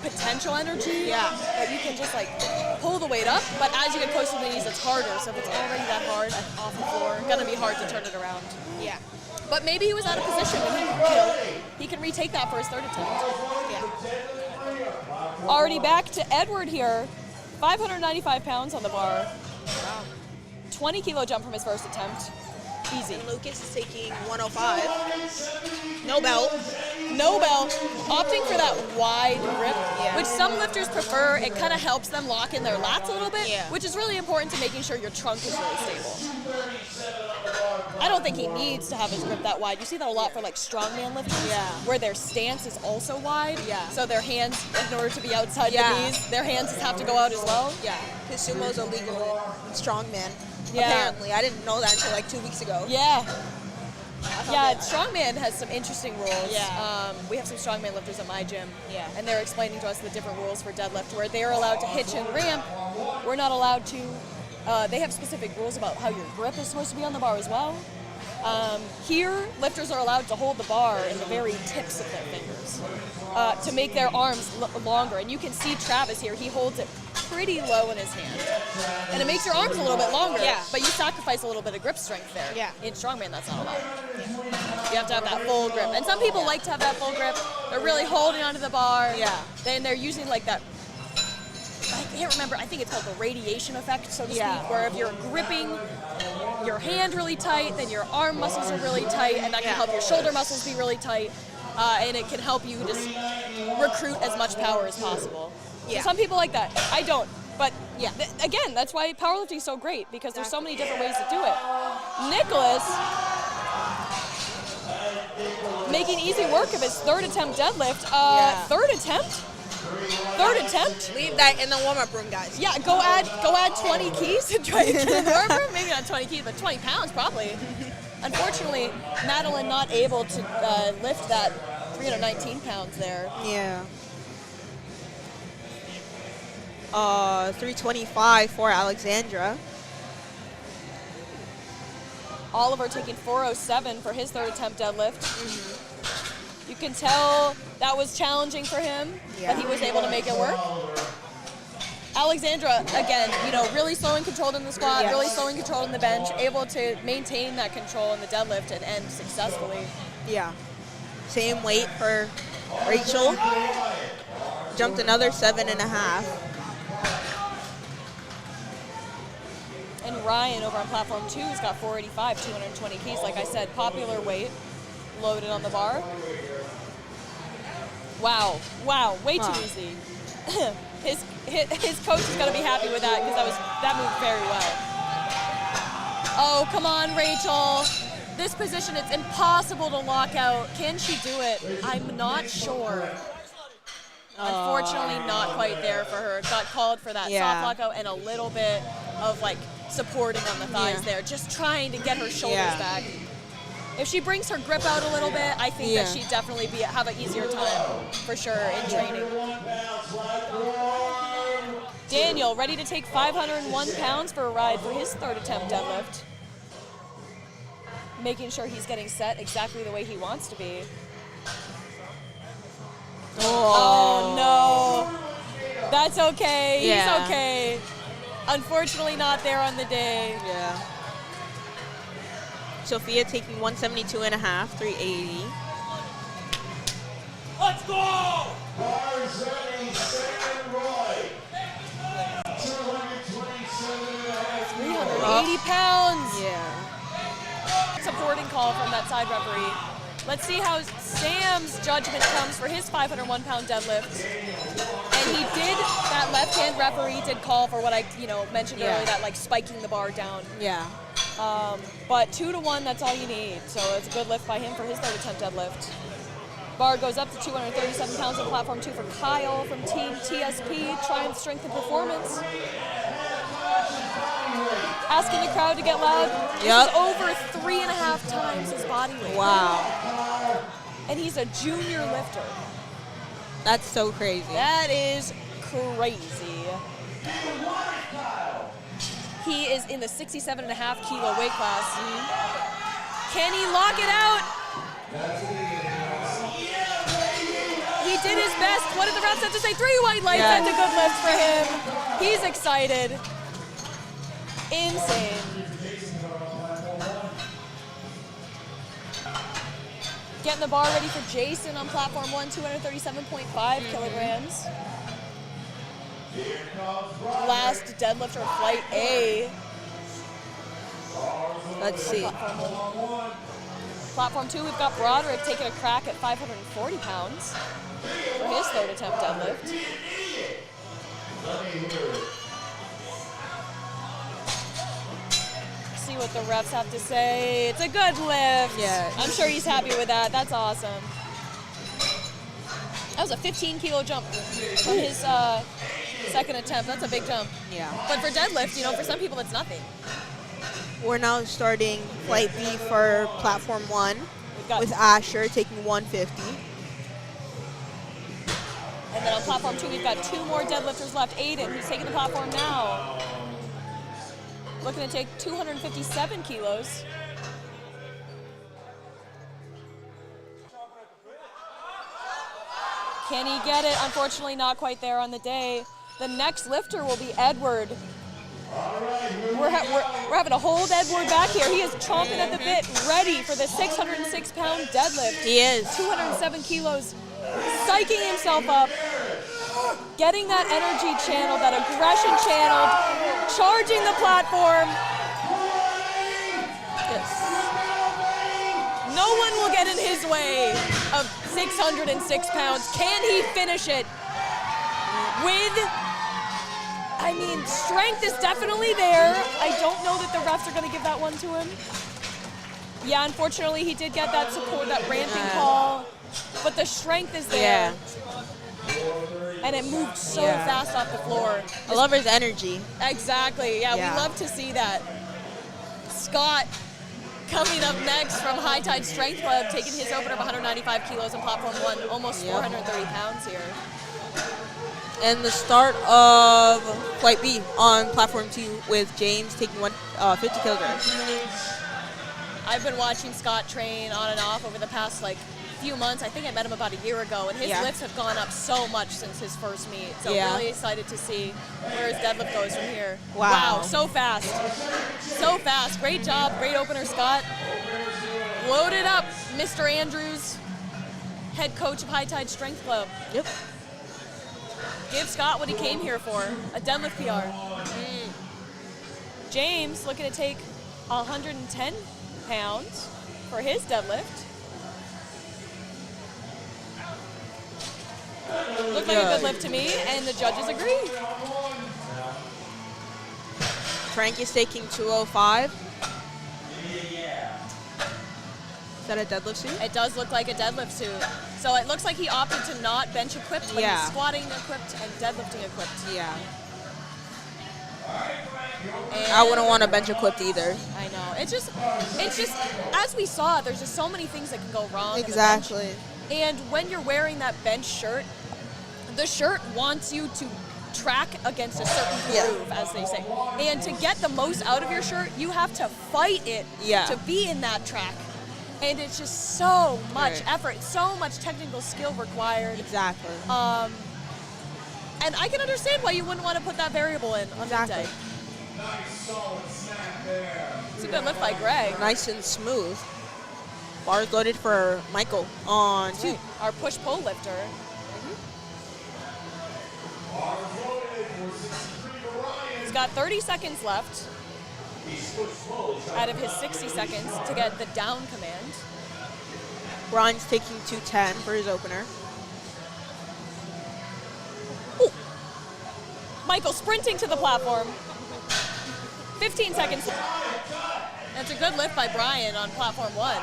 potential energy. Yeah. But you can just like pull the weight up, but as you get close to the knees, it's harder. So if it's already that hard off the floor, gonna be hard to turn it around. Yeah. But maybe he was out of position and he can retake that for his third attempt. Yeah. Already back to Edward here, 595 pounds on the bar. Wow. 20 kilo jump from his first attempt. Easy. Lucas is taking 105. No belt. No belt, opting for that wide grip, Yeah. which some lifters prefer. It kind of helps them lock in their lats a little bit, Yeah. which is really important to making sure your trunk is really stable. I don't think he needs to have his grip that wide. You see that a lot for like strongman lifters, where their stance is also wide. Yeah. So their hands, in order to be outside the knees, their hands have to go out as well. Yeah. His sumo's illegal in strongman. Yeah. Apparently. I didn't know that until like 2 weeks ago. Yeah. Yeah, strongman has some interesting rules. Yeah. We have some strongman lifters at my gym. Yeah. And they're explaining to us the different rules for deadlift, where they are allowed to hitch and ramp. We're not allowed to. They have specific rules about how your grip is supposed to be on the bar as well. Here, lifters are allowed to hold the bar in the very tips of their fingers to make their arms longer. And you can see Travis here, he holds it pretty low in his hand. And it makes your arms a little bit longer, but you sacrifice a little bit of grip strength there. Yeah. In strongman, that's not allowed. You have to have that full grip. And some people like to have that full grip. They're really holding onto the bar. Yeah. Then they're using like that, I can't remember, I think it's called the radiation effect, so to speak, where if you're gripping your hand really tight, then your arm muscles are really tight, and that can help your shoulder muscles be really tight, and it can help you just recruit as much power as possible. So some people like that. I don't. But again, that's why powerlifting is so great, because there's so many different ways to do it. Nicholas making easy work of his third attempt deadlift. Third attempt? Leave that in the warm-up room, guys. Yeah, go add 20 keys and try to get in the warm room. Maybe not 20 keys, but 20 pounds probably. Unfortunately, Madeline not able to lift that 319 pounds there. Yeah. 325 for Alexandra. Oliver taking 407 for his third attempt deadlift. You can tell that was challenging for him, but he was able to make it work. Alexandra, again, really slow and controlled in the squat, Yes. really slow and controlled in the bench, able to maintain that control in the deadlift and end successfully. Yeah. Same weight for Rachel. Jumped another 7.5. And Ryan over on platform 2 has got 485, 220 keys. Like I said, popular weight, loaded on the bar. Wow, way too easy. His coach is gonna be happy with that because that moved very well. Oh, come on, Rachel. This position, it's impossible to lock out. Can she do it? I'm not sure. Unfortunately, not quite there for her. Got called for that soft lockout and a little bit of like supporting on the thighs there, just trying to get her shoulders back. If she brings her grip out a little bit, I think that she'd definitely have an easier time for sure in training. Daniel, ready to take 501 pounds for a ride for his third attempt deadlift. Making sure he's getting set exactly the way he wants to be. Oh no. That's okay. He's okay. Unfortunately not there on the day. Yeah. Sophia taking 172.5, 380. Let's go! Barzani Sam Roy. 380 pounds. Yeah. Supporting call from that side referee. Let's see how Sam's judgment comes for his 501-pound deadlift. And he did, that left-hand referee did call for what I mentioned earlier, that like spiking the bar down. Yeah. But 2-to-1, that's all you need. So it's a good lift by him for his third attempt deadlift. Bar goes up to 237 pounds on platform 2 for Kyle from Team TSP, Triumph Strength and Performance. Asking the crowd to get loud. This is over 3.5 times his body weight. Wow. And he's a junior lifter. That's so crazy. That is crazy. He is in the 67.5 kilo weight class. Can he lock it out? He did his best. What did the refs have to say? 3 white lights. That's a good lift for him. He's excited. Insane. Getting the bar ready for Jason on platform 1, 237.5 kilograms. Last deadlifter of flight A. Let's see. Platform 2, we've got Broderick taking a crack at 540 pounds for his third attempt deadlift. See what the refs have to say. It's a good lift. Yeah. I'm sure he's happy with that. That's awesome. That was a 15-kilo jump on his second attempt. That's a big jump. Yeah. But for deadlift, for some people, it's nothing. We're now starting flight B for platform 1 with Asher taking 150. And then on platform 2, we've got 2 more deadlifters left. Aiden, who's taking the platform now. Looking to take 257 kilos. Can he get it? Unfortunately, not quite there on the day. The next lifter will be Edward. We're having to hold Edward back here. He is chomping at the bit, ready for the 606-pound deadlift. He is. 207 kilos, psyching himself up, getting that energy channeled, that aggression channeled, charging the platform. Yes. No one will get in his way of 606 pounds. Can he finish it with, strength is definitely there. I don't know that the refs are going to give that one to him. Yeah, unfortunately, he did get that support, that ramping call, but the strength is there. Yeah. And it moved so fast off the floor. I love his energy. Exactly. Yeah, we love to see that. Scott coming up next from High Tide Strength Club, taking his opener of 195 kilos on platform 1, almost 430 pounds here. And the start of flight B on platform 2 with James taking 50 kilograms. I've been watching Scott train on and off over the past few months. I think I met him about a year ago, and his lifts have gone up so much since his first meet. So really excited to see where his deadlift goes from here. Wow. So fast. So fast. Great job. Great opener, Scott. Loaded up, Mr. Andrews, head coach of High Tide Strength Club. Yep. Give Scott what he came here for, a deadlift PR. James looking to take 110 pounds for his deadlift. Looked like a good lift to me, and the judges agree. Frank is taking 205. Is that a deadlift suit? It does look like a deadlift suit. So it looks like he opted to not bench equipped, but he's squatting equipped and deadlifting equipped. Yeah. And I wouldn't want a bench equipped either. I know. It's just, as we saw, there's just so many things that can go wrong. Exactly. And when you're wearing that bench shirt, the shirt wants you to track against a certain groove, as they say. And to get the most out of your shirt, you have to fight it to be in that track. And it's just so much effort, so much technical skill required. Exactly. And I can understand why you wouldn't want to put that variable in on that day. It's a good lift by Greg. Nice and smooth. Bars loaded for Michael on 2. Our push-pull lifter. He's got 30 seconds left out of his 60 seconds to get the down command. Ron's taking 210 for his opener. Ooh. Michael sprinting to the platform. 15 seconds. That's a good lift by Brian on platform 1.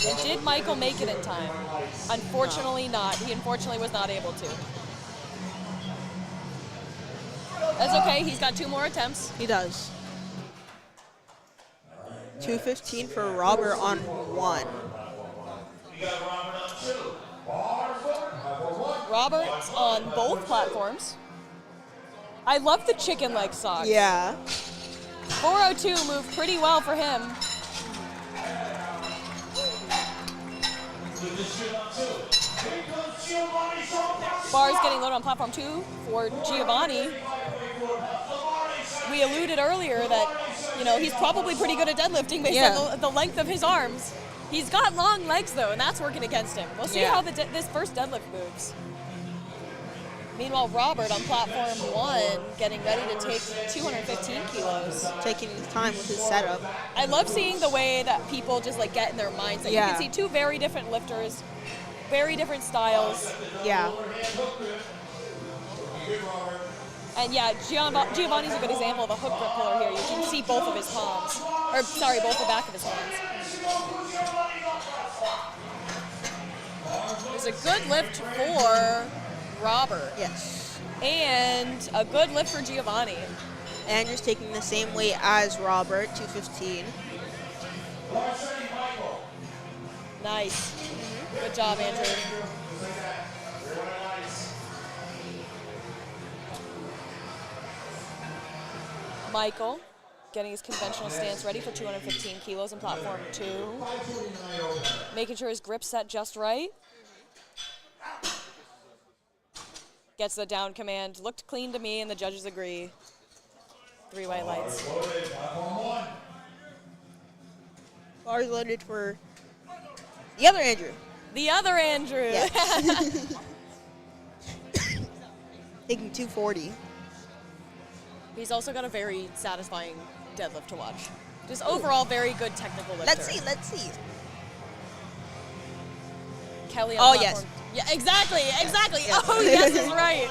And did Michael make it in time? Unfortunately not. He unfortunately was not able to. That's okay. He's got 2 more attempts. He does. 215 for Robert on 1. Robert's on both platforms. I love the chicken leg socks. Yeah. 402 moved pretty well for him. Bars getting loaded on platform 2 for Giovanni. We alluded earlier that, he's probably pretty good at deadlifting based on the length of his arms. He's got long legs, though, and that's working against him. We'll see how this first deadlift moves. Meanwhile, Robert on platform 1 getting ready to take 215 kilos. Taking his time with his setup. I love seeing the way that people just get in their mindset. You can see 2 very different lifters, very different styles. Yeah. And Giovanni's a good example of a hook grip puller here. You can see both of his palms. Both the back of his hands. There's a good lift for Robert. Yes. And a good lift for Giovanni. Andrew's taking the same weight as Robert, 215. Nice. Good job, Andrew. Michael getting his conventional stance ready for 215 kilos in platform 2. Making sure his grip's set just right. Gets the down command. Looked clean to me, and the judges agree. 3 white lights. Bars loaded for the other Andrew. The other Andrew. Yeah. Taking 240. He's also got a very satisfying deadlift to watch. Just overall, very good technical lifter. Let's see. Kelly on yes. platform. Yeah, exactly. Yes. Oh, yes is right.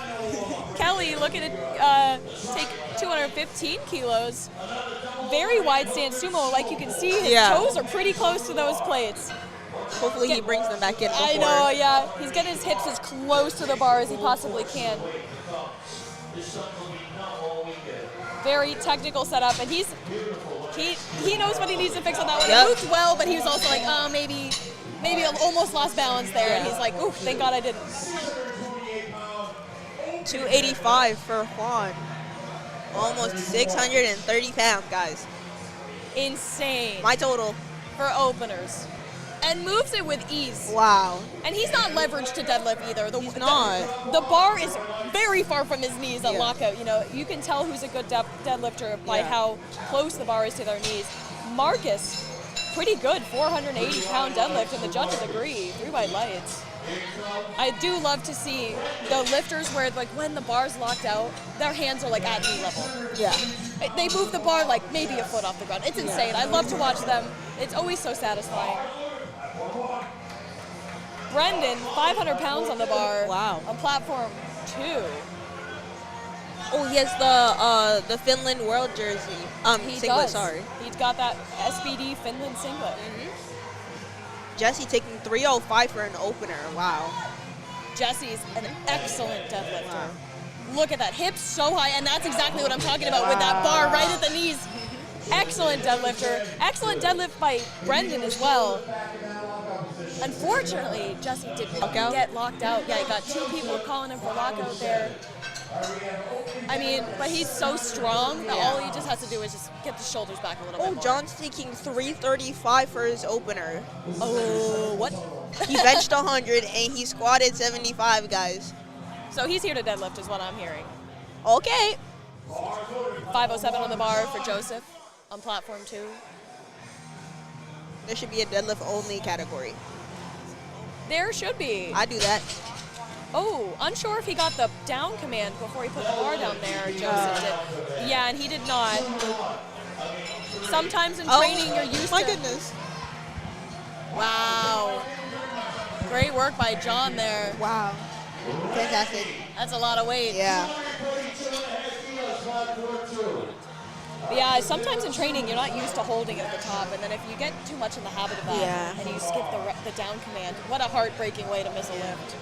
Kelly looking to take 215 kilos. Very wide stance sumo. Like you can see, his toes are pretty close to those plates. Hopefully he brings them back in before. I know, yeah. He's getting his hips as close to the bar as he possibly can. Very technical setup, and he knows what he needs to fix on that one. It moved well, but he was also like, maybe almost lost balance there, and he's like, oof, thank God I didn't. 285 for Juan. Almost 630 pounds, guys. insane My total. for openers. And moves it with ease. Wow. And he's not leveraged to deadlift either. He's not. The bar is very far from his knees at Yeah. lockout. You know, you can tell who's a good deadlifter by Yeah. how close the bar is to their knees. Marcus, pretty good, 480-pound deadlift, and the judges agree. 3 white lights. I do love to see the lifters where, like, when the bar's locked out, their hands are like at knee level. Yeah. They move the bar like maybe a foot off the ground. It's insane. I love to watch them. It's always so satisfying. Brendan, 500 pounds on the bar. Wow. On platform 2. Oh, he has the Finland World jersey. He Singlet, does. sorry. He's got that SBD Finland singlet. Jesse taking 305 for an opener. Wow. Jesse's an excellent deadlifter. Wow. Look at that, hips so high, and that's exactly what I'm talking about with that bar right at the knees. Excellent deadlifter. Excellent deadlift by Brendan as well. Unfortunately, Jesse did get locked out. Yeah, he got 2 people calling him for lockout there. I mean, but he's so strong that all he just has to do is just get the shoulders back a little bit Oh, more. John's taking 335 for his opener. Oh, what? He benched 100 and he squatted 75, guys. So he's here to deadlift is what I'm hearing. Okay. 507 on the bar for Joseph on platform 2. There should be a deadlift only category. There should be. I do that. Oh, unsure if he got the down command before he put the bar down there. Joseph did. Yeah, and he did not. Sometimes in training you're used my to. goodness. Wow. Great work by John there. Wow. Fantastic. That's a lot of weight. Yeah. But yeah, sometimes in training you're not used to holding it at the top, and then if you get too much in the habit of that, Yeah. and you skip the down command, what a heartbreaking way to miss a lift.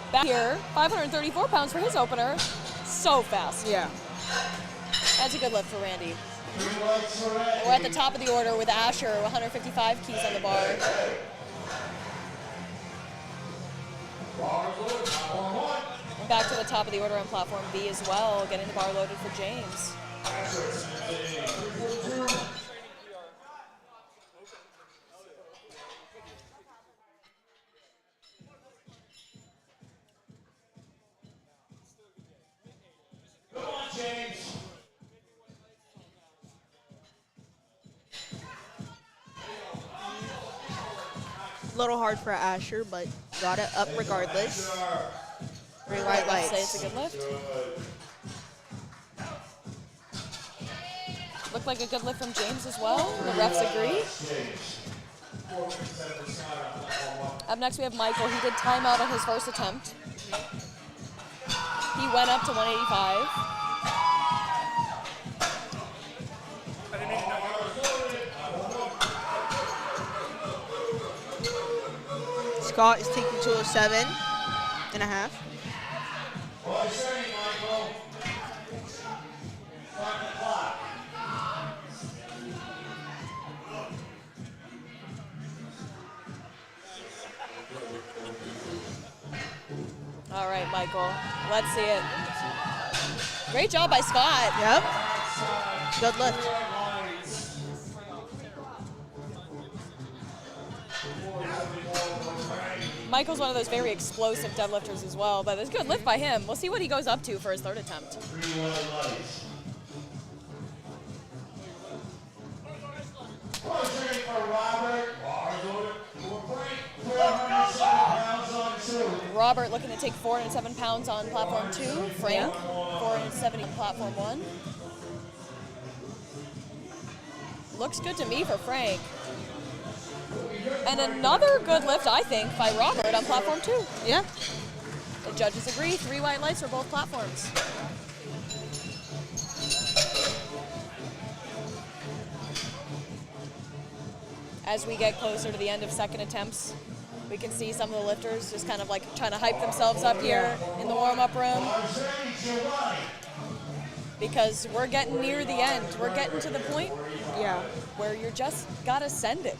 Back here, 534 pounds for his opener. So fast. Yeah. That's a good lift for Randy. We're at the top of the order with Asher, 155 keys on the bar. Back to the top of the order on platform B as well, getting the bar loaded for James. A little hard for Asher, but got it up regardless. 3 white Let's say lights. it's a good lift. Looked like a good lift from James as well. The refs agree. Up next we have Michael. He did timeout on his first attempt. He went up to 185. Scott is taking 207 and a half. All right, Michael. Let's see it. Great job by Scott. Yep. Good lift. Michael's one of those very explosive deadlifters as well, but it's a good lift by him. We'll see what he goes up to for his third attempt. Robert looking to take 407 pounds on platform 2. Frank, 470 on platform 1. Looks good to me for Frank. And another good lift, I think, by Robert on platform 2. Yeah. The judges agree. 3 white lights for both platforms. As we get closer to the end of second attempts, we can see some of the lifters just kind of like trying to hype themselves up here in the warm-up room. Because we're getting near the end. We're getting to the point where you're just gotta send it.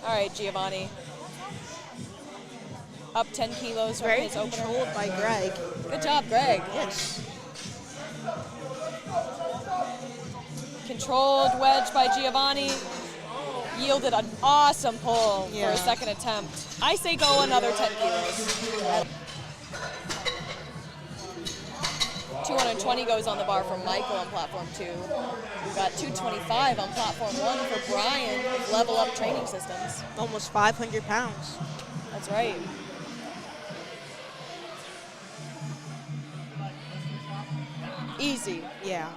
All right, Giovanni. Up 10 kilos from Very his opener. controlled by Greg. Good job, Greg. Yes. Controlled wedge by Giovanni. Yielded an awesome pull for Yeah. a second attempt. I say go another 10 kilos. 220 goes on the bar for Michael on platform 2. We've got 225 on platform 1 for Brian with Level Up Training Systems. Almost 500 pounds. That's right. Easy. Yeah.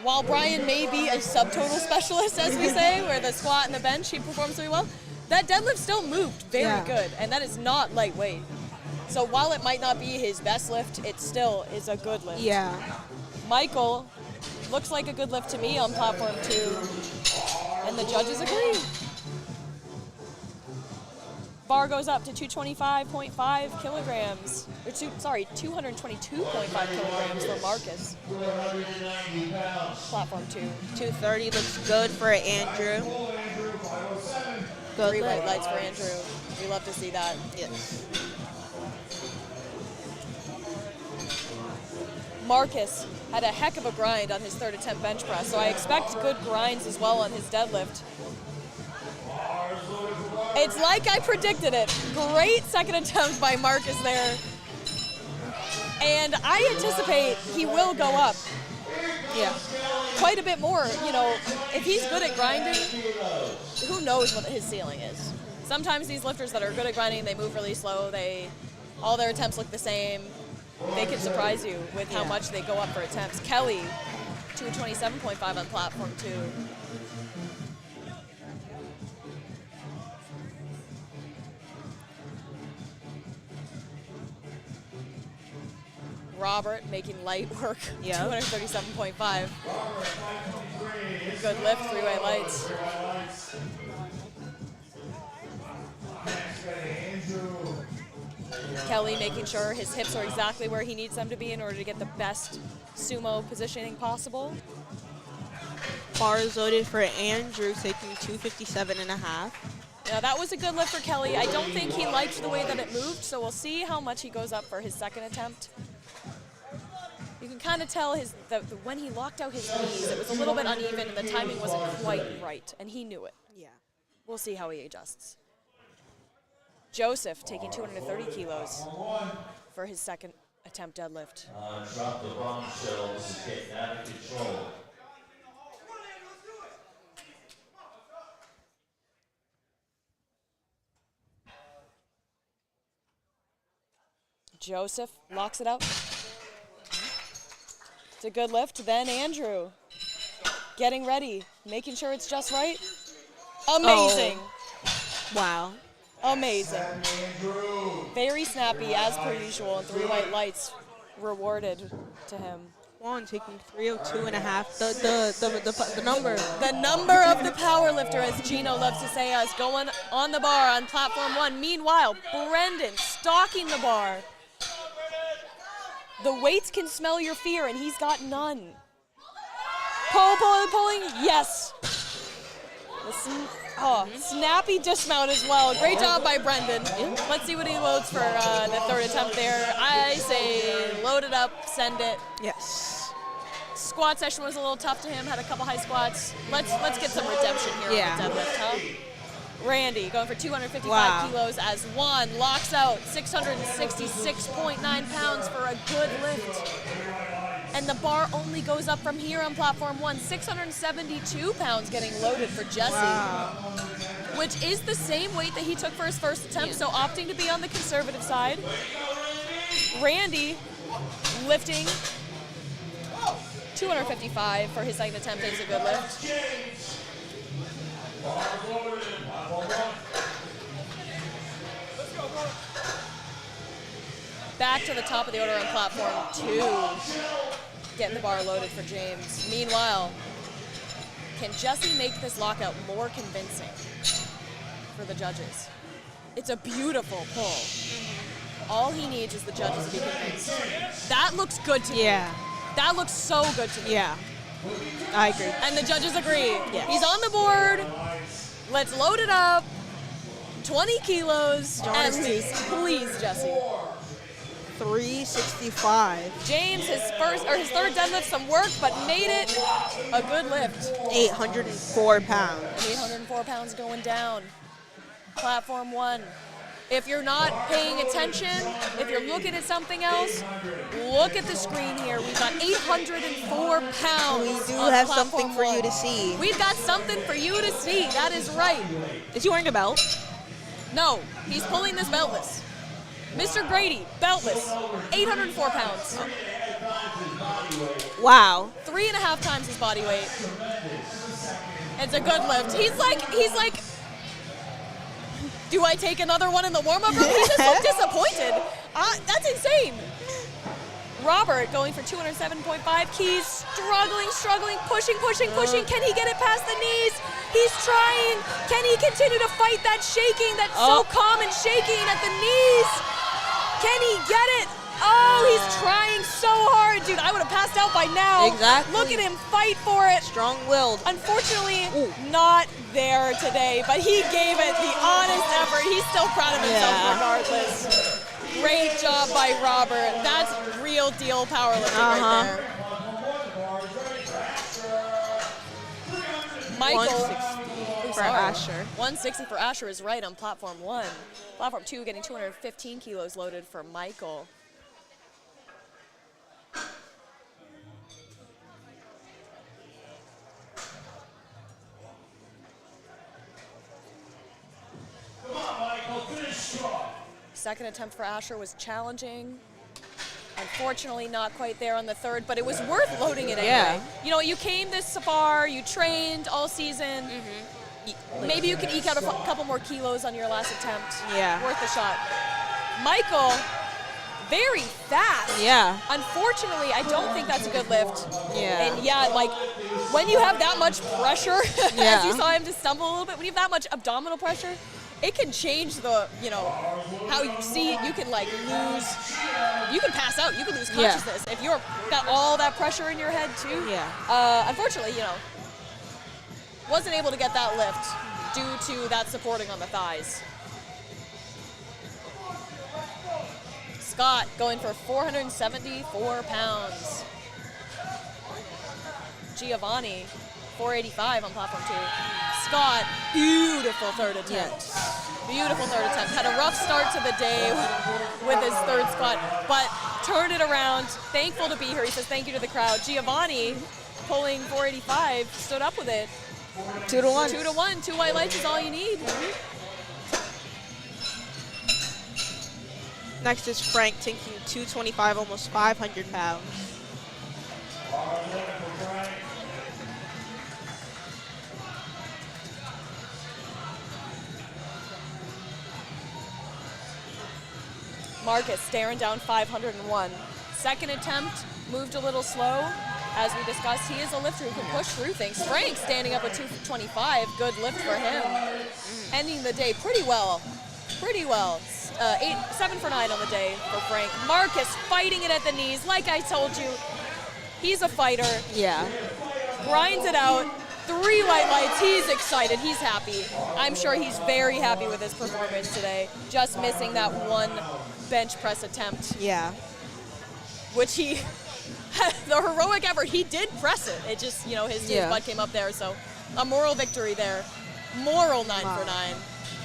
While Brian may be a subtotal specialist, as we say, where the squat and the bench he performs really well, that deadlift still moved very good, and that is not lightweight. So while it might not be his best lift, it still is a good lift. Yeah. Michael looks like a good lift to me on platform 2, and the judges agree. Bar goes up to 225.5 kilograms. Or 222.5 kilograms for Marcus. 290 pounds. Platform 2. 230 looks good for Andrew. Good 3 white lift. lights for Andrew. We love to see that. Yes. Marcus had a heck of a grind on his third attempt bench press, so I expect good grinds as well on his deadlift. It's like I predicted it. Great second attempt by Marcus there. And I anticipate he will go up. Yeah. Quite a bit more. You know, if he's good at grinding, who knows what his ceiling is. Sometimes these lifters that are good at grinding, they move really slow. All their attempts look the same. They can surprise you with how much they go up for attempts. Kelly, 227.5 on platform 2. Robert making light work, 237.5. Good lift, 3 white lights. Kelly making sure his hips are exactly where he needs them to be in order to get the best sumo positioning possible. Bar is loaded for Andrew, taking 257.5. Now that was a good lift for Kelly. I don't think he liked the way that it moved, so we'll see how much he goes up for his second attempt. You can kind of tell when he locked out his knees, it was a little bit uneven and the timing wasn't quite right, and he knew it. Yeah. We'll see how he adjusts. Joseph taking 230 kilos for his second attempt deadlift. Drop the bombshells, get out of control. Joseph locks it out. It's a good lift. Then Andrew getting ready, making sure it's just right. Amazing. Wow. Amazing. Very snappy as per usual, and 3 white lights rewarded to him. Juan taking 302.5. The number. The number of the power lifter, as Gino loves to say, is going on the bar on platform 1. Meanwhile, Brendan stalking the bar. The weights can smell your fear, and he's got none. Pulling, yes. Snappy dismount as well. Great job by Brendan. Let's see what he loads for the third attempt there. I say load it up, send it. Yes. Squat session was a little tough to him, had a couple high squats. Let's get some redemption here on the deadlift, huh? Randy going for 255 kilos as Juan locks out 666.9 pounds for a good lift. And the bar only goes up from here on platform 1. 672 pounds getting loaded for Jesse, which is the same weight that he took for his first attempt, so opting to be on the conservative side. Randy lifting 255 for his second attempt is a good lift. Back to the top of the order on platform 2. Getting the bar loaded for James. Meanwhile, can Jesse make this lockout more convincing for the judges? It's a beautiful pull. All he needs is the judges to be convinced. That looks good to me. Yeah. That looks so good to me. Yeah. I agree. And the judges agree. Yes. He's on the board. Let's load it up. 20 kilos at least. Please, Jesse. 365. James, his third deadlift, some work, but made it a good lift. 804 pounds. 804 pounds going down. Platform 1. If you're not paying attention, if you're looking at something else, look at the screen here. We've got 804 pounds. We do on have platform something for you 1. to see. We've got something for you to see. That is right. Is he wearing a belt? No, he's pulling this beltless. Mr. Grady, beltless, 804 pounds. Wow. 3.5 times his body weight. It's a good lift. He's like, do I take another one in the warm-up room? He just looked disappointed. That's insane. Robert going for 207.5. Keys struggling, pushing. Can he get it past the knees? He's trying. Can he continue to fight that shaking, that so common shaking at the knees? Can he get it? Oh, he's trying so hard. Dude, I would have passed out by now. Exactly. Look at him fight for it. Strong-willed. Unfortunately, not there today, but he gave it the honest effort. He's still proud of himself regardless. Great job by Robert. That's real deal powerlifting right there. Michael. 160 for Asher. 160 for Asher is right on platform 1. Platform 2 getting 215 kilos loaded for Michael. Second attempt for Asher was challenging. Unfortunately, not quite there on the third, but it was worth loading it anyway. Yeah. You know, you came this far, you trained all season. Maybe you could eke out a couple more kilos on your last attempt. Yeah. Worth the shot. Michael, very fast. Yeah. Unfortunately, I don't think that's a good lift. Yeah. And yeah, like when you have that much pressure, Yeah. as you saw him just stumble a little bit, when you have that much abdominal pressure, it can change the, you know, how you see it. You can like you can pass out, you can lose consciousness if you're got all that pressure in your head too. Yeah. Unfortunately, you know, wasn't able to get that lift due to that supporting on the thighs. Scott going for 474 pounds. Giovanni, 485 on platform 2. Scott, beautiful third attempt. Beautiful third attempt. Had a rough start to the day with his third squat, but turned it around. Thankful to be here. He says thank you to the crowd. Giovanni, pulling 485, stood up with it. 2 to 1. 2 to 1. 2 white lights is all you need. Next is Frank, taking 225, almost 500 pounds. Marcus staring down 501. Second attempt, moved a little slow. As we discussed, he is a lifter who can push through things. Frank standing up with 225, good lift for him. Ending the day pretty well. 7 for 9 on the day for Frank. Marcus fighting it at the knees. Like I told you, he's a fighter. Yeah. Grinds it out. 3 white lights. He's excited. He's happy. I'm sure he's very happy with his performance today. Just missing that one bench press attempt. Yeah. Which he, the heroic effort, he did press it. It just, you know, his butt came up there. So a moral victory there. Moral 9 for 9.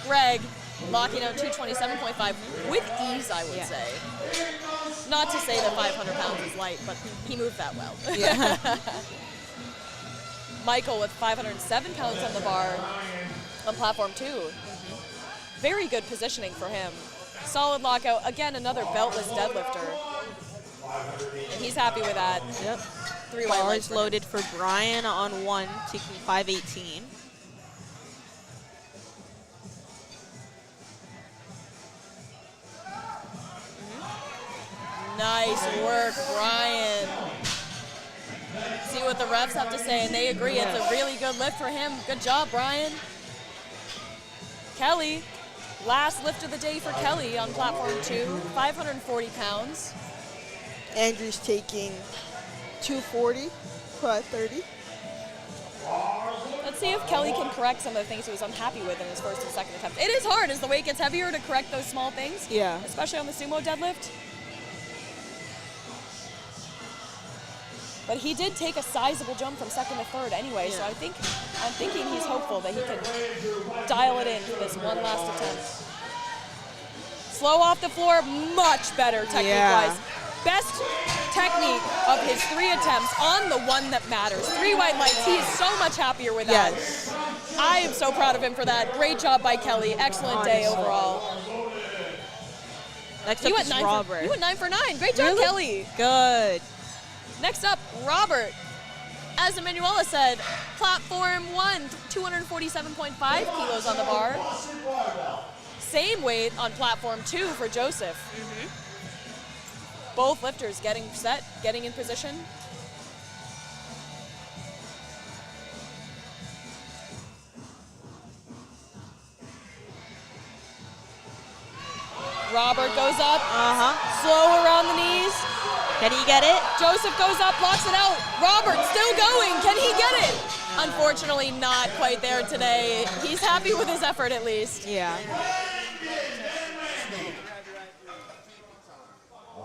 Greg locking out 227.5 with ease, I would say. Not to say that 500 pounds is light, but he moved that well. Yeah. Michael with 507 pounds on the bar on platform 2. Very good positioning for him. Solid lockout. Again, another beltless deadlifter. And he's happy with that. Yep. 3 white Bar lights is for loaded for Brian on 1, taking 518. Nice work, Brian. See what the refs have to say, and they agree. It's a really good lift for him. Good job, Brian. Kelly, last lift of the day for Kelly on platform 2, 540 pounds. Andrew's taking 240, 530. Let's see if Kelly can correct some of the things he was unhappy with in his first and second attempt. It is hard as the weight gets heavier to correct those small things. Yeah. Especially on the sumo deadlift. But he did take a sizable jump from second to third anyway, so I'm thinking he's hopeful that he can dial it in for this one last attempt. Slow off the floor, much better technique-wise. Best technique of his 3 attempts on the one that matters. 3 white lights, he is so much happier with that. Yes. I am so proud of him for that. Great job by Kelly. Excellent day overall. Next up is Robert. You went 9 for 9. Great job, Really? Kelly. Good. Next up, Robert. As Emanuela said, platform 1, 247.5 kilos on the bar. Same weight on platform 2 for Joseph. Both lifters getting set, getting in position. Robert goes up, slow around the knees. Can he get it? Joseph goes up, blocks it out. Robert still going. Can he get it? Unfortunately, not quite there today. He's happy with his effort at least. Yeah.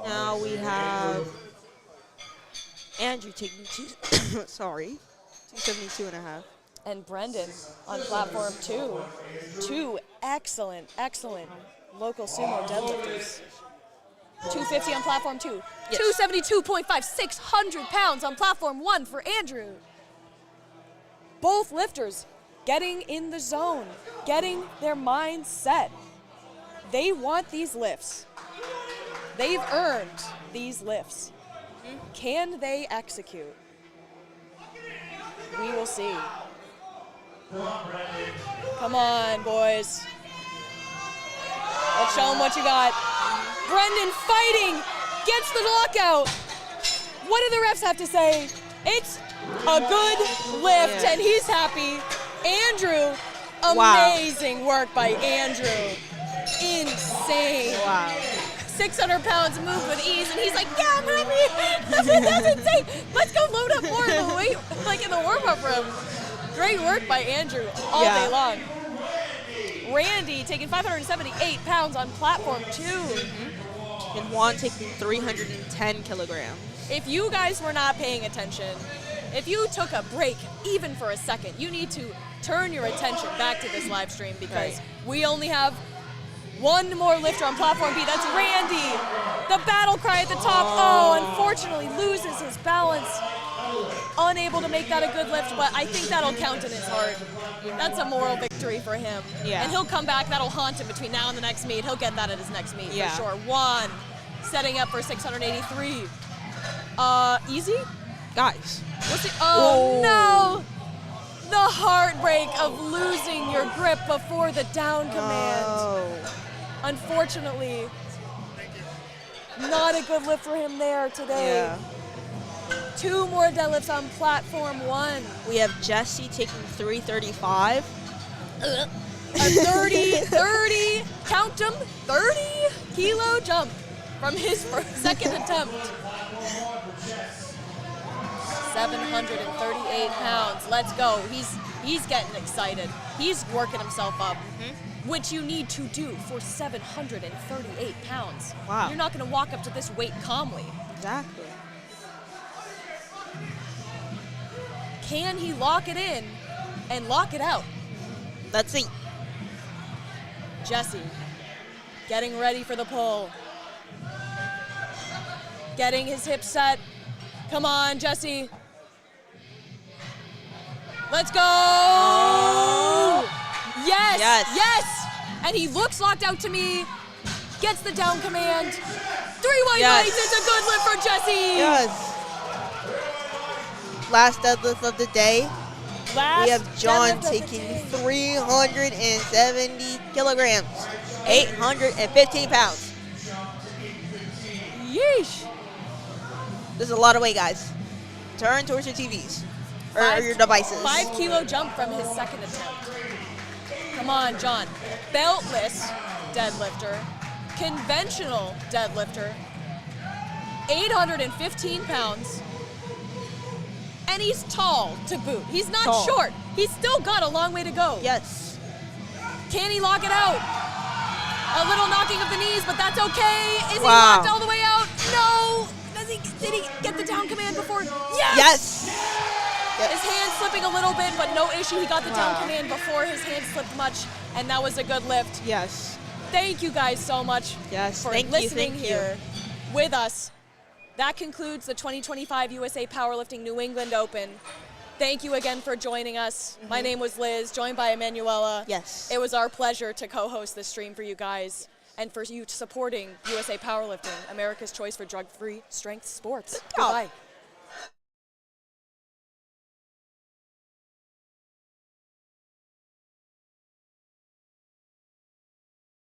Now we have Andrew taking 272.5. And Brendan on platform 2. 2 excellent local sumo deadlifters. 250 on platform 2. Yes. 272.5, 600 pounds on platform 1 for Andrew. Both lifters getting in the zone, getting their minds set. They want these lifts. They've earned these lifts. Can they execute? We will see. Come on, boys. Let's show them what you got. Brendan fighting, gets the lockout. What do the refs have to say? It's a good lift, and he's happy. Andrew, amazing work by Andrew. Insane. Wow. 600 pounds moved with ease, and he's like, yeah, I'm happy. That's insane. Let's go load up more in the weight, like in the warm-up room. Great work by Andrew all day long. Randy taking 578 pounds on platform 2. And Juan taking 310 kilograms. If you guys were not paying attention, if you took a break even for a second, you need to turn your attention back to this live stream because we only have one more lifter on platform B. That's Randy. The battle cry at the top. Oh, unfortunately loses his balance. Unable to make that a good lift, but I think that'll count in his heart. That's a moral victory for him. Yeah. And he'll come back. That'll haunt him between now and the next meet. He'll get that at his next meet for sure. Juan setting up for 683. Easy? Guys. What's it? Oh, no! The heartbreak of losing your grip before the down command. Unfortunately, not a good lift for him there today. Yeah. 2 more deadlifts on platform 1. We have Jesse taking 335. A 30, count them, 30 kilo jump from his second attempt. 738 pounds. Let's go. He's getting excited. He's working himself up, which you need to do for 738 pounds. Wow. You're not going to walk up to this weight calmly. Exactly. Can he lock it in and lock it out? Let's see. Jesse getting ready for the pull. Getting his hips set. Come on, Jesse. Let's go! Yes! Yes! And he looks locked out to me. Gets the down command. 3 white lights. It's a good lift for Jesse. Yes. Last deadlift of the day. We have John taking 370 kilograms, 815 pounds. Yeesh. This is a lot of weight, guys. Turn towards your TVs or your devices. 5 kilo jump from his second attempt. Come on, John. Beltless deadlifter, conventional deadlifter, 815 pounds. And he's tall to boot. He's not short. He's still got a long way to go. Yes. Can he lock it out? A little knocking of the knees, but that's okay. Is he locked all the way out? No. Does he? Did he get the down command before? Yes. Yep. His hand slipping a little bit, but no issue. He got the down Wow. command before his hand slipped much, and that was a good lift. Yes. Thank you guys so much Yes. for Thank you. listening Thank you. here with us. That concludes the 2025 USA Powerlifting New England Open. Thank you again for joining us. My name was Liz, joined by Emanuela. Yes. It was our pleasure to co-host this stream for you guys and for you supporting USA Powerlifting, America's choice for drug-free strength sports. Good job. Goodbye.